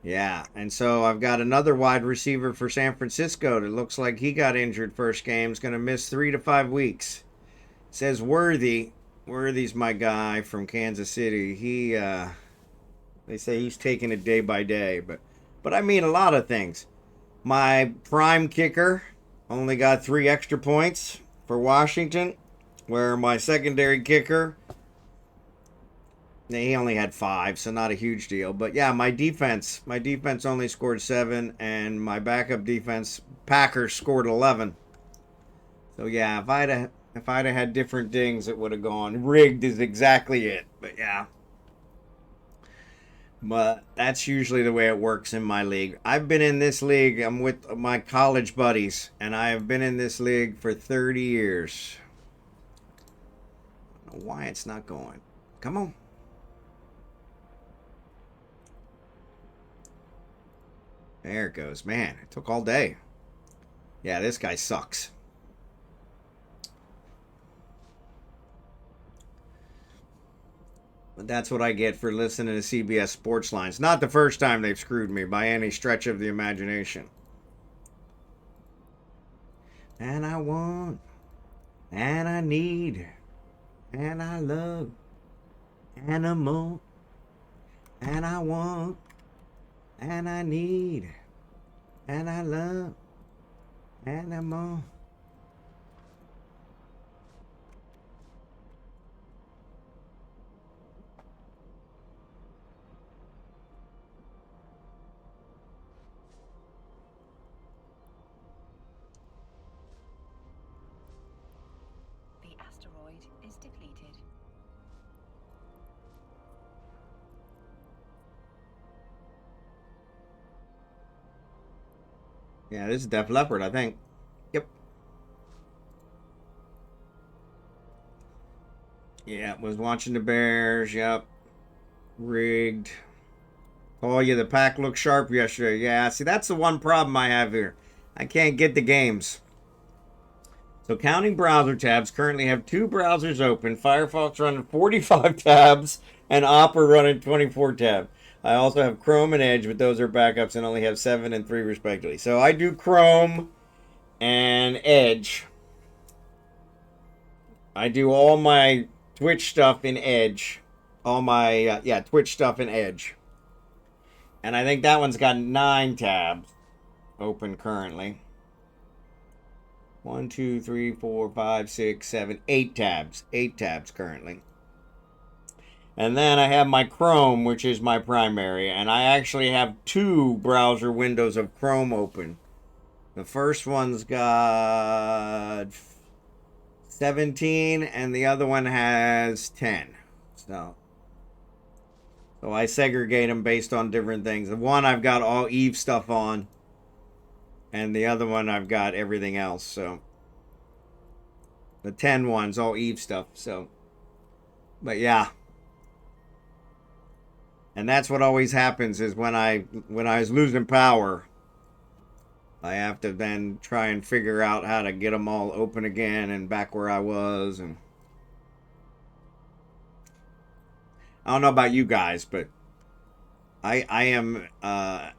Yeah, and so I've got another wide receiver for San Francisco that looks like he got injured first game. Is going to miss 3 to 5 weeks. It says Worthy's my guy from Kansas City. They say he's taking it day by day, but I mean a lot of things. My prime kicker only got 3 extra points for Washington, where my secondary kicker, he only had 5, so not a huge deal. But yeah, my defense only scored 7, and my backup defense, Packers, scored 11. So yeah, if I'd have had different things, it would have gone. Rigged is exactly it. But yeah. But that's usually the way it works in my league. I've been in this league, I'm with my college buddies, and I have been in this league for 30 years. I don't know why it's not going. Come on. There it goes. Man, it took all day. Yeah, this guy sucks. But that's what I get for listening to CBS Sports Lines. Not the first time they've screwed me by any stretch of the imagination. And I want, and I need, and I love, animal, and I want, and I need, and I love, animal. The asteroid is depleted. Yeah, this is Def Leppard, I think. Yep. Yeah, was watching the Bears. Yep. Rigged. Oh, yeah, the pack looked sharp yesterday. Yeah, see, that's the one problem I have here. I can't get the games. So counting browser tabs, currently have 2 browsers open. Firefox running 45 tabs and Opera running 24 tabs. I also have Chrome and Edge, but those are backups and only have 7 and 3 respectively. So I do Chrome and Edge. I do all my Twitch stuff in Edge. All my, Twitch stuff in Edge. And I think that one's got 9 tabs open currently. 1, 2, 3, 4, 5, 6, 7, 8 tabs. 8 tabs currently. And then I have my Chrome, which is my primary. And I actually have 2 browser windows of Chrome open. The first one's got 17, and the other one has 10. So I segregate them based on different things. The one I've got all Eve stuff on, and the other one I've got everything else. So the 10 one's all Eve stuff. So, but yeah. And that's what always happens is when I was losing power, I have to then try and figure out how to get them all open again and back where I was. And I don't know about you guys, but I am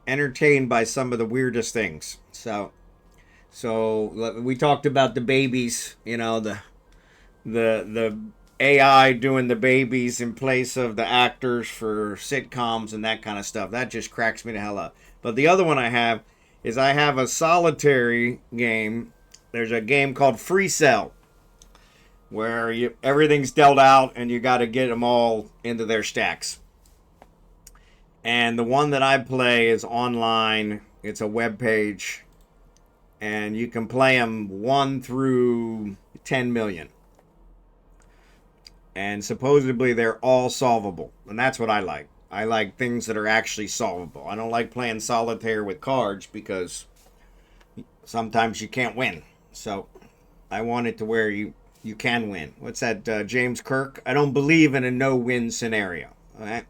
entertained by some of the weirdest things. So we talked about the babies, you know, the AI doing the babies in place of the actors for sitcoms and that kind of stuff. That just cracks me the hell up. But the other one I have is I have a solitary game. There's a game called Free Cell where everything's dealt out and you got to get them all into their stacks. And the one that I play is online. It's a web page, and you can play them 1 through 10 million. And supposedly they're all solvable. And that's what I like. I like things that are actually solvable. I don't like playing solitaire with cards because sometimes you can't win. So I want it to where you can win. What's that, James Kirk? I don't believe in a no-win scenario. All right?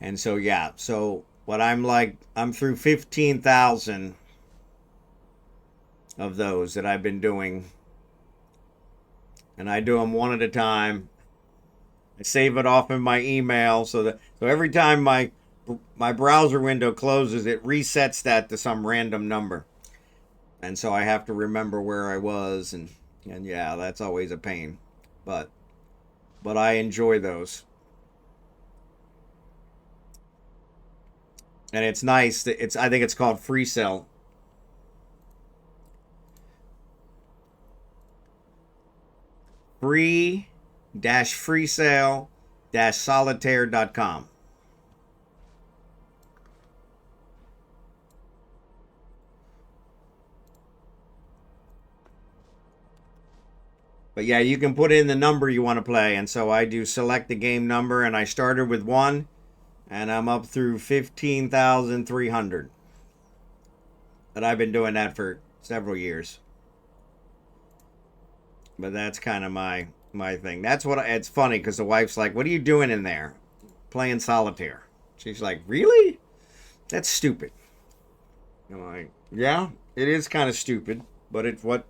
And so, yeah. So what I'm like, I'm through 15,000 of those that I've been doing. And I do them one at a time. I save it off in my email so every time my browser window closes, it resets that to some random number. And so I have to remember where I was, and yeah, that's always a pain. But I enjoy those. And it's nice that I think it's called Free Cell. Free-freesale-solitaire.com. But yeah, you can put in the number you want to play. And so I do select the game number, and I started with 1, and I'm up through 15,300. But I've been doing that for several years. But that's kind of my thing. That's what it's funny because the wife's like, "What are you doing in there? Playing solitaire?" She's like, "Really? That's stupid." I'm like, "Yeah, it is kind of stupid, but it's what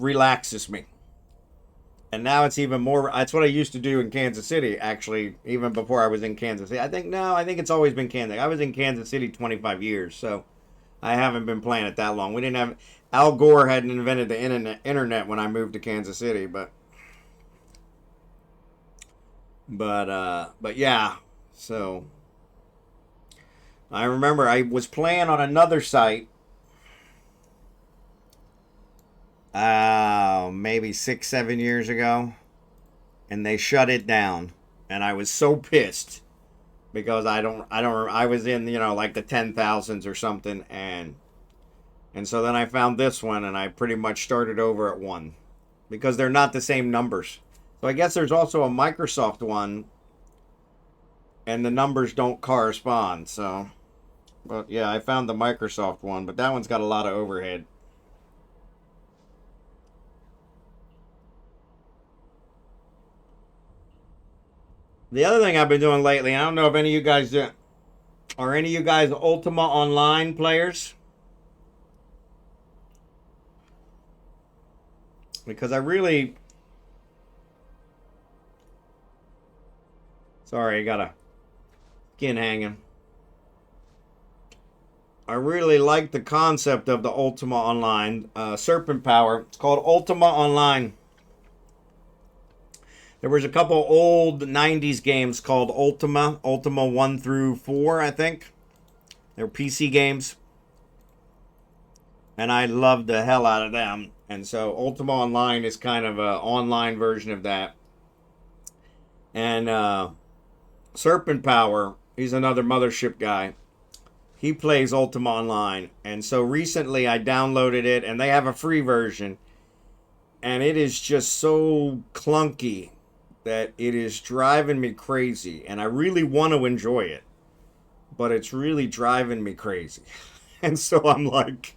relaxes me." And now it's even more. That's what I used to do in Kansas City, actually, even before I was in Kansas City. I think it's always been Kansas. I was in Kansas City 25 years, so I haven't been playing it that long. We didn't have Al Gore hadn't invented the internet when I moved to Kansas City, but yeah. So I remember I was playing on another site. Maybe 6-7 years ago, and they shut it down, and I was so pissed because I was in like the 10,000s or something, and so then I found this one, and I pretty much started over at 1 because they're not the same numbers. So I guess there's also a Microsoft one, and the numbers don't correspond. So, but yeah, I found the Microsoft one, but that one's got a lot of overhead. The other thing I've been doing lately, I don't know if any of you guys do, are any of you guys Ultima Online players? Because I really... Sorry, I got a skin hanging. I really like the concept of the Ultima Online. Serpent Power. It's called Ultima Online. There was a couple old 90s games called Ultima 1 through 4, I think. They're PC games. And I loved the hell out of them. And so Ultima Online is kind of an online version of that. And Serpent Power, he's another Mothership guy. He plays Ultima Online. And so recently I downloaded it, and they have a free version. And it is just so clunky that it is driving me crazy, and I really want to enjoy it, but it's really driving me crazy. And so I'm like,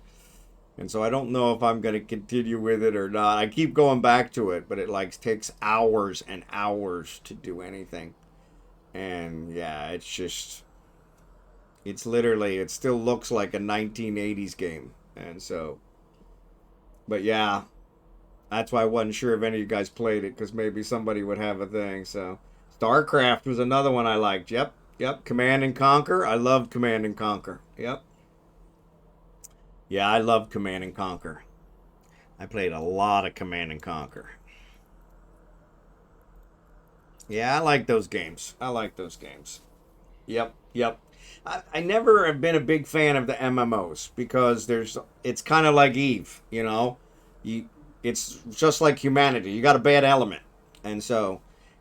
and so I don't know if I'm going to continue with it or not. I keep going back to it, but it takes hours and hours to do anything. And yeah, it's literally, it still looks like a 1980s game. And so, but yeah, that's why I wasn't sure if any of you guys played it, because maybe somebody would have a thing. So, StarCraft was another one I liked. Yep. Command and Conquer. I loved Command and Conquer. Yep. Yeah, I loved Command and Conquer. I played a lot of Command and Conquer. Yeah, I like those games. Yep. I never have been a big fan of the MMOs because it's kind of like Eve, It's just like humanity. You got a bad element. And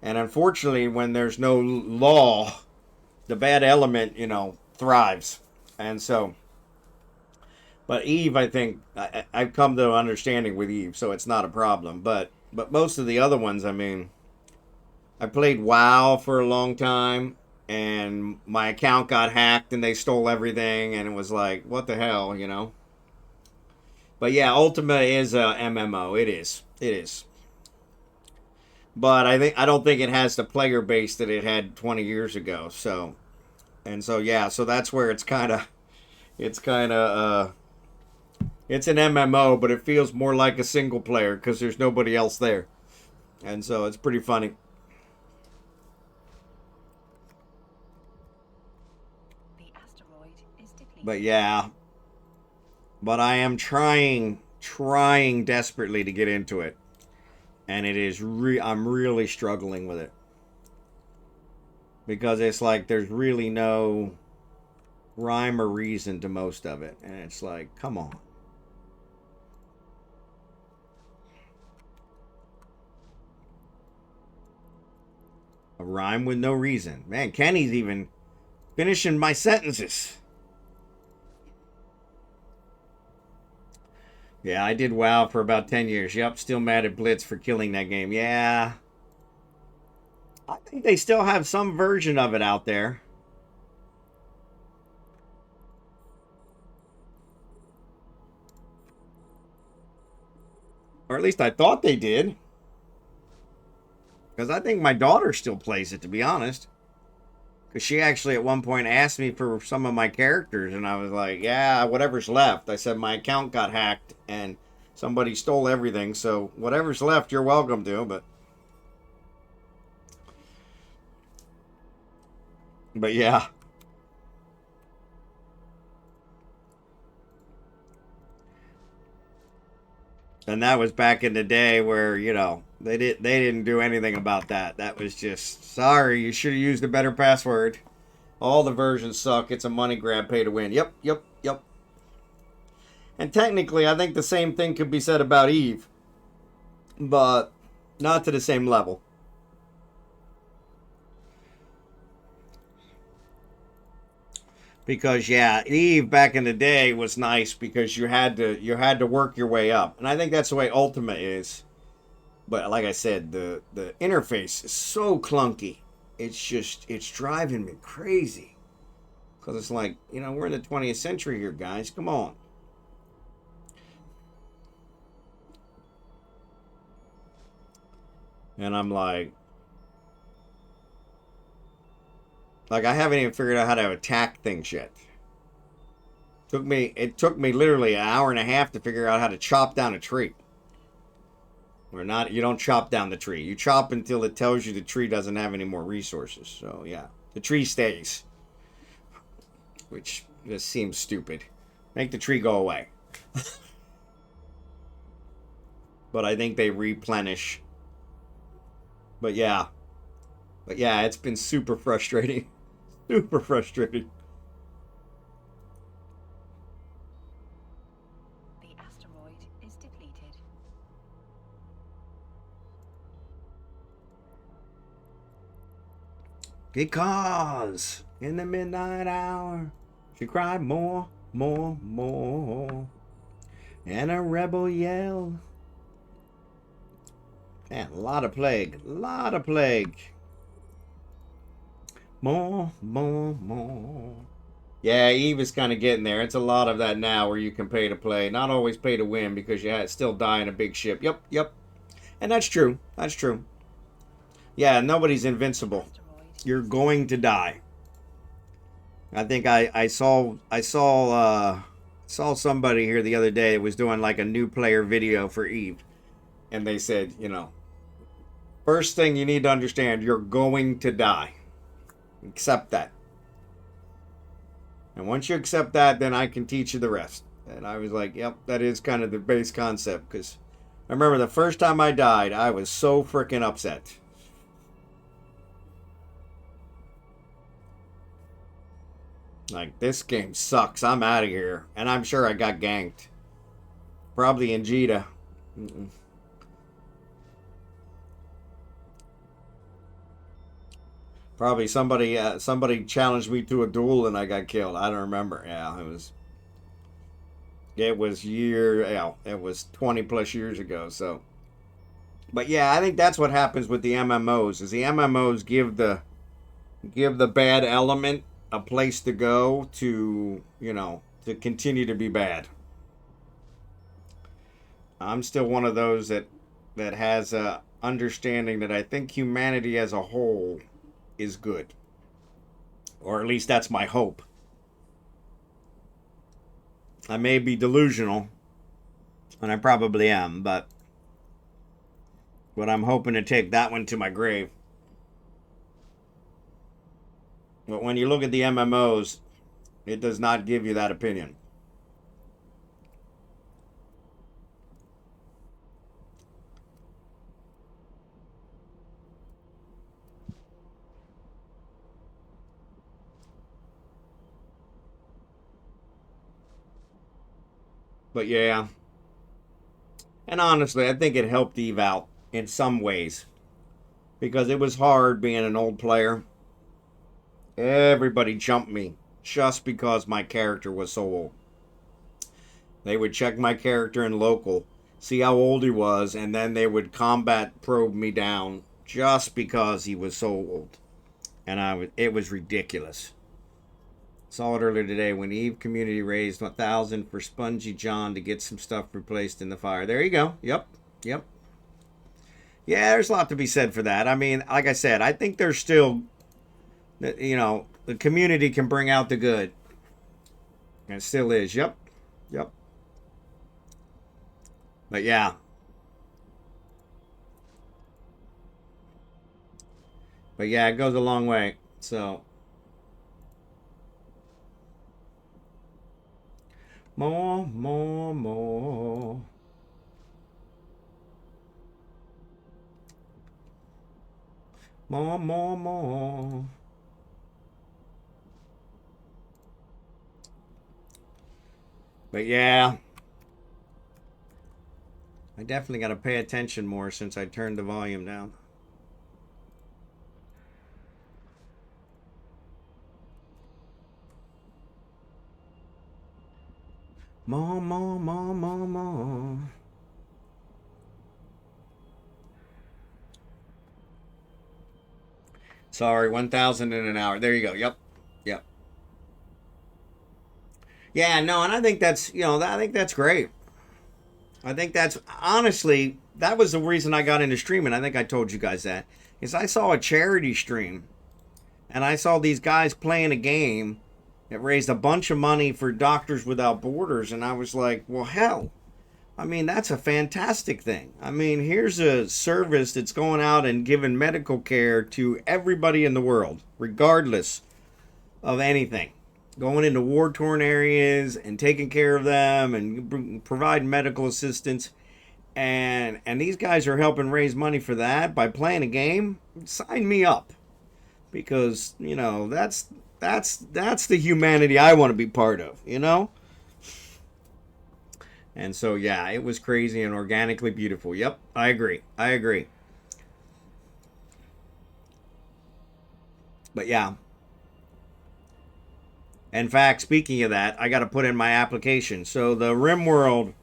unfortunately, when there's no law, the bad element, thrives. And so, But Eve, I think I've come to an understanding with Eve, so it's not a problem. But most of the other ones, I mean, I played WoW for a long time, and my account got hacked, and they stole everything, and it was like, what the hell, you know? But yeah, Ultima is a MMO. It is. It is. But I don't think it has the player base that it had 20 years ago. So, and so yeah, so that's where it's kind of it's an MMO, but it feels more like a single player because there's nobody else there. And so it's pretty funny. The asteroid is depleted. But yeah. But I am trying desperately to get into it. And it is I'm really struggling with it. Because it's like there's really no rhyme or reason to most of it. And it's like, come on. A rhyme with no reason. Man, Kenny's even finishing my sentences. Yeah, I did WoW for about 10 years. Yep, still mad at Blitz for killing that game. Yeah. I think they still have some version of it out there. Or at least I thought they did. Because I think my daughter still plays it, to be honest. Because she actually at one point asked me for some of my characters. And I was like, yeah, whatever's left. I said my account got hacked and somebody stole everything. So whatever's left, you're welcome to. But yeah. And that was back in the day where, you know, they didn't do anything about that. That was just, sorry, you should have used a better password. All the versions suck. It's a money grab, pay to win. Yep. And technically, I think the same thing could be said about Eve. But not to the same level. Because yeah, Eve back in the day was nice because you had to work your way up. And I think that's the way Ultima is. But like I said, the interface is so clunky. It's driving me crazy. Because it's like, you know, we're in the 20th century here, guys. Come on. And I'm like I haven't even figured out how to attack things yet. It took me literally an hour and a half to figure out how to chop down a tree. You don't chop down the tree. You chop until it tells you the tree doesn't have any more resources. So yeah, the tree stays. Which just seems stupid. Make the tree go away. But I think they replenish. But yeah, it's been super frustrating. Super frustrating. The asteroid is depleted. Because in the midnight hour, she cried more. And a rebel yelled. Man, a lot of plague. More. Yeah, Eve is kind of getting there. It's a lot of that now where you can pay to play. Not always pay to win because you still die in a big ship. Yep. And that's true. Yeah, nobody's invincible. You're going to die. I think I saw somebody here the other day that was doing like a new player video for Eve. And they said, you know, first thing you need to understand, you're going to die. Accept that. And once you accept that, then I can teach you the rest. And I was like, yep, that is kind of the base concept. Because I remember the first time I died, I was so freaking upset. Like, this game sucks. I'm out of here. And I'm sure I got ganked. Probably in Jita. Probably somebody challenged me to a duel and I got killed. I don't remember. Yeah, it was. It was it was 20 plus years ago. So, but yeah, I think that's what happens with the MMOs. Is the MMOs give the bad element a place to go to, to continue to be bad. I'm still one of those that has a understanding that I think humanity as a whole is good, or at least that's my hope. I may be delusional, and I probably am, but I'm hoping to take that one to my grave. But when you look at the MMOs, it does not give you that opinion. But yeah, and honestly, I think it helped Eve out in some ways because it was hard being an old player. Everybody jumped me just because my character was so old. They would check my character in local, see how old he was, and then they would combat probe me down just because he was so old. And it was ridiculous. Saw it earlier today when Eve community raised 1,000 for Spongy John to get some stuff replaced in the fire. There you go. Yep. Yep. Yeah, there's a lot to be said for that. I mean, like I said, I think there's still, the community can bring out the good. And it still is. Yep. Yep. But yeah. But yeah, it goes a long way. So. More, more, more. More, more, more. But yeah. I definitely got to pay attention more since I turned the volume down. More, more, more, more, more. Sorry, 1,000 in an hour. There you go. Yep. Yep. Yeah, no, and I think I think that's great. I think that's honestly, that was the reason I got into streaming. I think I told you guys that. Is I saw a charity stream and I saw these guys playing a game that raised a bunch of money for Doctors Without Borders, and I was like, well, hell. I mean, that's a fantastic thing. I mean, here's a service that's going out and giving medical care to everybody in the world, regardless of anything. Going into war-torn areas and taking care of them and provide medical assistance. And these guys are helping raise money for that by playing a game. Sign me up. Because, that's the humanity I want to be part of. And so, yeah, it was crazy and organically beautiful. Yep, I agree. I agree. But yeah. In fact, speaking of that, I got to put in my application. So the RimWorld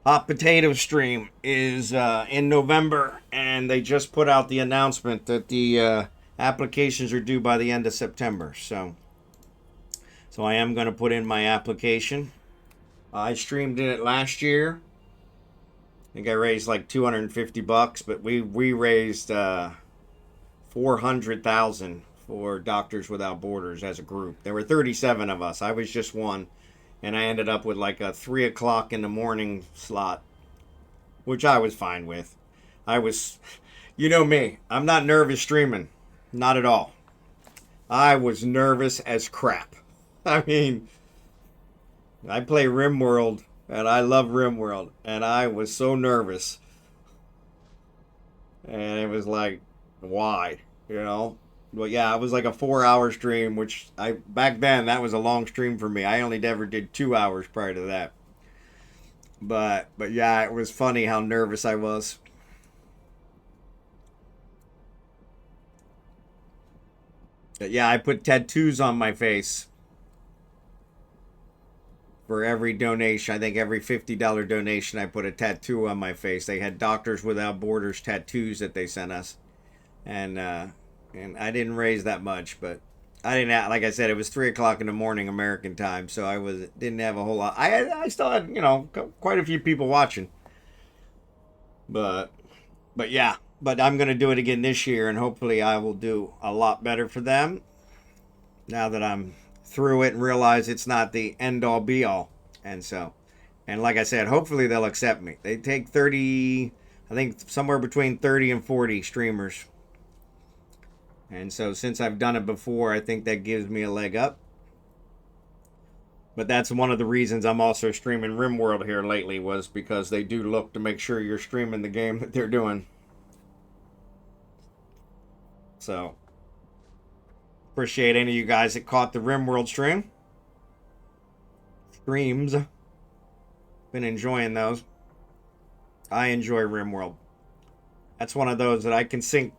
Hot Potato Stream is in November, and they just put out the announcement that the applications are due by the end of September. So I am going to put in my application. I streamed in it last year. I think I raised like $250, but we raised 400,000 for Doctors Without Borders as a group. There were 37 of us. I was just one, and I ended up with like a 3 o'clock in the morning slot, which I was fine with. You know me, I'm not nervous streaming, not at all. I was nervous as crap. I mean, I play RimWorld, and I love RimWorld, and I was so nervous. And it was like, why? But yeah, it was like a 4-hour stream, which back then that was a long stream for me. I only ever did 2 hours prior to that. But yeah, it was funny how nervous I was. But yeah, I put tattoos on my face for every donation. I think every $50 donation, I put a tattoo on my face. They had Doctors Without Borders tattoos that they sent us, and I didn't raise that much, but I didn't have, like I said, it was 3 o'clock in the morning American time, so didn't have a whole lot. I still had, quite a few people watching, but yeah. But I'm gonna do it again this year, and hopefully I will do a lot better for them. Now that I'm through it and realize it's not the end all be all, and like I said, hopefully they'll accept me. They take 30, I think somewhere between 30 and 40 streamers. And so since I've done it before, I think that gives me a leg up. But that's one of the reasons I'm also streaming RimWorld here lately, was because they do look to make sure you're streaming the game that they're doing. So, appreciate any of you guys that caught the RimWorld streams. Been enjoying those. I enjoy RimWorld. That's one of those that I can sink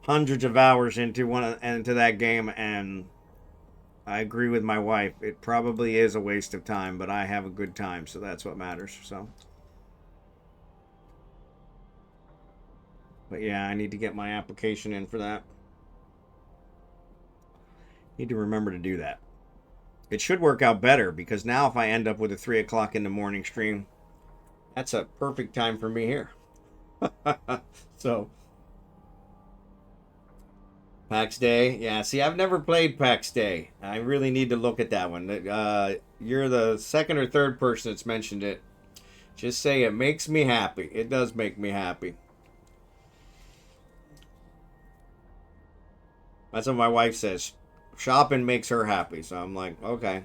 hundreds of hours into that game, and I agree with my wife. It probably is a waste of time, but I have a good time, so that's what matters. So, but yeah, I need to get my application in for that. Need to remember to do that. It should work out better, because now if I end up with a 3 o'clock in the morning stream, that's a perfect time for me here. So, PAX Day. Yeah, see, I've never played PAX Day. I really need to look at that one. You're the second or third person that's mentioned it. Just say it makes me happy. It does make me happy. That's what my wife says. Shopping makes her happy. So I'm like, okay.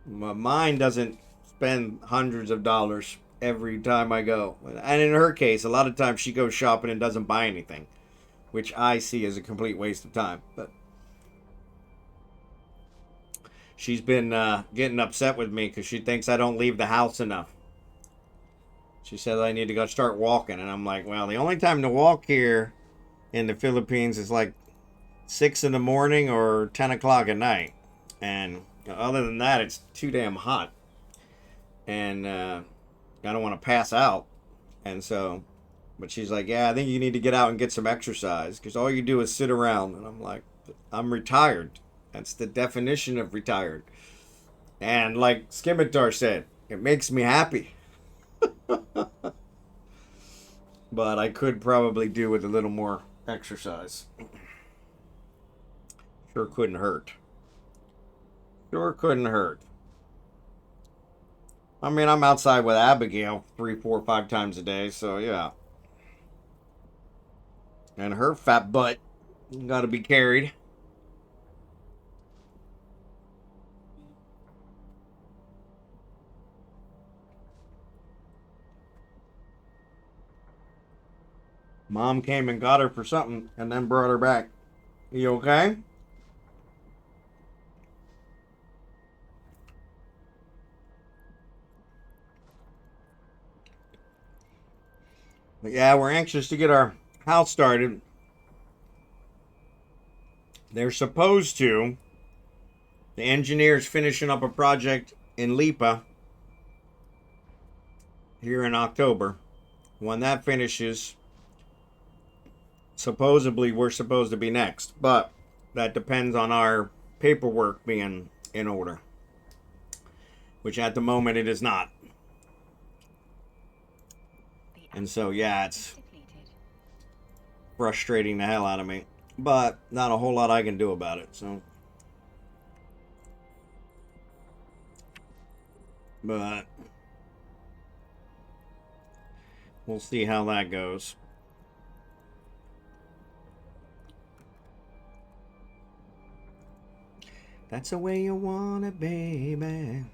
My mind doesn't spend hundreds of dollars every time I go. And in her case, a lot of times she goes shopping and doesn't buy anything, which I see as a complete waste of time. But she's been getting upset with me because she thinks I don't leave the house enough. She says I need to go start walking, and I'm like, well, the only time to walk here in the Philippines is like 6 in the morning or 10 o'clock at night, and other than that, it's too damn hot, and I don't want to pass out. And so, but she's like, yeah, I think you need to get out and get some exercise, because all you do is sit around. And I'm like, I'm retired. That's the definition of retired. And like Skimitar said, it makes me happy. But I could probably do with a little more exercise. Sure couldn't hurt. Sure couldn't hurt. I mean, I'm outside with Abigail 3, 4, 5 times a day, so yeah. And her fat butt got to be carried. Mom came and got her for something and then brought her back. You okay? But yeah, we're anxious to get our house started. They're supposed to. The engineer's finishing up a project in Lipa here in October. When that finishes, supposedly we're supposed to be next. But that depends on our paperwork being in order, which at the moment it is not. And so, yeah, it's frustrating the hell out of me. But not a whole lot I can do about it, so. But we'll see how that goes. That's the way you want it, baby.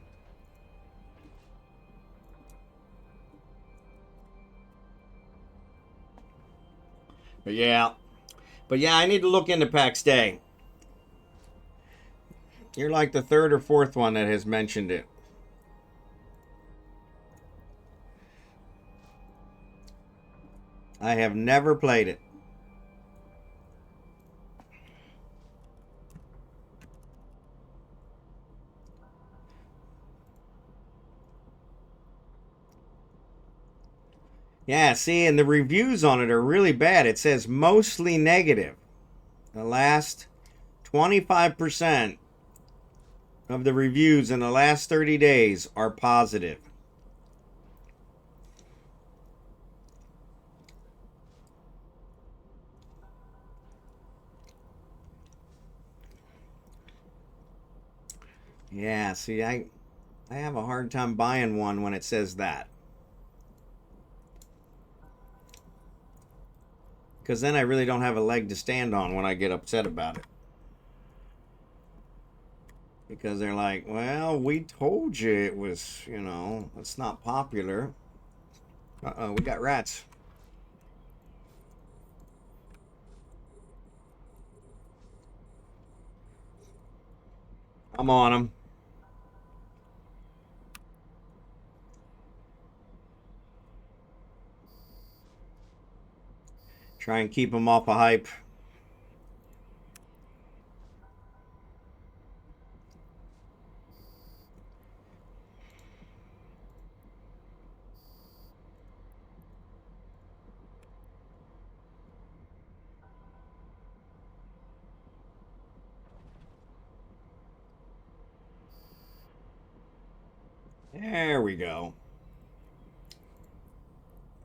But yeah, I need to look into PAX Day. You're like the third or fourth one that has mentioned it. I have never played it. Yeah, see, and the reviews on it are really bad. It says mostly negative. The last 25% of the reviews in the last 30 days are positive. Yeah, see, I have a hard time buying one when it says that. Because then I really don't have a leg to stand on when I get upset about it. Because they're like, well, we told you it was, it's not popular. Uh-oh, we got rats. I'm on them. Try and keep them off a hype. There we go.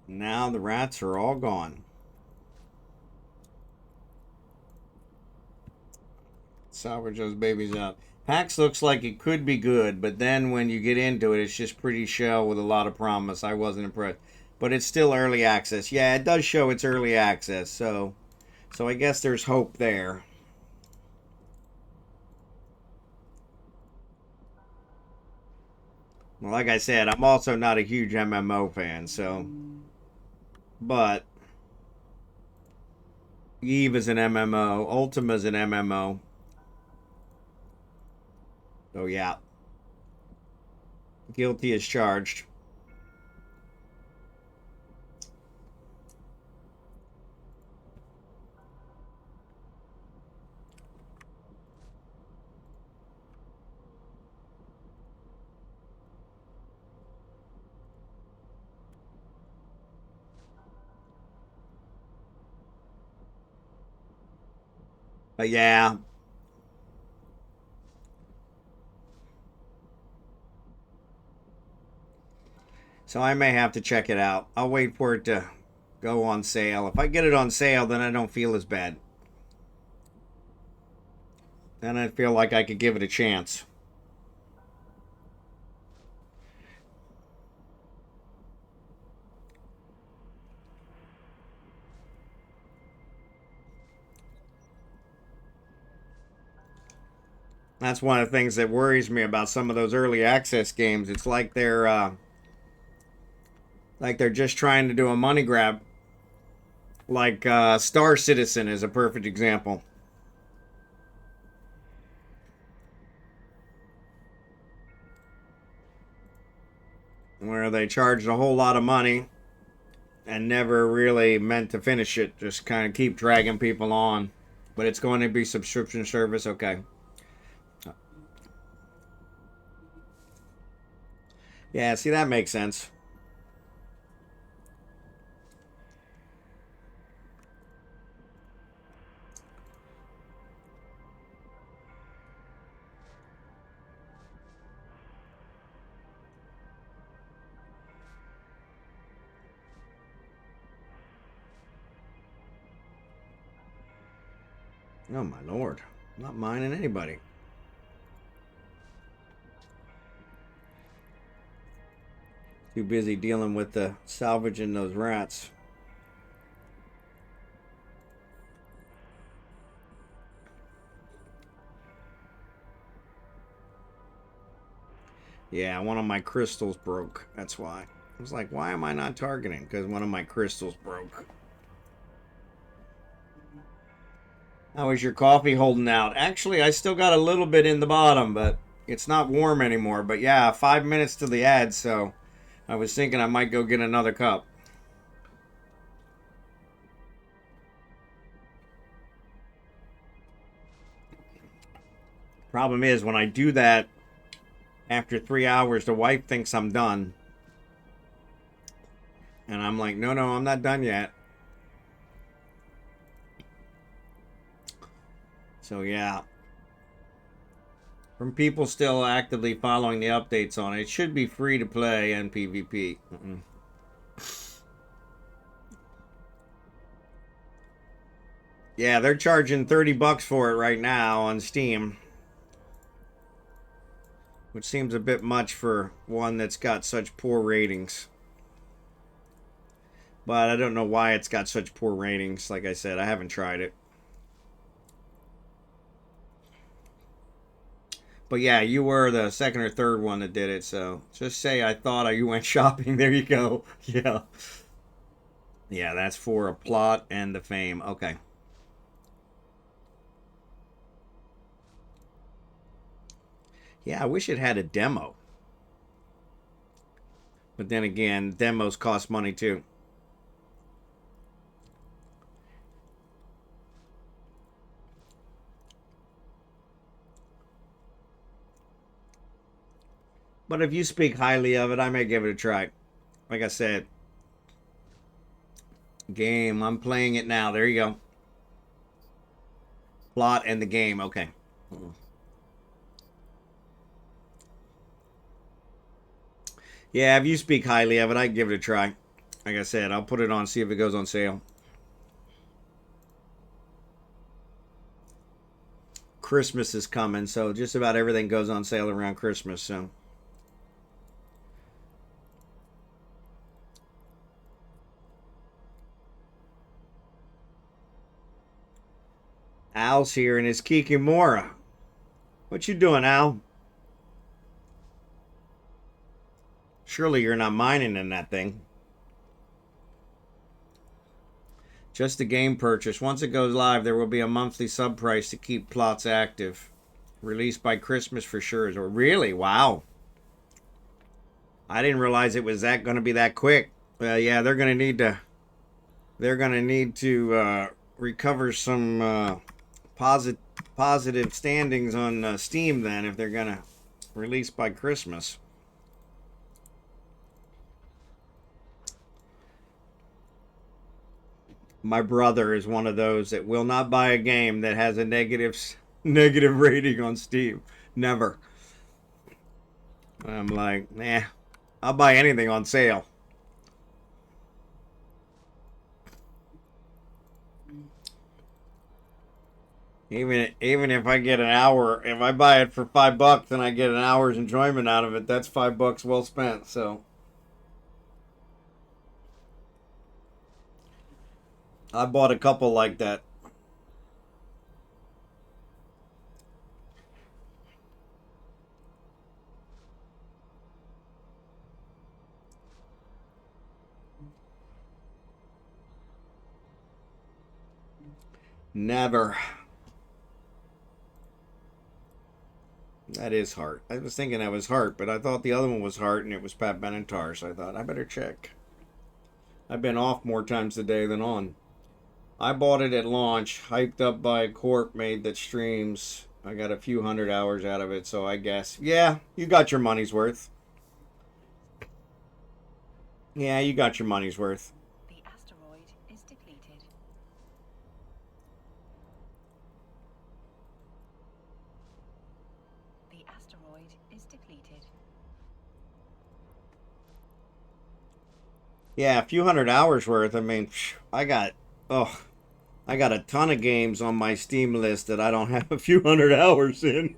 Now the rats are all gone. Salvage those babies out. PAX looks like it could be good, but then when you get into it, it's just pretty shell with a lot of promise. I wasn't impressed. But it's still early access. Yeah, it does show it's early access, so I guess there's hope there. Well, like I said, I'm also not a huge MMO fan, so. But Eve is an MMO, Ultima's an MMO. So yeah, guilty as charged. But yeah. So I may have to check it out. I'll wait for it to go on sale. If I get it on sale, then I don't feel as bad. Then I feel like I could give it a chance. That's one of the things that worries me about some of those early access games. It's like they're just trying to do a money grab. Like Star Citizen is a perfect example. Where they charged a whole lot of money and never really meant to finish it. Just kind of keep dragging people on. But it's going to be subscription service. Okay. Yeah, see, that makes sense. Oh, my lord. I'm not minding anybody. Too busy dealing with the salvaging those rats. Yeah, one of my crystals broke. That's why. I was like, why am I not targeting? Because one of my crystals broke. How is your coffee holding out? Actually, I still got a little bit in the bottom, but it's not warm anymore. But yeah, 5 minutes to the ad, so I was thinking I might go get another cup. Problem is, when I do that after 3 hours, the wife thinks I'm done. And I'm like, no, I'm not done yet. So yeah. From people still actively following the updates on it, it should be free to play and PvP. Yeah, they're charging $30 for it right now on Steam. Which seems a bit much for one that's got such poor ratings. But I don't know why it's got such poor ratings. Like I said, I haven't tried it. But yeah, you were the second or third one that did it. So just say I thought you went shopping. There you go. Yeah. Yeah, that's for a plot and the fame. Okay. Yeah, I wish it had a demo. But then again, demos cost money too. But if you speak highly of it, I may give it a try. Like I said, game. I'm playing it now. There you go. Plot and the game. Okay. Yeah, if you speak highly of it, I'd give it a try. Like I said, I'll put it on, see if it goes on sale. Christmas is coming, so just about everything goes on sale around Christmas, so. Al's here in his Kikimora. What you doing, Al? Surely you're not mining in that thing. Just a game purchase. Once it goes live, there will be a monthly sub price to keep plots active. Released by Christmas for sure. Really? Wow. I didn't realize it was going to be that quick. Yeah, they're going to need to. They're going to need to recover some positive standings on Steam then if they're going to release by Christmas. My brother is one of those that will not buy a game that has a negative rating on Steam. Never. I'm like, nah, I'll buy anything on sale. Even if I get an hour, if I buy it for $5 and I get an hour's enjoyment out of it, that's $5 well spent. So I bought a couple like that. Never. That is Heart. I was thinking that was Heart, but I thought the other one was Heart and it was Pat Benatar, so I thought I better check. I've been off more times today than on. I bought it at launch, hyped up by a corp made that streams. I got a few hundred hours out of it, so I guess, yeah, you got your money's worth. Yeah, you got your money's worth. The asteroid is depleted. The asteroid is depleted. Yeah, a few hundred hours worth. I mean, I got a ton of games on my Steam list that I don't have a few hundred hours in.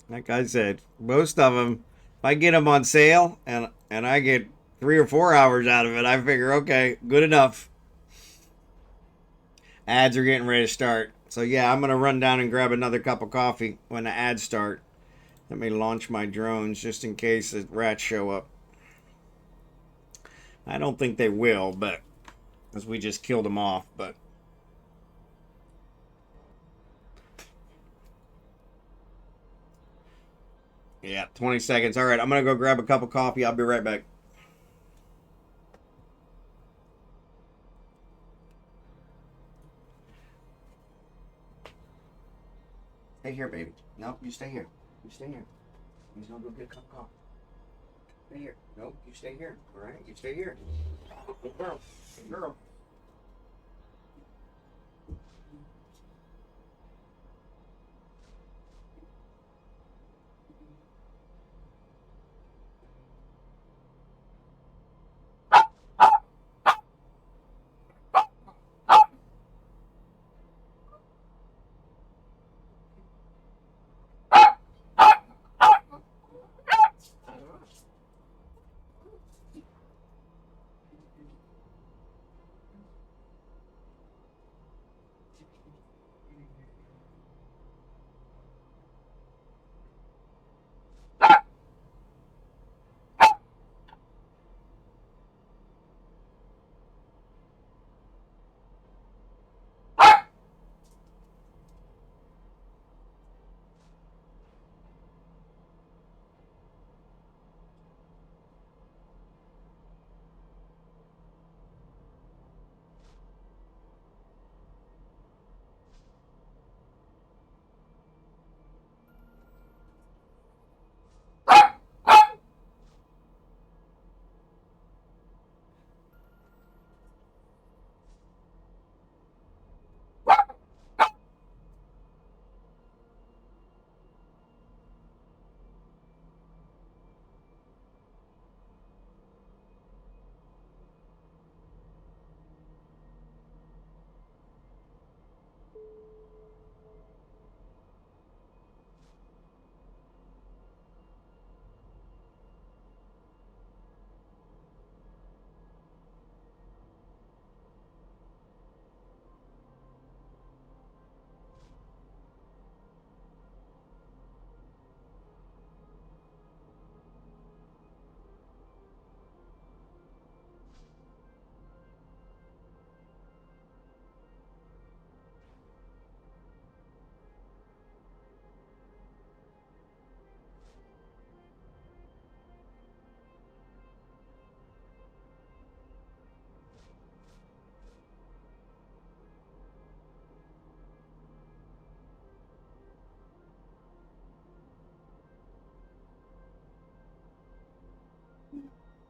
Like I said, most of them, if I get them on sale and I get 3 or 4 hours out of it, I figure, okay, good enough. Ads are getting ready to start. So yeah, I'm going to run down and grab another cup of coffee when the ads start. Let me launch my drones just in case the rats show up. I don't think they will, but as we just killed them off, but yeah, 20 seconds. All right, I'm going to go grab a cup of coffee. I'll be right back. Stay here, baby. No, you stay here. You stay here. He's going to go get a cup of coffee. Stay here. Nope, you stay here. All right, you stay here. Good girl. Good girl.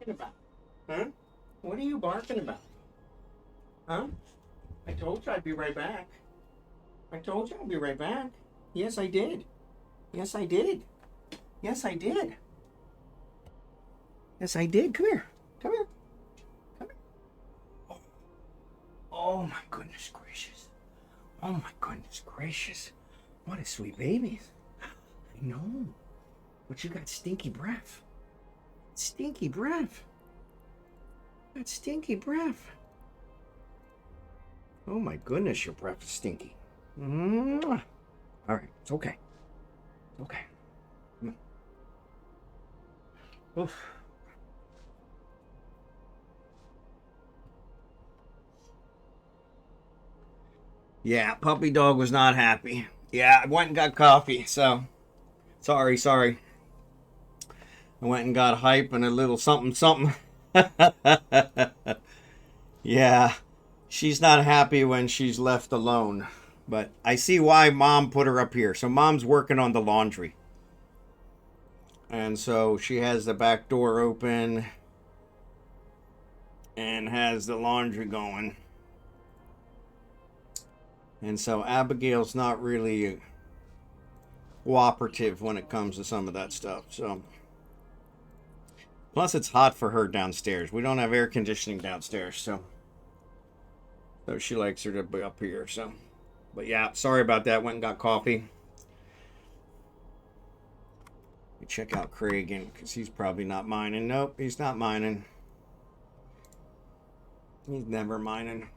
About? Huh? What are you barking about? Huh? I told you I'd be right back. I told you I'd be right back. Yes, I did. Yes, I did. Yes, I did. Yes, I did. Come here. Come here. Come here. Oh my goodness gracious. Oh my goodness gracious. What a sweet baby. I know. But you got stinky breath. Stinky breath. That stinky breath. Oh my goodness, your breath is stinky. Mwah. All right, it's okay. It's okay. Come on. Oof. Yeah, puppy dog was not happy. Yeah, I went and got coffee, so sorry. I went and got hype and a little something something. Yeah, she's not happy when she's left alone. But I see why mom put her up here. So mom's working on the laundry. And so she has the back door open and has the laundry going. And so Abigail's not really cooperative when it comes to some of that stuff. So plus it's hot for her downstairs. We don't have air conditioning downstairs, so she likes her to be up here. So, but yeah, sorry about that. Went and got coffee. Check out Craig because he's probably not mining. Nope, he's not mining. He's never mining.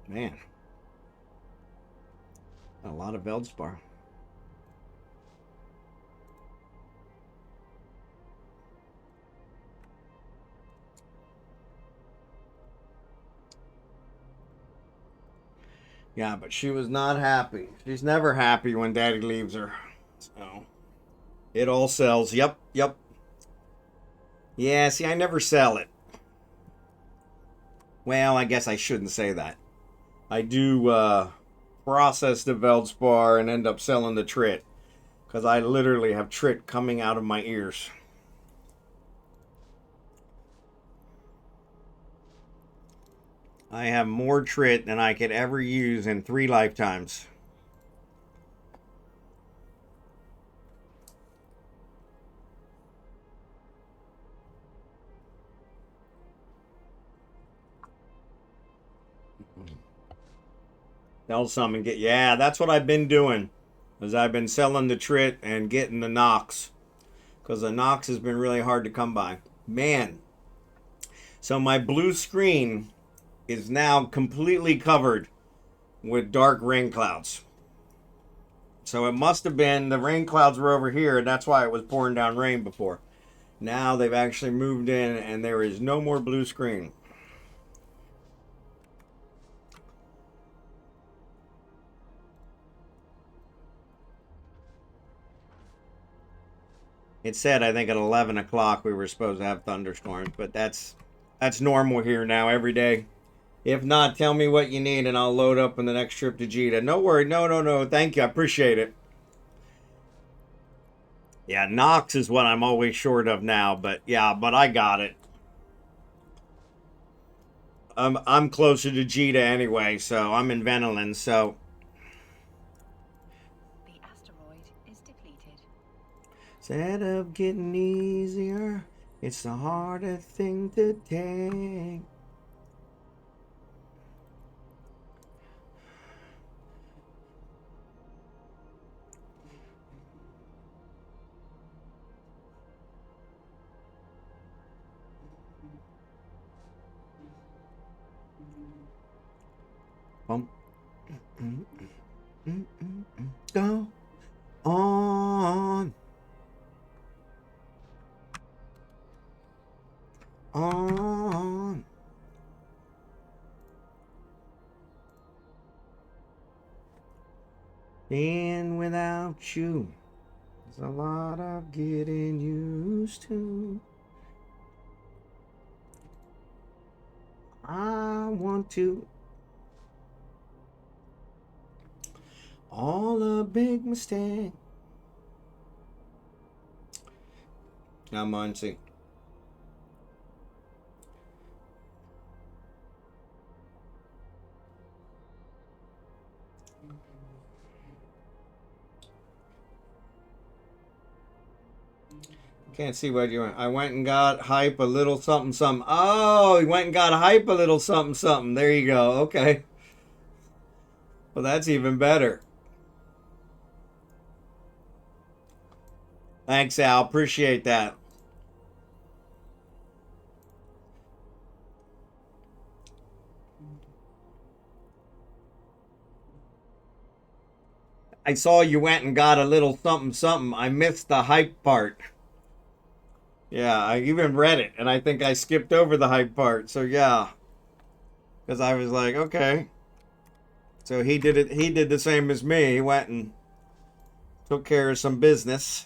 Man, a lot of Veldspar. Yeah, but she was not happy. She's never happy when Daddy leaves her. So, it all sells. Yep. Yeah, see, I never sell it. Well, I guess I shouldn't say that. I do process the Veldspar and end up selling the trit. Because I literally have trit coming out of my ears. I have more trit than I could ever use in 3 lifetimes. Sell some and get, yeah, that's what I've been doing. Is I've been selling the trit and getting the Nox. Because the Nox has been really hard to come by. Man. So my blue screen is now completely covered with dark rain clouds. So it must have been the rain clouds were over here, and that's why it was pouring down rain before. Now they've actually moved in and there is no more blue screen. It said, I think at 11 o'clock we were supposed to have thunderstorms, but that's normal here now every day. If not, tell me what you need and I'll load up on the next trip to Jeddah. No worry. No. Thank you. I appreciate it. Yeah, Nox is what I'm always short of now, but yeah, but I got it. I'm closer to Jeddah anyway, so I'm in Venelin, so. The asteroid is depleted. Instead of getting easier, it's the harder thing to take. Go on. On. Being without you is a lot of getting used to. I want to. All a big mistake. I'm on sync. Can't see what you want. I went and got hype a little something something. Oh, he went and got hype a little something something. There you go. Okay. Well, that's even better. Thanks, Al. Appreciate that. I saw you went and got a little something something. I missed the hype part. Yeah, I even read it, and I think I skipped over the hype part. So yeah, because I was like, okay. So he did it. He did the same as me. He went and took care of some business.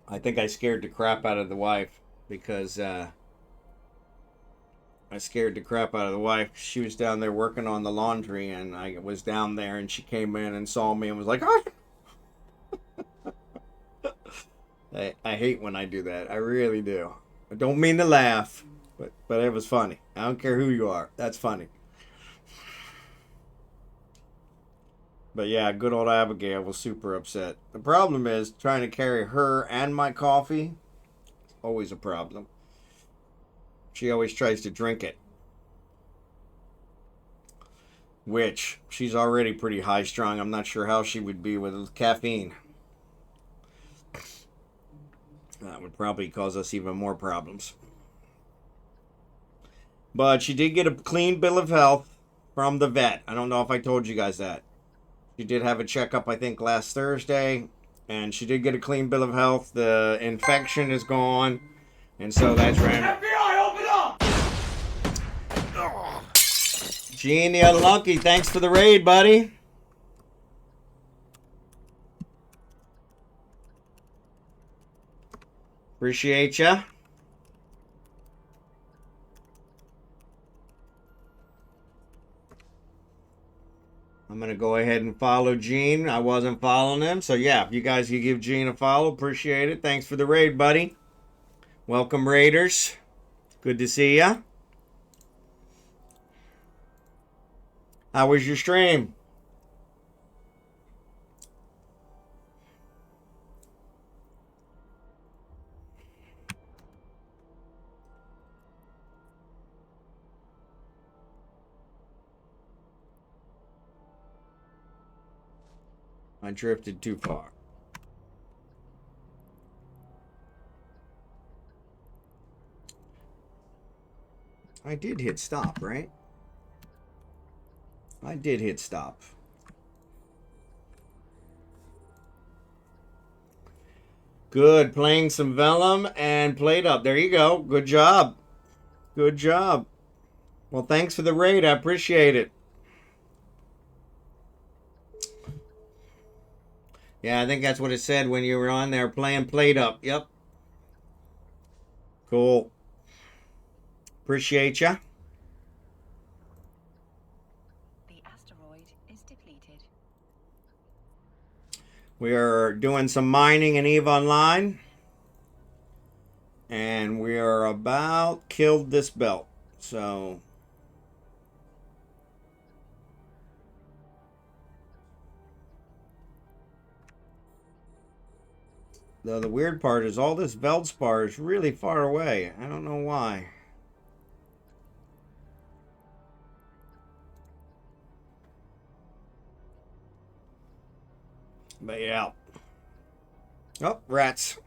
I think I scared the crap out of the wife because I scared the crap out of the wife. She was down there working on the laundry, and I was down there, and she came in and saw me and was like, "Oh." I hate when I do that. I really do. I don't mean to laugh, but it was funny. I don't care who you are. That's funny. But yeah, good old Abigail was super upset. The problem is trying to carry her and my coffee. It's always a problem. She always tries to drink it. Which, she's already pretty high strung. I'm not sure how she would be with caffeine. That would probably cause us even more problems. But she did get a clean bill of health from the vet. I don't know if I told you guys that. She did have a checkup, I think, last Thursday. And she did get a clean bill of health. The infection is gone. And so that's right. FBI, open up! Gene the Unlucky, thanks for the raid, buddy. Appreciate ya. I'm going to go ahead and follow Gene. I wasn't following him. So, yeah, if you guys could give Gene a follow, appreciate it. Thanks for the raid, buddy. Welcome, Raiders. Good to see ya. How was your stream? I drifted too far. I did hit stop, right? I did hit stop. Good. Playing some Vellum and played up. There you go. Good job. Good job. Well, thanks for the raid. I appreciate it. Yeah, I think that's what it said when you were on there playing played up. Yep. Cool. Appreciate ya. The asteroid is depleted. We are doing some mining in EVE Online. And we are about killed this belt. So though the weird part is all this Veldspar is really far away. I don't know why. But yeah. Oh, rats.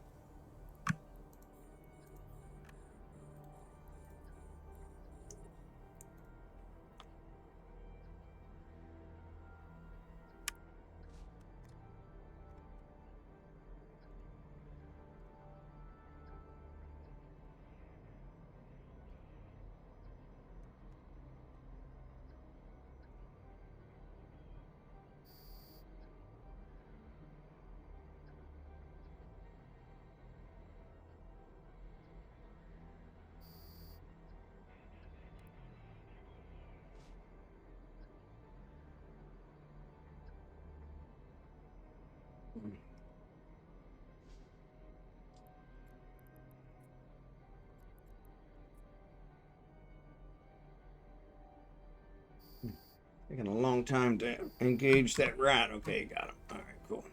Taking a long time to engage that rat. Okay, got him. All right, cool.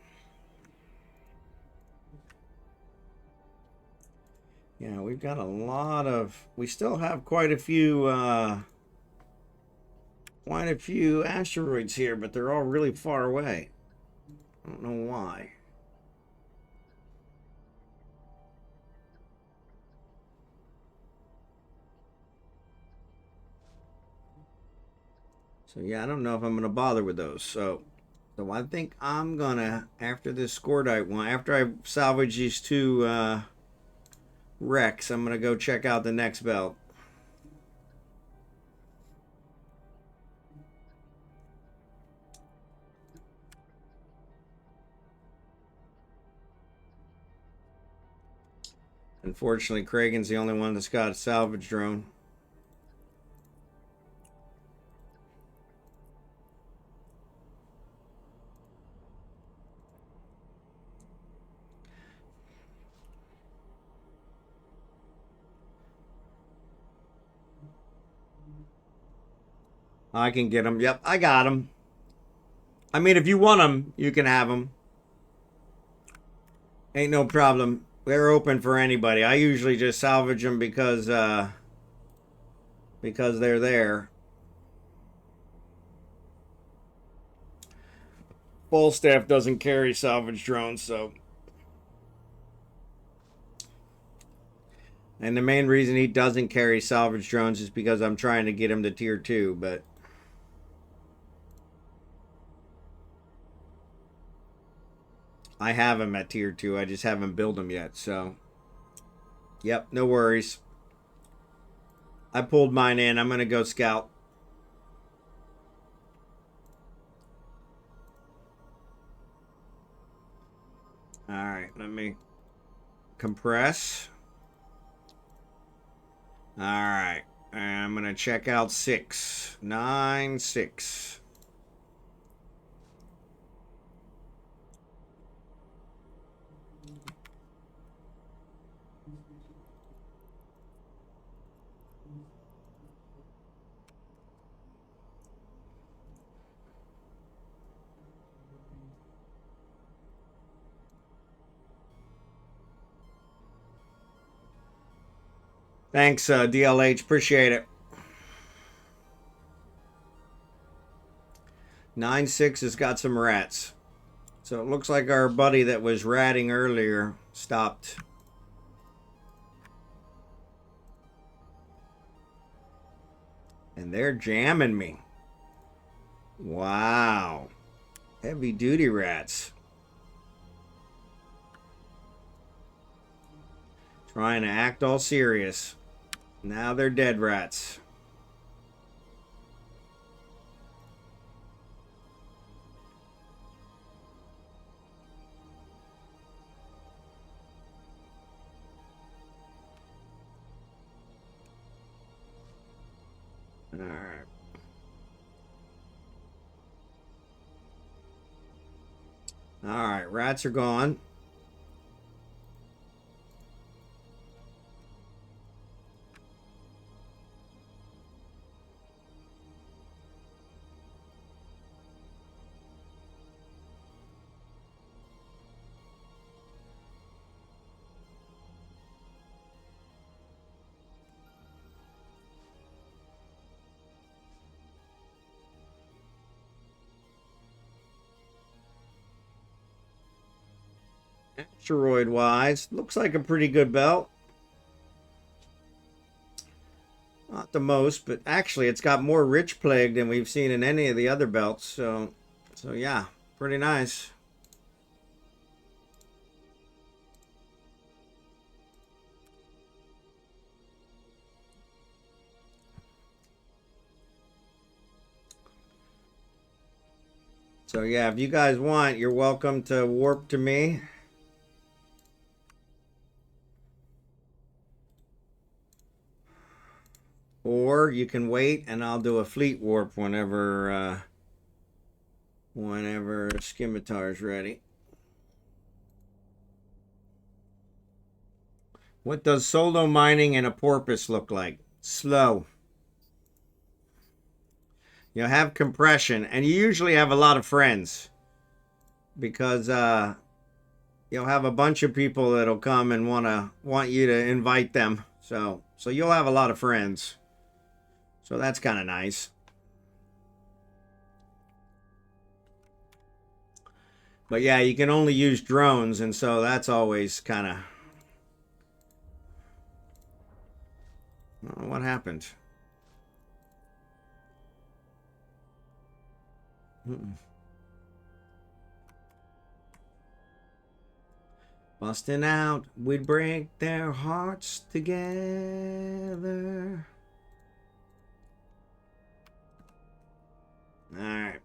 Yeah, we've got a lot of. We still have quite a few asteroids here, but they're all really far away. I don't know why. So yeah, I don't know if I'm gonna bother with those. So I think I'm gonna, after this Scordite one, after I salvage these two wrecks, I'm gonna go check out the next belt. Unfortunately, Kragan's the only one that's got a salvage drone. I can get them. Yep, I got them. I mean, if you want them, you can have them. Ain't no problem. They're open for anybody. I usually just salvage them because they're there. Full staff doesn't carry salvage drones, so. And the main reason he doesn't carry salvage drones is because I'm trying to get him to tier 2, but. I have him at tier 2. I just haven't built him yet, so. Yep, no worries. I pulled mine in. I'm going to go scout. All right, let me compress. All right. I'm going to check out 6. 9, 6. Thanks, DLH. Appreciate it. 9, 6 has got some rats. So it looks like our buddy that was ratting earlier stopped. And they're jamming me. Wow. Heavy duty rats. Trying to act all serious. Now they're dead rats. All right. All right, rats are gone. Asteroid wise, looks like a pretty good belt. Not the most, but actually it's got more rich plague than we've seen in any of the other belts. So yeah, pretty nice. So yeah, if you guys want, you're welcome to warp to me. Or you can wait and I'll do a fleet warp whenever Scimitar's ready. What does solo mining in a porpoise look like? Slow. You'll have compression, and you usually have a lot of friends. Because you'll have a bunch of people that'll come and want you to invite them. So you'll have a lot of friends. So that's kind of nice. But yeah, you can only use drones, and so that's always kind of... Oh, what happened? Busting out, we'd break their hearts together. All right.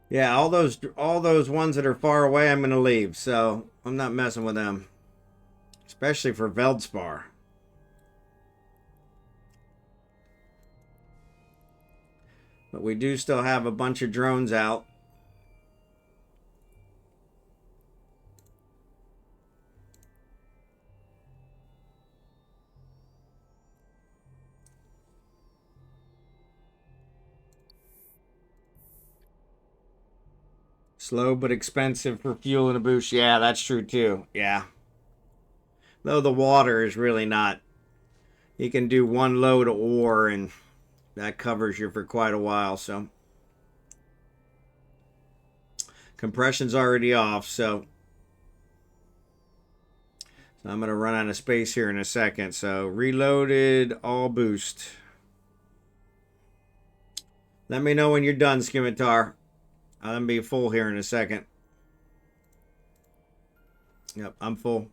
Yeah, all those ones that are far away, I'm gonna leave. So I'm not messing with them, especially for Veldspar. But we do still have a bunch of drones out. Slow but expensive for fuel and a boost. Yeah, that's true too. Yeah. Though the water is really not. You can do one load of ore and that covers you for quite a while. So compression's already off. So I'm going to run out of space here in a second. So reloaded, all boost. Let me know when you're done, Scimitar. I'm going to be full here in a second. Yep, I'm full.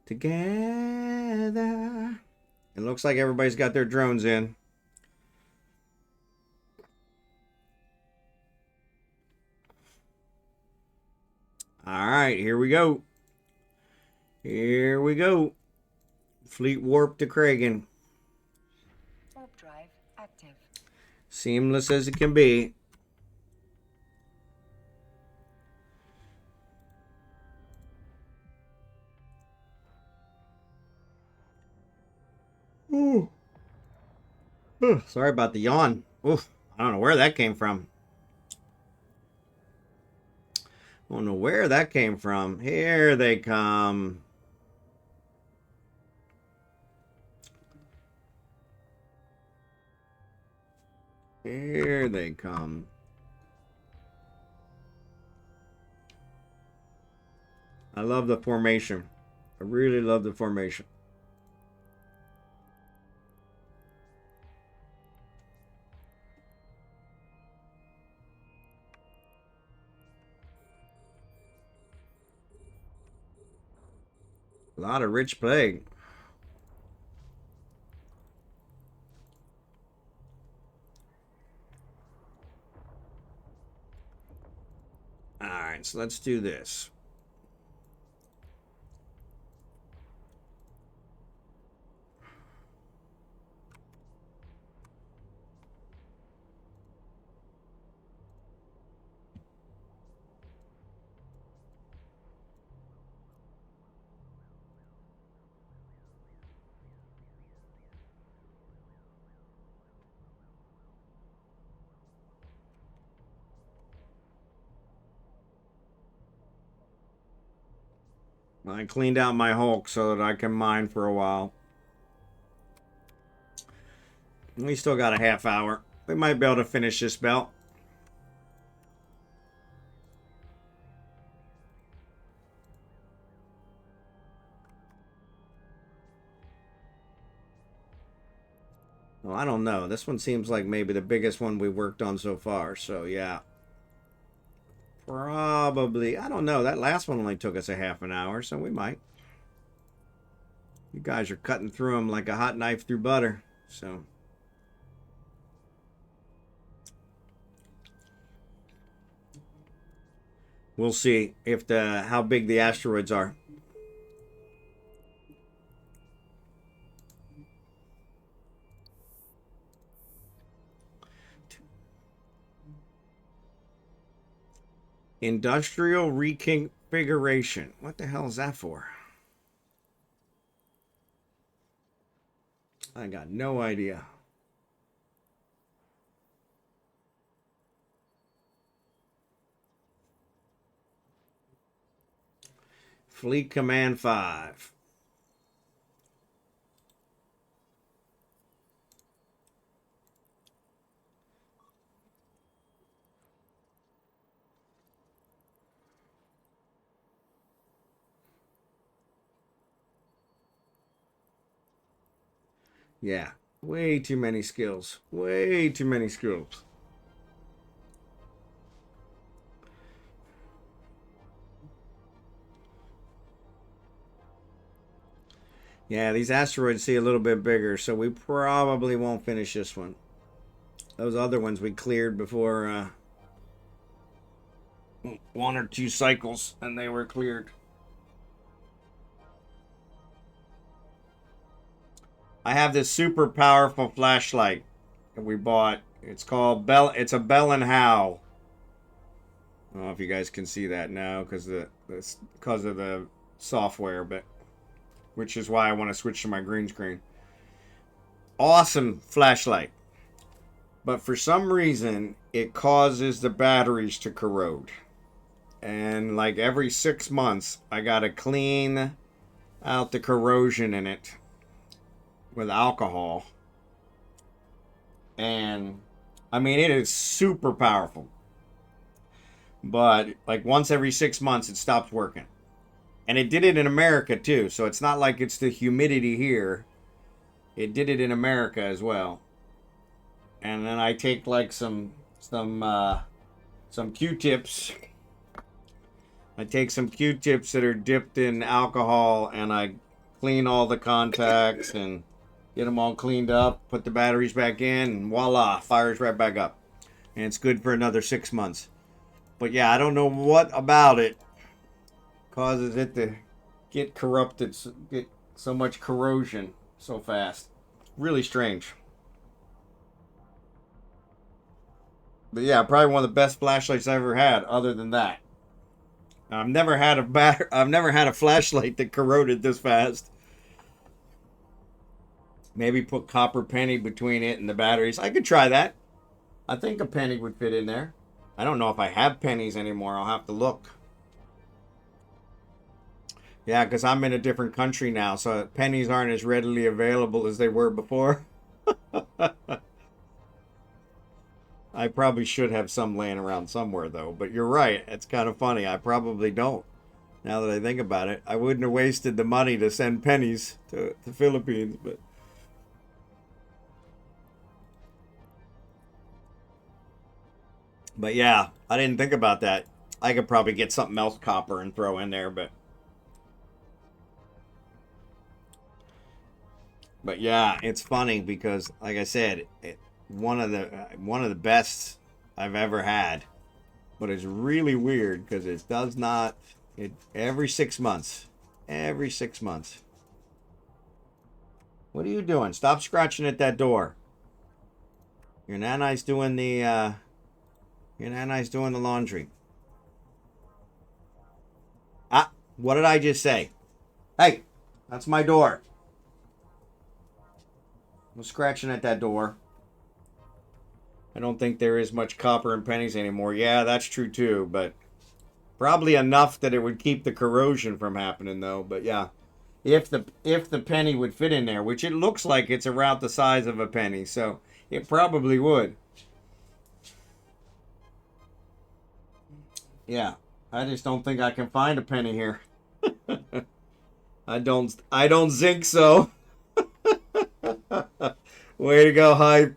Together. It looks like everybody's got their drones in. All right, here we go. Here we go. Fleet warp to Kragan. Warp drive active. Seamless as it can be. Ooh. Sorry about the yawn. Oof. I don't know where that came from. I don't know where that came from. Here they come. Here they come. I love the formation. I really love the formation. A lot of rich plague. Alright, so let's do this. I cleaned out my Hulk so that I can mine for a while. We still got a half hour. We might be able to finish this belt. Well, I don't know. This one seems like maybe the biggest one we've worked on so far. So, yeah. Probably. I don't know. That last one only took us a half an hour, so we might. You guys are cutting through them like a hot knife through butter. So... we'll see if how big the asteroids are. Industrial reconfiguration. What the hell is that for? I got no idea. Fleet Command 5. Yeah, way too many skills. Way too many skills. Yeah, these asteroids see a little bit bigger, so we probably won't finish this one. Those other ones we cleared before one or two cycles, and they were cleared. I have this super powerful flashlight that we bought. It's called It's a Bell and How. I don't know if you guys can see that now because of the software, but which is why I want to switch to my green screen. Awesome flashlight. But for some reason, it causes the batteries to corrode. And like every 6 months, I got to clean out the corrosion in it with alcohol. And I mean, it is super powerful. But like once every 6 months, it stops working. And it did it in America too, so it's not like it's the humidity here. It did it in America as well. And then I take like some Q-tips. I take some Q-tips that are dipped in alcohol, and I clean all the contacts and get them all cleaned up. Put the batteries back in, and voila, fires right back up. And it's good for another 6 months. But yeah, I don't know what about it causes it to get corrupted, get so much corrosion so fast. Really strange. But yeah, probably one of the best flashlights I ever had. Other than that, I've never had a flashlight that corroded this fast. Maybe put copper penny between it and the batteries. I could try that. I think a penny would fit in there. I don't know if I have pennies anymore. I'll have to look. Yeah, because I'm in a different country now, so pennies aren't as readily available as they were before. I probably should have some laying around somewhere, though. But you're right. It's kind of funny. I probably don't. Now that I think about it, I wouldn't have wasted the money to send pennies to the Philippines, but yeah, I didn't think about that. I could probably get something else copper and throw in there, but yeah, it's funny because, like I said, one of the best I've ever had, but it's really weird because it does not. It every 6 months, every 6 months. What are you doing? Stop scratching at that door. Your nana's doing the laundry. Ah, what did I just say? Hey, that's my door. I'm scratching at that door. I don't think there is much copper and pennies anymore. Yeah, that's true too, but probably enough that it would keep the corrosion from happening though. But yeah, if the penny would fit in there, which it looks like it's around the size of a penny, so it probably would. Yeah, I just don't think I can find a penny here. I don't think so. Way to go, hype.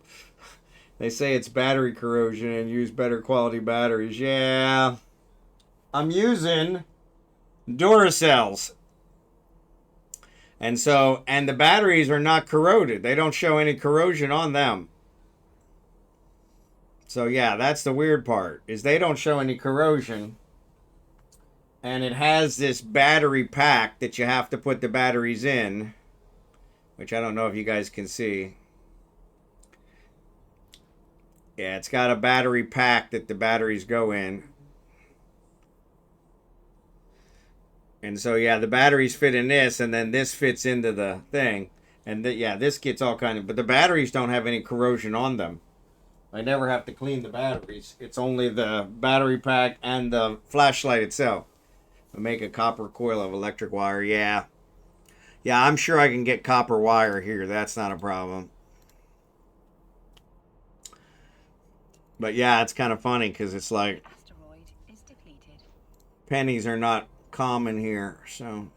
They say it's battery corrosion and use better quality batteries. Yeah. I'm using Duracells. And the batteries are not corroded. They don't show any corrosion on them. So yeah, that's the weird part, is they don't show any corrosion. And it has this battery pack that you have to put the batteries in, which I don't know if you guys can see. Yeah, it's got a battery pack that the batteries go in. And so, yeah, the batteries fit in this, and then this fits into the thing. And yeah, this gets all kind of... But the batteries don't have any corrosion on them. I never have to clean the batteries. It's only the battery pack and the flashlight itself. I make a copper coil of electric wire. Yeah. Yeah, I'm sure I can get copper wire here. That's not a problem. But yeah, it's kind of funny because it's like Asteroid is depleted. pennies are not common here, so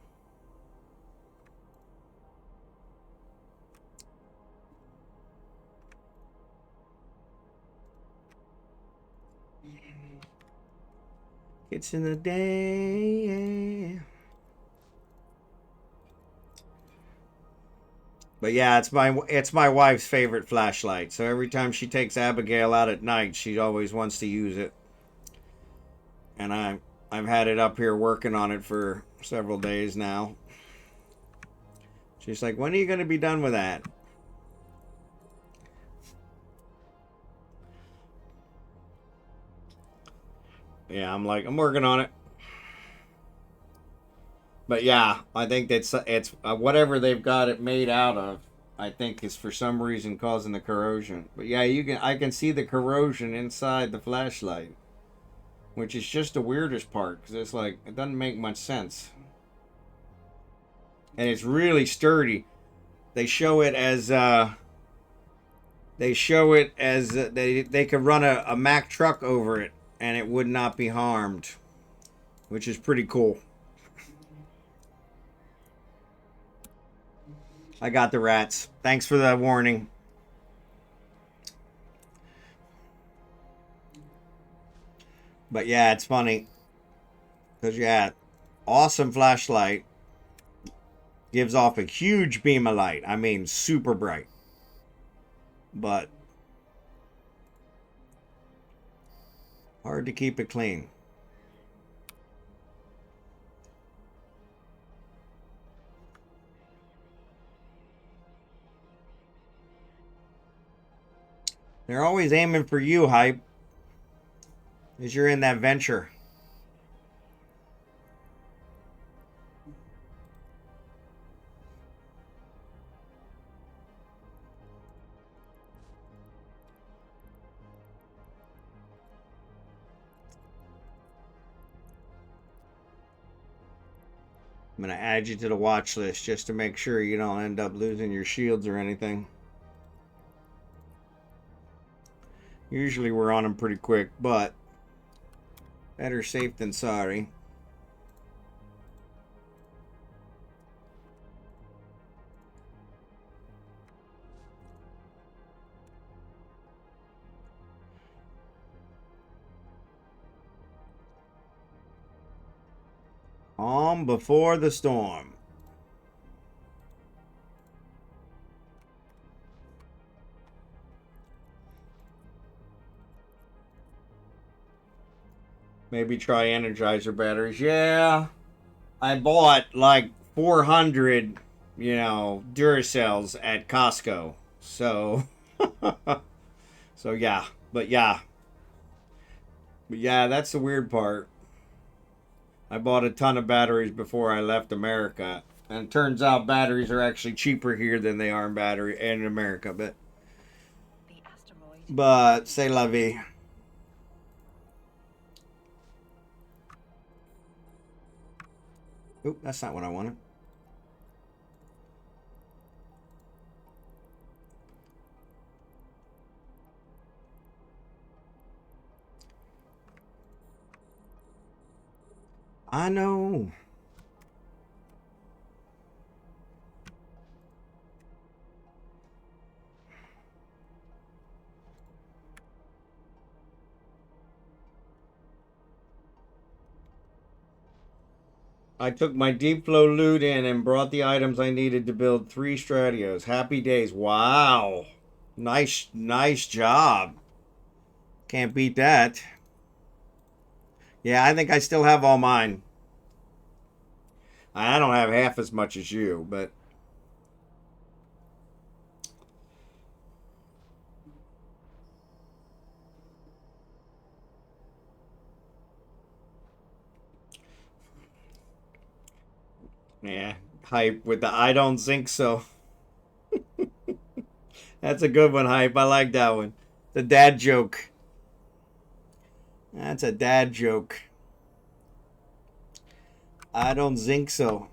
it's in the day. But yeah, it's my wife's favorite flashlight. So every time she takes Abigail out at night, she always wants to use it. And I've had it up here working on it for several days now. She's like, "When are you going to be done with that?" Yeah, I'm like, I'm working on it. But yeah, I think it's whatever they've got it made out of. I think is for some reason causing the corrosion. But yeah, I can see the corrosion inside the flashlight, which is just the weirdest part because it's like it doesn't make much sense. And it's really sturdy. They show it as they could run a Mack truck over it and it would not be harmed, which is pretty cool. I got the rats. Thanks for the warning. But yeah, it's funny. Because yeah, awesome flashlight. Gives off a huge beam of light. I mean, super bright. But hard to keep it clean. They're always aiming for you, Hype, as you're in that venture. I'm going to add you to the watch list just to make sure you don't end up losing your shields or anything. Usually we're on them pretty quick, but better safe than sorry. Calm before the storm. Maybe try Energizer batteries. Yeah, I bought like 400, Duracells at Costco. So, so yeah, but yeah, that's the weird part. I bought a ton of batteries before I left America, and it turns out batteries are actually cheaper here than they are in America. The asteroid. But c'est la vie. Oop, that's not what I wanted. I know. I took my deep flow loot in and brought the items I needed to build 3 Stratios. Happy days. Wow. Nice job. Can't beat that. Yeah, I think I still have all mine. I don't have half as much as you, but yeah, Hype with the I don't think so. That's a good one, Hype. I like that one. The dad joke. That's a dad joke. I don't think so.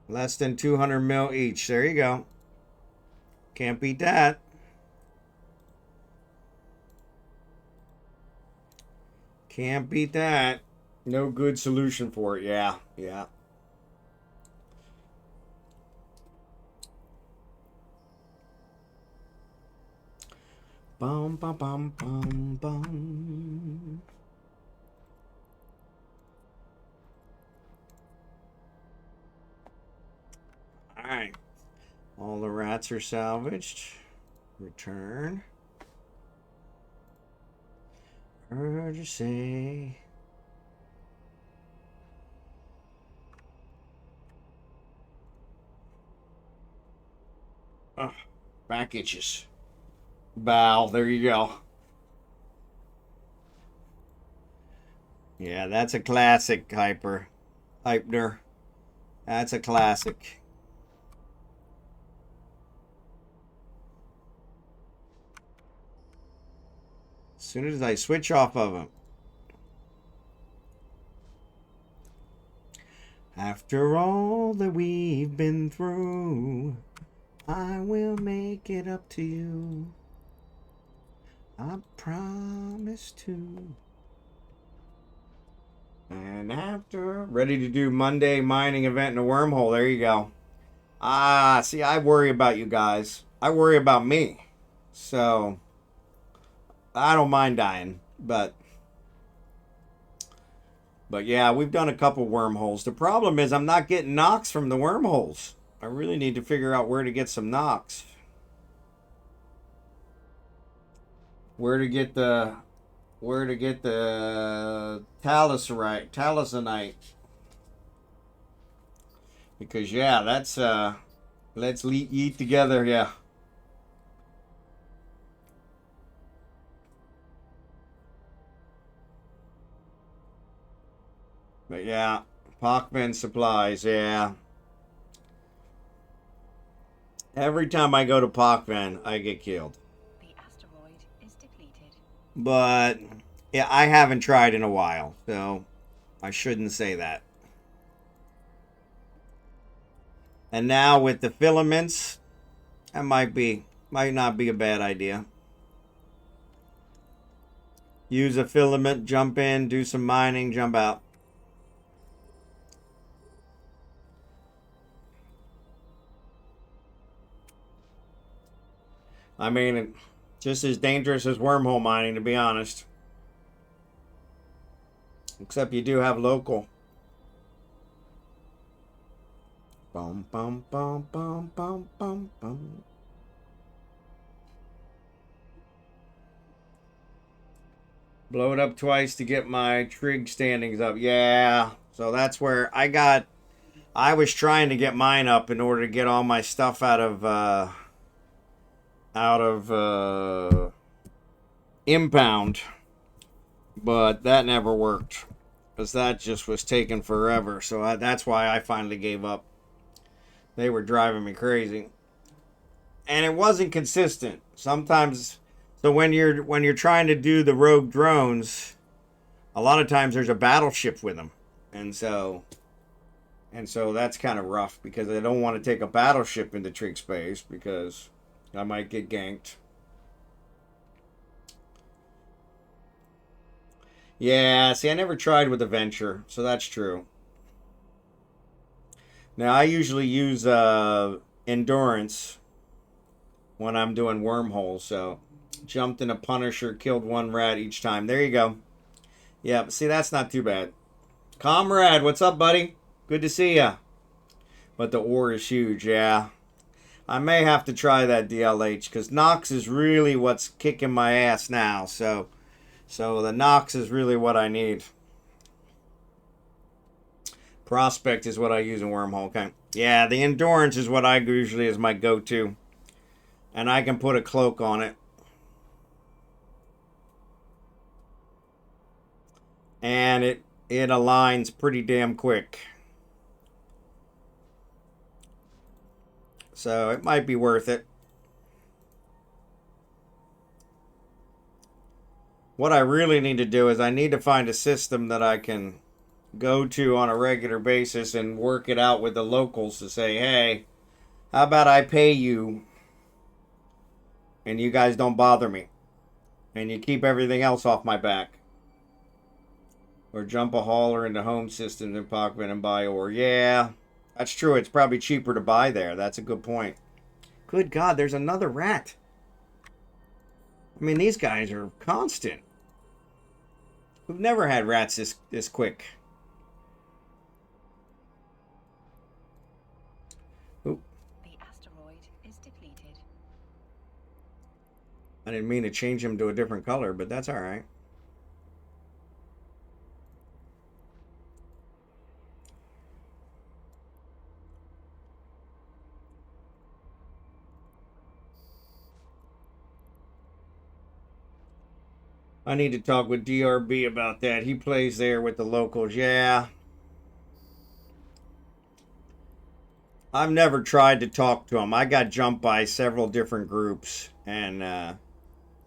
Less than 200 mil each. There you go. Can't beat that. Can't beat that. No good solution for it. Yeah. Bum, bum, bum, bum, bum. All right. All the rats are salvaged. Return. Urgency. Oh, back itches. Bow. There you go. Yeah, that's a classic, Hypner. That's a classic. As soon as I switch off of him. After all that we've been through, I will make it up to you. I promise to. And after, ready to do Monday mining event in a wormhole. There you go. See, I worry about you guys. I worry about me. So, I don't mind dying, but yeah, we've done a couple wormholes. The problem is I'm not getting knocks from the wormholes. I really need to figure out where to get some knocks. Where to get the talisonite. Because yeah, that's let's eat together, yeah. But yeah, Pockman supplies, yeah. Every time I go to Pockman, I get killed. The asteroid is depleted. But yeah, I haven't tried in a while, so I shouldn't say that. And now with the filaments, that might not be a bad idea. Use a filament, jump in, do some mining, jump out. I mean, just as dangerous as wormhole mining, to be honest. Except you do have local. Bum bum bum bum bum bum bum. Blow it up twice to get my trig standings up. Yeah. So that's where I was trying to get mine up in order to get all my stuff out of impound. But that never worked. Because that just was taking forever. So that's why I finally gave up. They were driving me crazy. And it wasn't consistent. Sometimes, so when you're trying to do the rogue drones, a lot of times there's a battleship with them. And so that's kind of rough because I don't want to take a battleship into trig space because I might get ganked. Yeah, see, I never tried with the Venture, so that's true. Now, I usually use Endurance when I'm doing wormholes, so jumped in a Punisher, killed one rat each time. There you go. Yeah, see, that's not too bad. Comrade, what's up, buddy? Good to see ya. But the ore is huge, yeah. I may have to try that DLH, because Nox is really what's kicking my ass now, so the Nox is really what I need. Prospect is what I use in Wormhole. Okay. Yeah, the Endurance is what I usually is my go-to. And I can put a cloak on it. And it aligns pretty damn quick. So it might be worth it. What I really need to do is I need to find a system that I can go to on a regular basis and work it out with the locals to say, hey, how about I pay you and you guys don't bother me and you keep everything else off my back. Or jump a hauler into home systems in Pockman and buy ore. Yeah, that's true. It's probably cheaper to buy there. That's a good point. Good God, there's another rat. I mean, these guys are constant. We've never had rats this quick. Oop. The asteroid is depleted. I didn't mean to change him to a different color, but that's all right. I need to talk with DRB about that. He plays there with the locals. Yeah. I've never tried to talk to him. I got jumped by several different groups and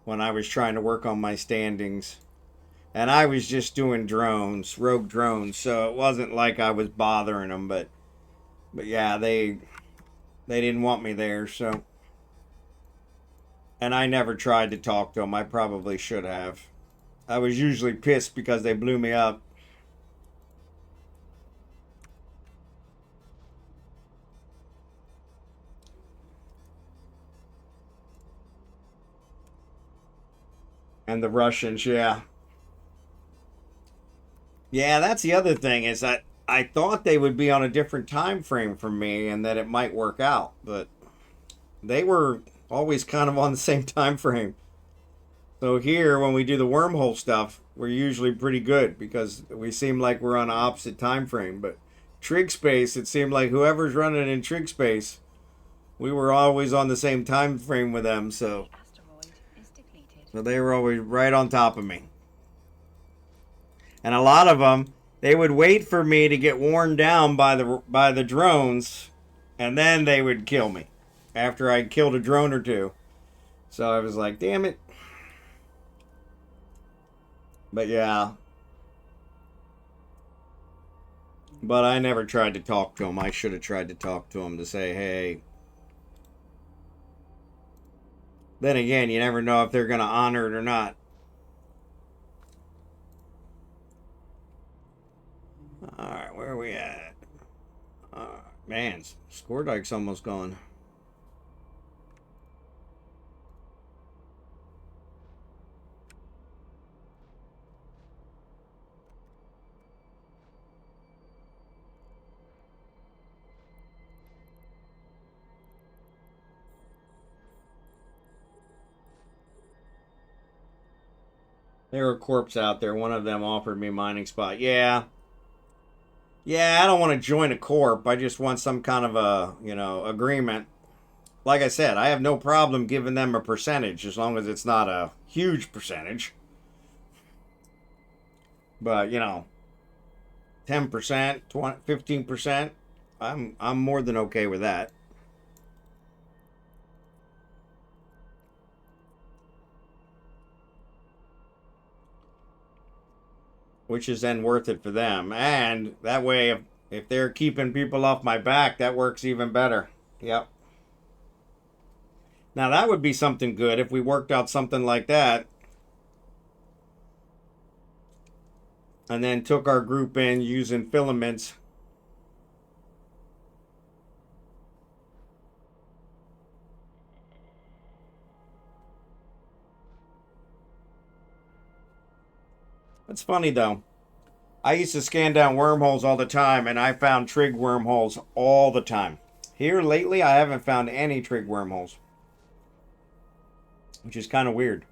when I was trying to work on my standings. And I was just doing drones, rogue drones, so it wasn't like I was bothering them, but yeah, they didn't want me there, so. And I never tried to talk to them. I probably should have. I was usually pissed because they blew me up. And the Russians, yeah. Yeah, that's the other thing is that I thought they would be on a different time frame from me and that it might work out, but they were always kind of on the same time frame. So here, when we do the wormhole stuff, we're usually pretty good because we seem like we're on an opposite time frame. But Trig Space, it seemed like whoever's running in Trig Space, we were always on the same time frame with them, so The asteroid is depleted. they were always right on top of me. And a lot of them, they would wait for me to get worn down by the drones, and then they would kill me after I killed a drone or two. So I was like, damn it. But yeah. But I never tried to talk to them. I should have tried to talk to them to say, hey. Then again, you never know if they're going to honor it or not. Alright, where are we at? Man, Scoredike's almost gone. There were corpse out there. One of them offered me mining spot. Yeah. Yeah, I don't want to join a corp. I just want some kind of a, agreement. Like I said, I have no problem giving them a percentage as long as it's not a huge percentage. But, 10%, 20, 15%, I'm more than okay with that. Which is then worth it for them. And that way, if they're keeping people off my back, that works even better. Yep. Now, that would be something good if we worked out something like that. And then took our group in using filaments. It's funny, though. I used to scan down wormholes all the time, and I found trig wormholes all the time. Here, lately, I haven't found any trig wormholes. Which is kind of weird.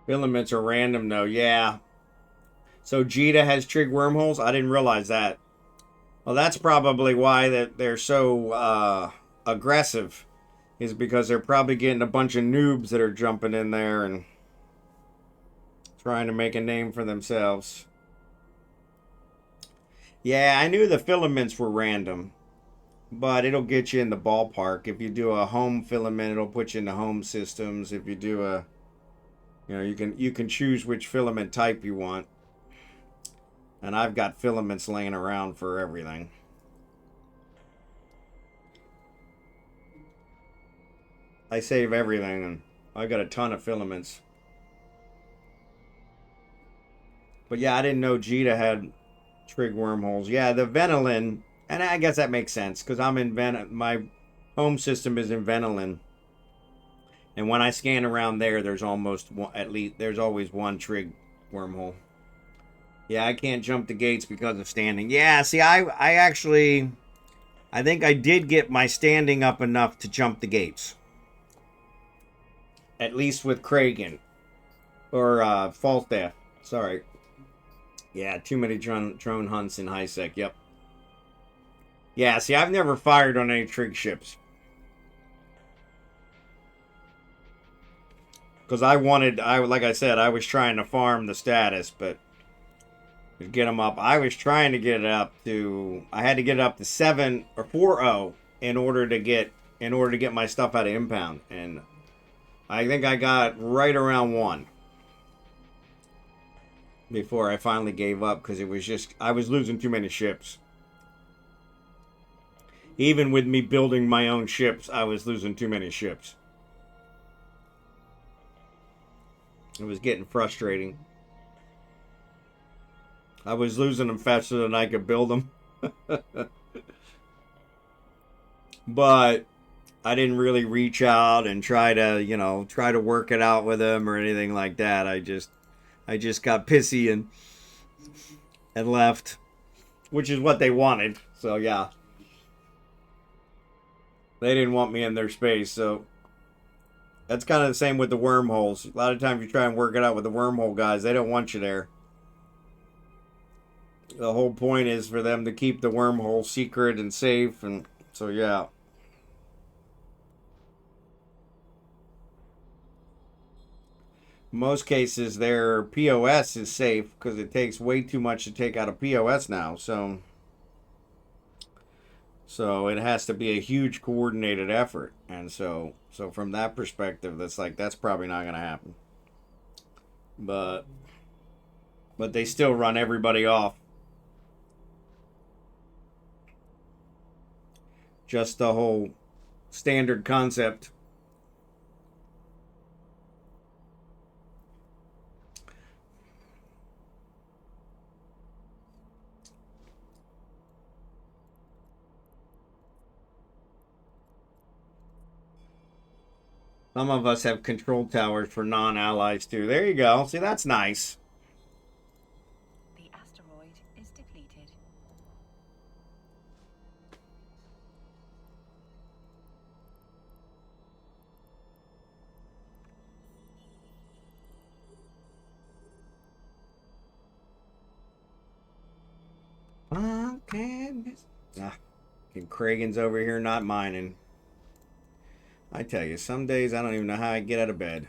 Filaments are random, though. Yeah. So Jita has trig wormholes? I didn't realize that. Well, that's probably why they're so aggressive. Is because they're probably getting a bunch of noobs that are jumping in there and trying to make a name for themselves. Yeah, I knew the filaments were random. But it'll get you in the ballpark. If you do a home filament, it'll put you in the home systems. If you do a... you can choose which filament type you want. And I've got filaments laying around for everything. I save everything, and I got a ton of filaments. But yeah, I didn't know Jita had trig wormholes. Yeah, the Venolin, and I guess that makes sense, because I'm in my home system is in Venolin. And when I scan around there, there's almost one, there's always one trig wormhole. Yeah, I can't jump the gates because of standing. Yeah, see, I think I did get my standing up enough to jump the gates. At least with Kragan. Or Falstaff. Sorry. Yeah, too many drone hunts in HiSec. Yep. Yeah, see, I've never fired on any trig ships. Because like I said, I was trying to farm the status, but to get them up, I was trying to get it up to, I had to get it up to 7 or 4-0 in order to get my stuff out of impound, and I think I got right around 1 before I finally gave up, because it was just, I was losing too many ships. Even with me building my own ships, I was losing too many ships. It was getting frustrating. I was losing them faster than I could build them. But I didn't really reach out and try to work it out with them or anything like that. I just got pissy and left. which is what they wanted. So yeah, they didn't want me in their space. So that's kind of the same with the wormholes. A lot of times you try and work it out with the wormhole guys, they don't want you there. The whole point is for them to keep the wormhole secret and safe, and so yeah. Most cases their POS is safe because it takes way too much to take out a POS now. So it has to be a huge coordinated effort. And so from that perspective, that's probably not going to happen. But they still run everybody off. Just the whole standard concept. Some of us have control towers for non-allies too. There you go. See, that's nice. The asteroid is depleted. And Kragan's over here not mining. I tell you, some days I don't even know how I get out of bed.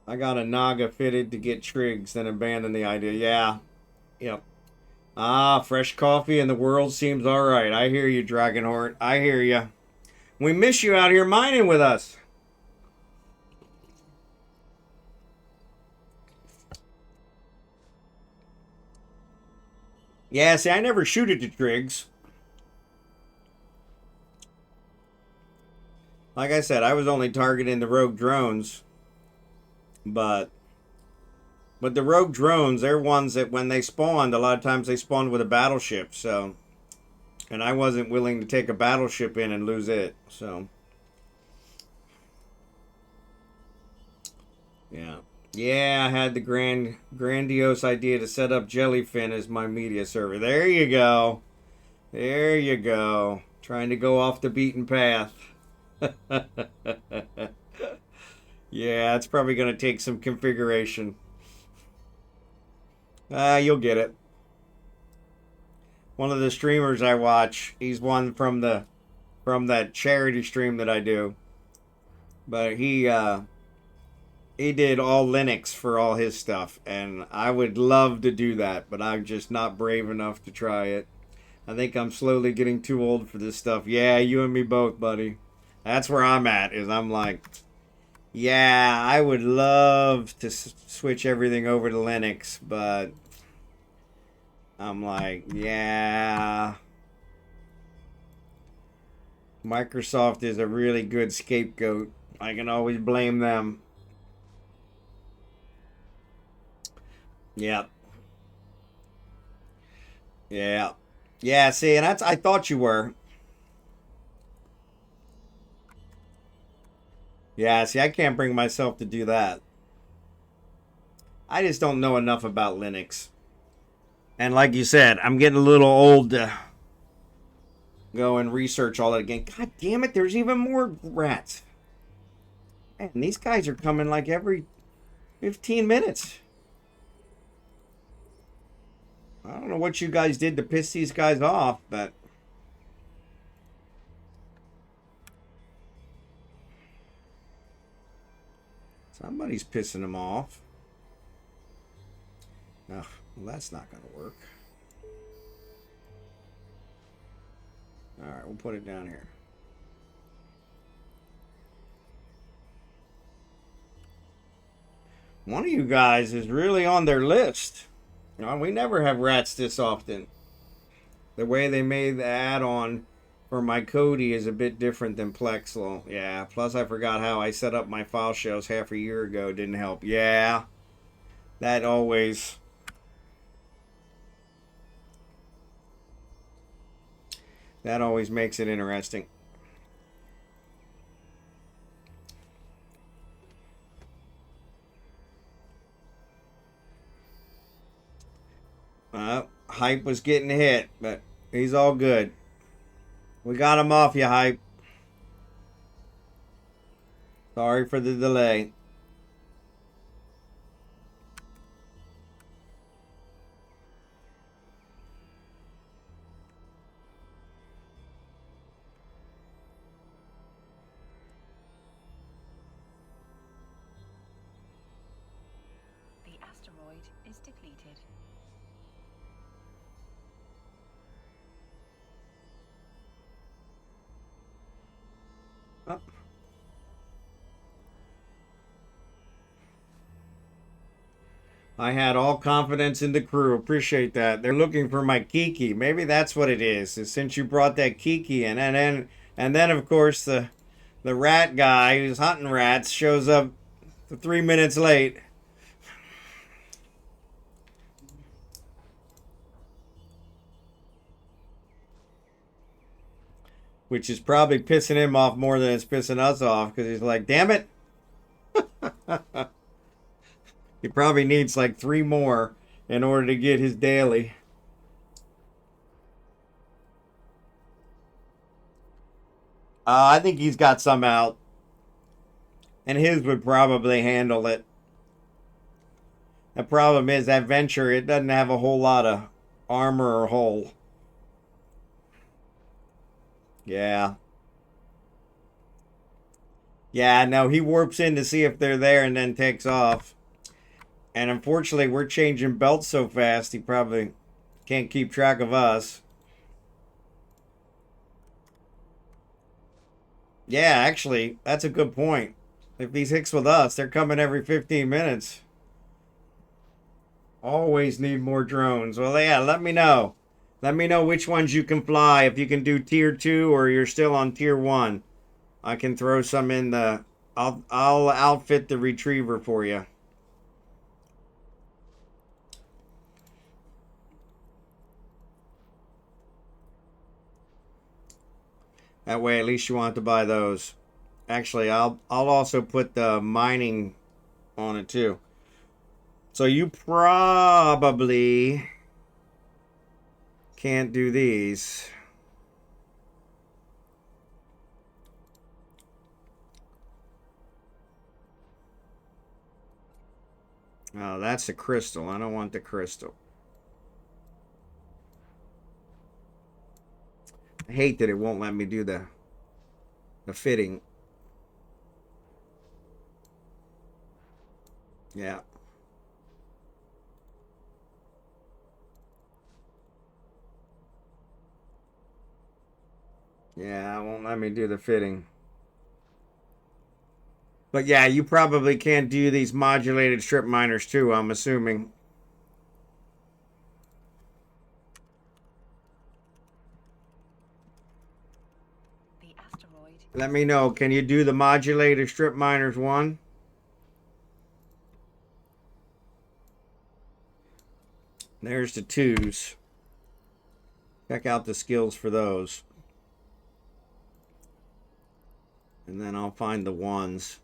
I got a Naga fitted to get trigs, then abandon the idea. Yeah. Yep. Ah, fresh coffee and the world seems alright. I hear you, Dragonheart. I hear you. We miss you out here mining with us. Yeah, see, I never shoot it to trigs. Like I said, I was only targeting the rogue drones. But the rogue drones, they're ones that when they spawned, a lot of times they spawned with a battleship, so. And I wasn't willing to take a battleship in and lose it, so. Yeah. Yeah, I had the grandiose idea to set up Jellyfin as my media server. There you go. There you go. Trying to go off the beaten path. Yeah, it's probably going to take some configuration. You'll get it. One of the streamers I watch, he's one from that charity stream that I do. But he did all Linux for all his stuff, and I would love to do that, but I'm just not brave enough to try it. I think I'm slowly getting too old for this stuff. Yeah, you and me both, buddy. That's where I'm at, is I'm like, yeah, I would love to switch everything over to Linux, but I'm like, yeah. Microsoft is a really good scapegoat. I can always blame them. Yep. Yeah. Yeah, see, and I thought you were. Yeah, see, I can't bring myself to do that. I just don't know enough about Linux. And like you said, I'm getting a little old to go and research all that again. God damn it, there's even more rats. Man, these guys are coming like every 15 minutes. I don't know what you guys did to piss these guys off, but somebody's pissing them off. Ugh, well, that's not going to work. Alright, we'll put it down here. One of you guys is really on their list. You know, we never have rats this often. The way they made the add-on for my Kodi is a bit different than Plexlo. Yeah, plus I forgot how I set up my file shares half a year ago. Didn't help. Yeah, that always... That always makes it interesting. Hype was getting hit, but he's all good. We got him off you, Hype. Sorry for the delay. The asteroid is depleted. Up. I had all confidence in the crew. Appreciate that. They're looking for my Kiki. Maybe that's what it is. Since you brought that Kiki in, and then of course the rat guy who's hunting rats shows up 3 minutes late. Which is probably pissing him off more than it's pissing us off, because he's like, damn it. He probably needs like 3 more in order to get his daily. I think he's got some out. And his would probably handle it. The problem is that Venture, it doesn't have a whole lot of armor or hull. Yeah. Yeah, no, he warps in to see if they're there and then takes off. And unfortunately, we're changing belts so fast, he probably can't keep track of us. Yeah, actually, that's a good point. If he's hicks with us, they're coming every 15 minutes. Always need more drones. Well, yeah, let me know. Let me know which ones you can fly. If you can do tier 2 or you're still on tier 1. I can throw some in the... I'll outfit the retriever for you. That way, at least you want to buy those. Actually, I'll also put the mining on it too. So you probably can't do these. Oh, that's the crystal. I don't want the crystal. I hate that it won't let me do the fitting. Yeah. Yeah, it won't let me do the fitting. But yeah, you probably can't do these modulated strip miners too, I'm assuming. The asteroid. Let me know. Can you do the modulated strip miners 1? There's the 2s. Check out the skills for those. And then I'll find the 1s.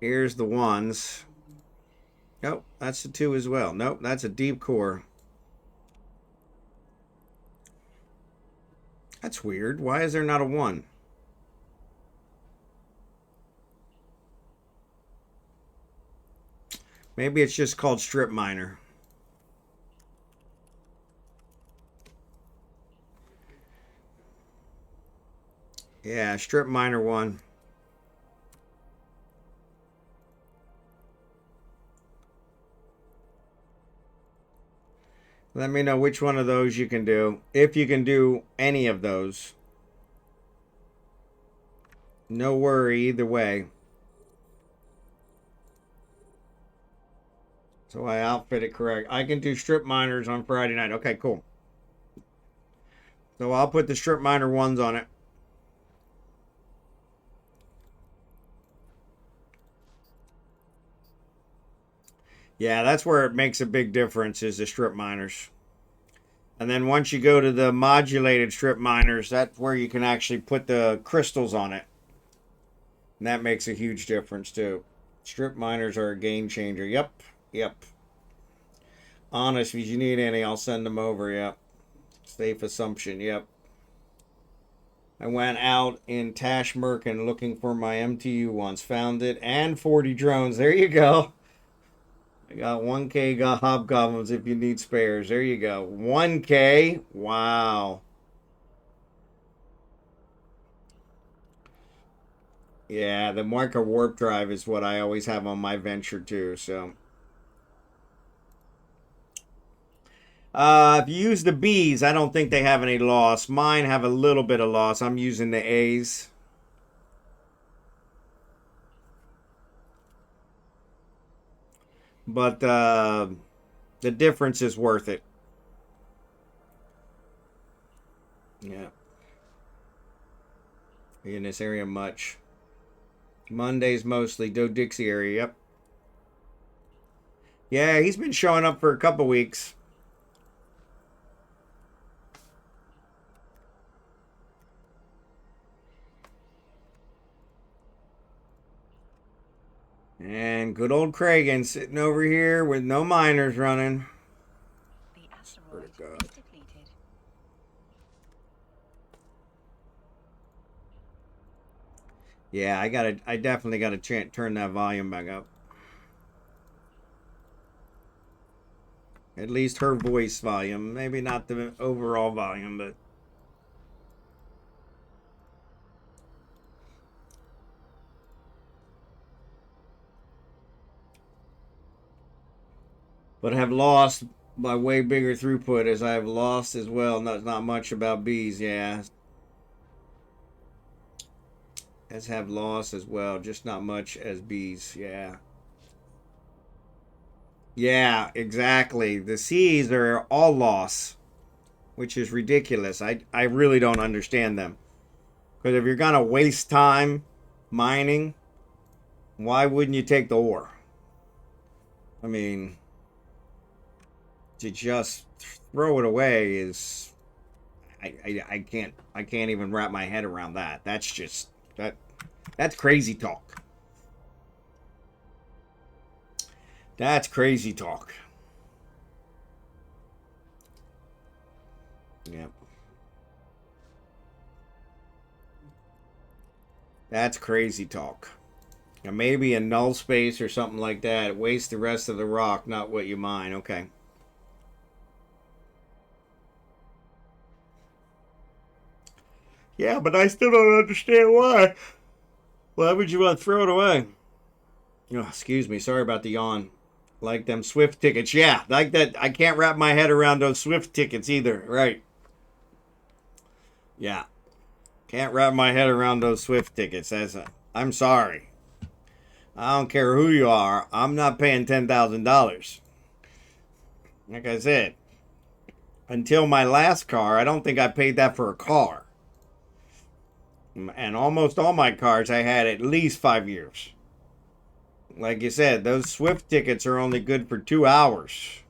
Here's the 1s. Oh, that's the 2 as well. Nope, that's a deep core. That's weird. Why is there not a 1? Maybe it's just called strip miner. Yeah, strip miner 1. Let me know which one of those you can do. If you can do any of those. No worry either way. So I outfit it correct. I can do strip miners on Friday night. Okay, cool. So I'll put the strip miner 1s on it. Yeah, that's where it makes a big difference is the strip miners. And then once you go to the modulated strip miners, that's where you can actually put the crystals on it. And that makes a huge difference too. Strip miners are a game changer. Yep. Yep. Honest, if you need any, I'll send them over. Yep. Safe assumption. Yep. I went out in Tashmerkin looking for my MTU once. Found it and 40 drones. There you go. I got 1K got hobgoblins if you need spares. There you go. 1K. Wow. Yeah, the micro warp drive is what I always have on my venture too. So, if you use the B's, I don't think they have any loss. Mine have a little bit of loss. I'm using the A's. But the difference is worth it. Yeah. In this area much. Mondays mostly. Do Dixie area. Yep. Yeah, he's been showing up for a couple weeks. And good old Kragan sitting over here with no miners running. The asteroid is depleted. Yeah, I definitely gotta turn that volume back up. At least her voice volume. Maybe not the overall volume, but have lost by way bigger throughput as I have lost as well. Not much about bees, yeah. As have lost as well, just not much as bees, yeah. Yeah, exactly. The C's are all loss, which is ridiculous. I really don't understand them. Because if you're gonna waste time mining, why wouldn't you take the ore? I mean, to just throw it away is I can't even wrap my head around that. That's just that's crazy talk. That's crazy talk. Yep. That's crazy talk. Now maybe a null space or something like that. Waste the rest of the rock, not what you mine. Okay. Yeah, but I still don't understand why. Why would you want to throw it away? Oh, excuse me. Sorry about the yawn. Like them Swift tickets. Yeah, like that. I can't wrap my head around those Swift tickets either. Right. Yeah. Can't wrap my head around those Swift tickets. I'm sorry. I don't care who you are. I'm not paying $10,000. Like I said, until my last car, I don't think I paid that for a car. And almost all my cars, I had at least 5 years. Like you said, those Swift tickets are only good for 2 hours.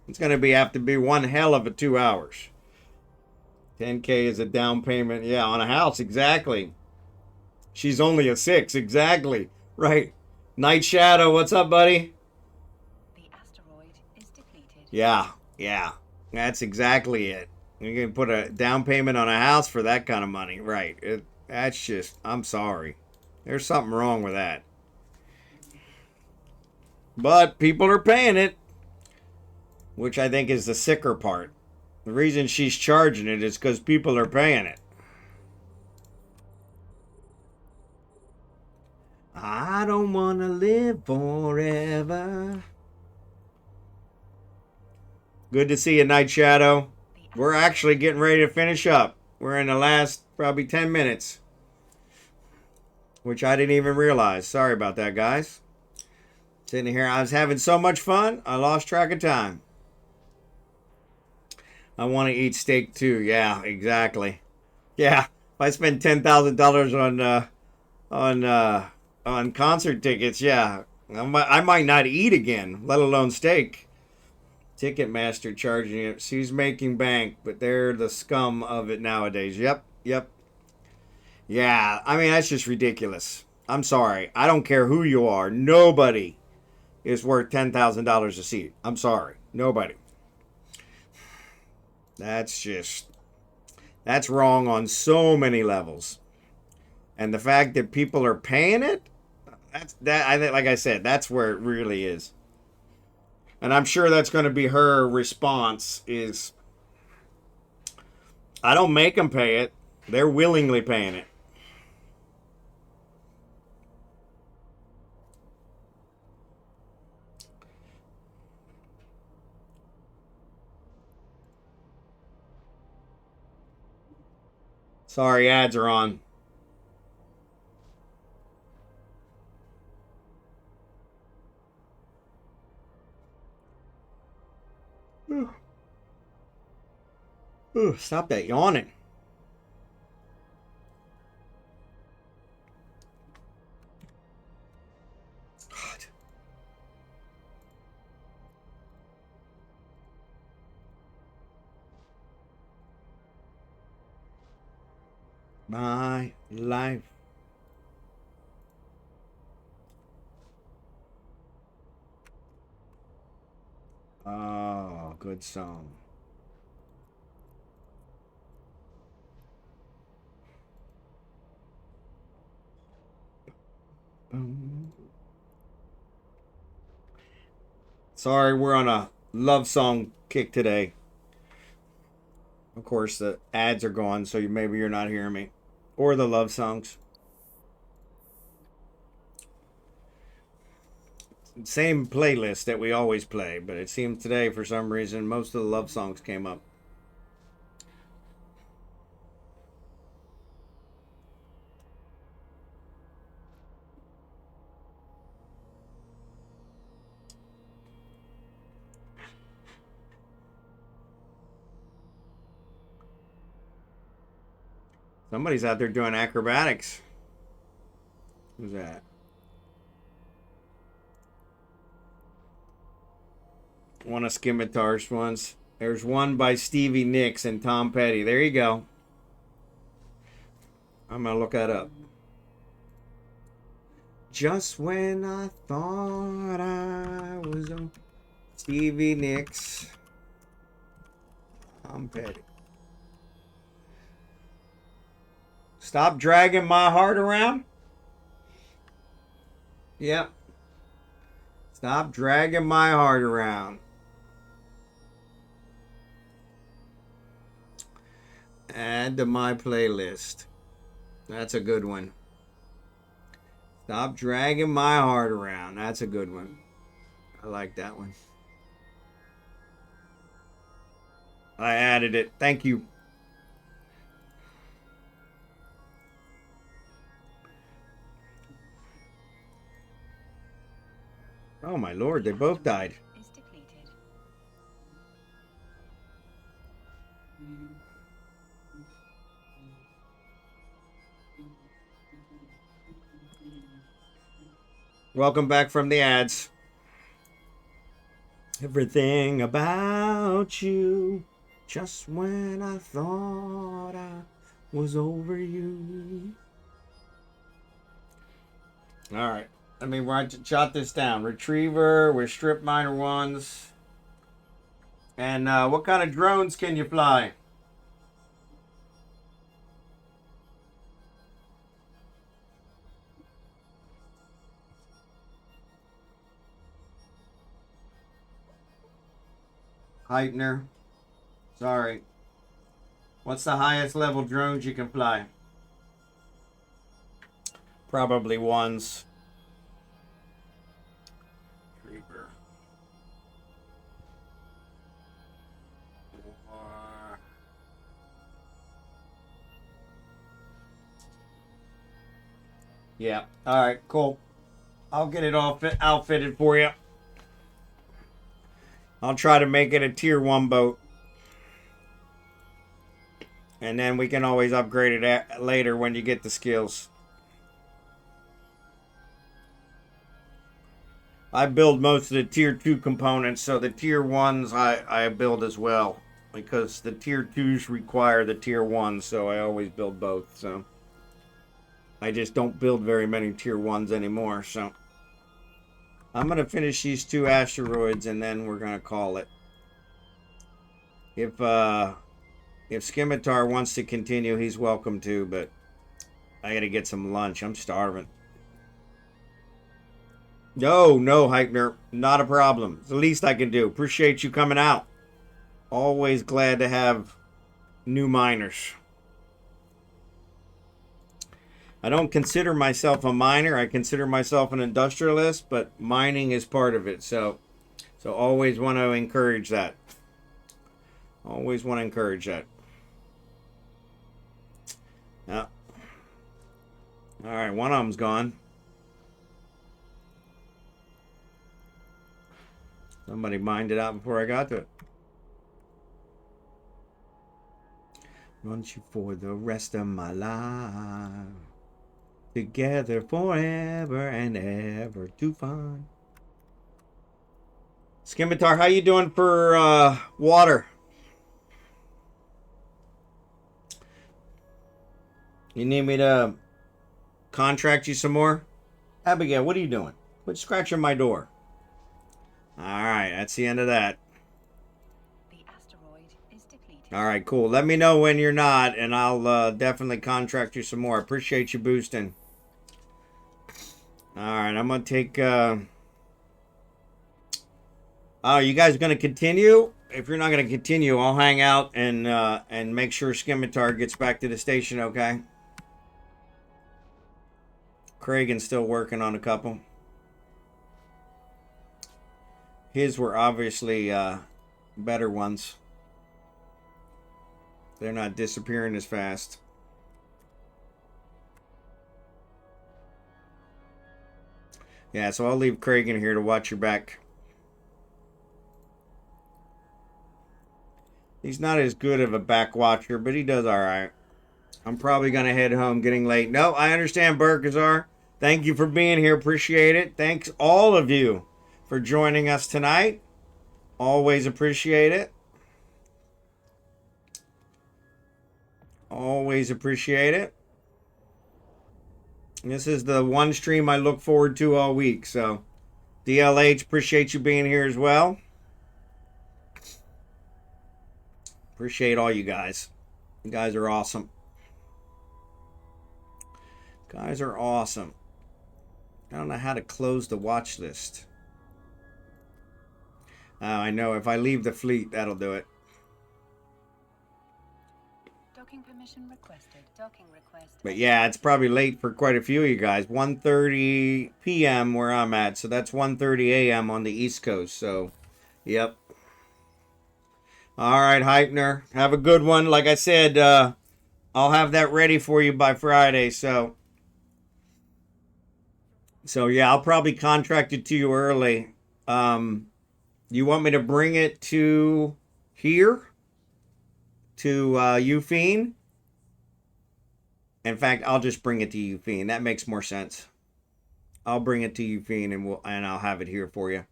It's going to have to be one hell of a 2 hours. 10K is a down payment. Yeah, on a house, exactly. She's only a 6, exactly. Right. Night Shadow, what's up, buddy? The asteroid is depleted. Yeah, yeah. That's exactly it. You can put a down payment on a house for that kind of money. Right. That's just, I'm sorry. There's something wrong with that. But people are paying it, which I think is the sicker part. The reason she's charging it is because people are paying it. I don't want to live forever. Good to see you, Night Shadow. We're actually getting ready to finish up. We're in the last probably 10 minutes. Which I didn't even realize. Sorry about that, guys. Sitting here, I was having so much fun, I lost track of time. I want to eat steak too. Yeah, exactly. Yeah, if I spend $10,000 on concert tickets, yeah, I might not eat again, let alone steak. Ticketmaster charging it. She's making bank, but they're the scum of it nowadays. Yep, yep. Yeah, I mean, that's just ridiculous. I'm sorry. I don't care who you are. Nobody is worth $10,000 a seat. I'm sorry. Nobody. That's wrong on so many levels. And the fact that people are paying it, I think, like I said, that's where it really is. And I'm sure that's going to be her response is, I don't make them pay it. They're willingly paying it. Sorry, ads are on. Ooh, stop that yawning. God. My life. Oh, good song. Boom. Sorry, we're on a love song kick today. Of course, the ads are gone, so maybe you're not hearing me. Or the love songs. Same playlist that we always play, but it seems today, for some reason, most of the love songs came up. Somebody's out there doing acrobatics. Who's that? One of Skimitar's ones. There's one by Stevie Nicks and Tom Petty. There you go. I'm going to look that up. Just when I thought I was on Stevie Nicks. Tom Petty. Stop dragging my heart around. Yep. Stop dragging my heart around. Add to my playlist. That's a good one. Stop dragging my heart around. That's a good one. I like that one. I added it. Thank you. Oh my lord, they both died. Is depleted. Welcome back from the ads. Everything about you, just when I thought I was over you. All right, let me jot this down. Retriever with strip minor ones. And what kind of drones can you fly? Heitner. Sorry. What's the highest level drones you can fly? Probably ones. Reaper. Yeah. All right. Cool. I'll get it all outfitted for you. I'll try to make it a tier 1 boat. And then we can always upgrade it later when you get the skills. I build most of the tier 2 components, so the tier 1s I build as well. Because the tier 2s require the tier 1s, so I always build both. So I just don't build very many tier 1s anymore. So I'm going to finish these 2 asteroids and then we're going to call it. If Scimitar wants to continue, he's welcome to, but I got to get some lunch. I'm starving. No, Hypner. Not a problem. It's the least I can do. Appreciate you coming out. Always glad to have new miners. I don't consider myself a miner. I consider myself an industrialist, but mining is part of it. So always want to encourage that. Always want to encourage that. Yeah. All right, one of them's gone. Somebody mined it out before I got to it. Want you for the rest of my life. Together forever and ever to find. Scimitar, how you doing for water? You need me to contract you some more? Abigail, what are you doing? Quit scratching my door. Alright, that's the end of that. The asteroid is depleted. Alright, cool. Let me know when you're not, and I'll definitely contract you some more. Appreciate you boosting. Alright, I'm going to take... Oh, you guys going to continue? If you're not going to continue, I'll hang out and make sure Scimitar gets back to the station, okay? Kragan's still working on a couple. His were obviously better ones. They're not disappearing as fast. Yeah, so I'll leave Kragan here to watch your back. He's not as good of a back watcher, but he does all right. I'm probably going to head home getting late. No, I understand, Berkazar. Thank you for being here. Appreciate it. Thanks, all of you, for joining us tonight. Always appreciate it. Always appreciate it. This is the one stream I look forward to all week. So, DLH, appreciate you being here as well. Appreciate all you guys. You guys are awesome. Guys are awesome. I don't know how to close the watch list. I know if I leave the fleet, that'll do it. Docking permission requested. Docking request. But yeah, it's probably late for quite a few of you guys. 1:30 p.m. where I'm at. So that's 1:30 a.m. on the East Coast. So, yep. All right, Hypner. Have a good one. Like I said, I'll have that ready for you by Friday. So yeah, I'll probably contract it to you early. You want me to bring it to here? To Eufene? In fact, I'll just bring it to Eufene. That makes more sense. I'll bring it to Eufene and I'll have it here for you.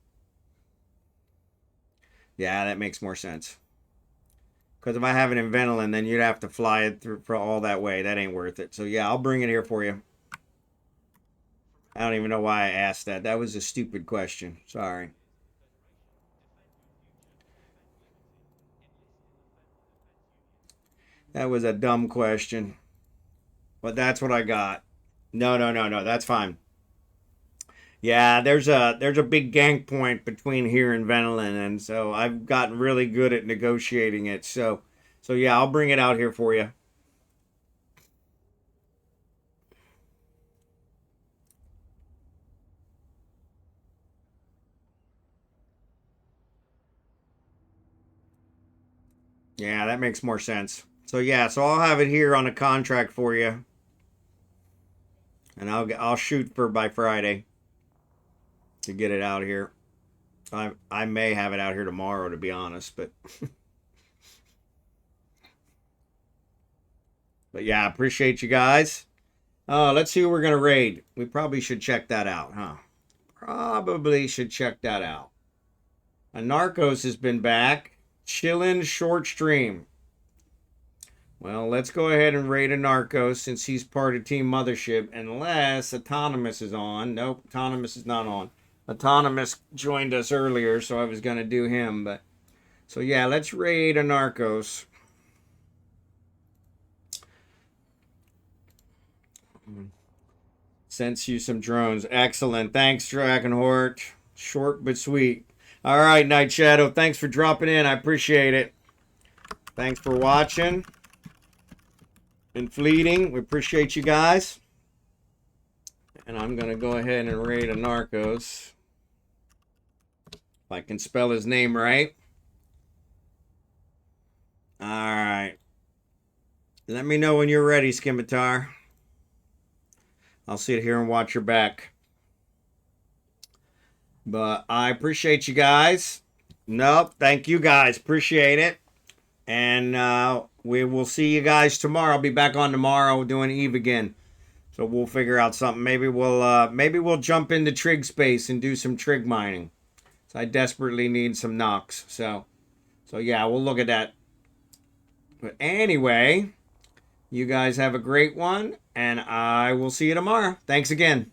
Yeah, that makes more sense. Because if I have it in Venelin, then you'd have to fly it through for all that way. That ain't worth it. So yeah, I'll bring it here for you. I don't even know why I asked that. That was a stupid question. Sorry. That was a dumb question. But that's what I got. No. That's fine. Yeah, there's a big gang point between here and Venelin, and so I've gotten really good at negotiating it. So yeah, I'll bring it out here for you. Yeah, that makes more sense. So yeah, so I'll have it here on a contract for you, and I'll shoot for by Friday to get it out here. I may have it out here tomorrow, to be honest, but but yeah, appreciate you guys. Let's see who we're gonna raid. We probably should check that out, huh? Probably should check that out. A Narcos has been back. Chillin' short stream. Well, let's go ahead and raid a Narcos since he's part of Team Mothership. Unless Autonomous is on. Nope, Autonomous is not on. Autonomous joined us earlier, so I was going to do him. But so yeah, let's raid a Narcos. Sends you some drones. Excellent. Thanks, Dragonhort. Short but sweet. All right, Night Shadow. Thanks for dropping in. I appreciate it. Thanks for watching. And Fleeting. We appreciate you guys. And I'm going to go ahead and raid a Narcos. If I can spell his name right. All right. Let me know when you're ready, Scimitar. I'll sit here and watch your back. But I appreciate you guys. Nope, thank you guys. Appreciate it. And we will see you guys tomorrow. I'll be back on tomorrow doing Eve again. So we'll figure out something. Maybe we'll jump into trig space and do some trig mining. So I desperately need some knocks. So yeah, we'll look at that. But anyway, you guys have a great one, and I will see you tomorrow. Thanks again.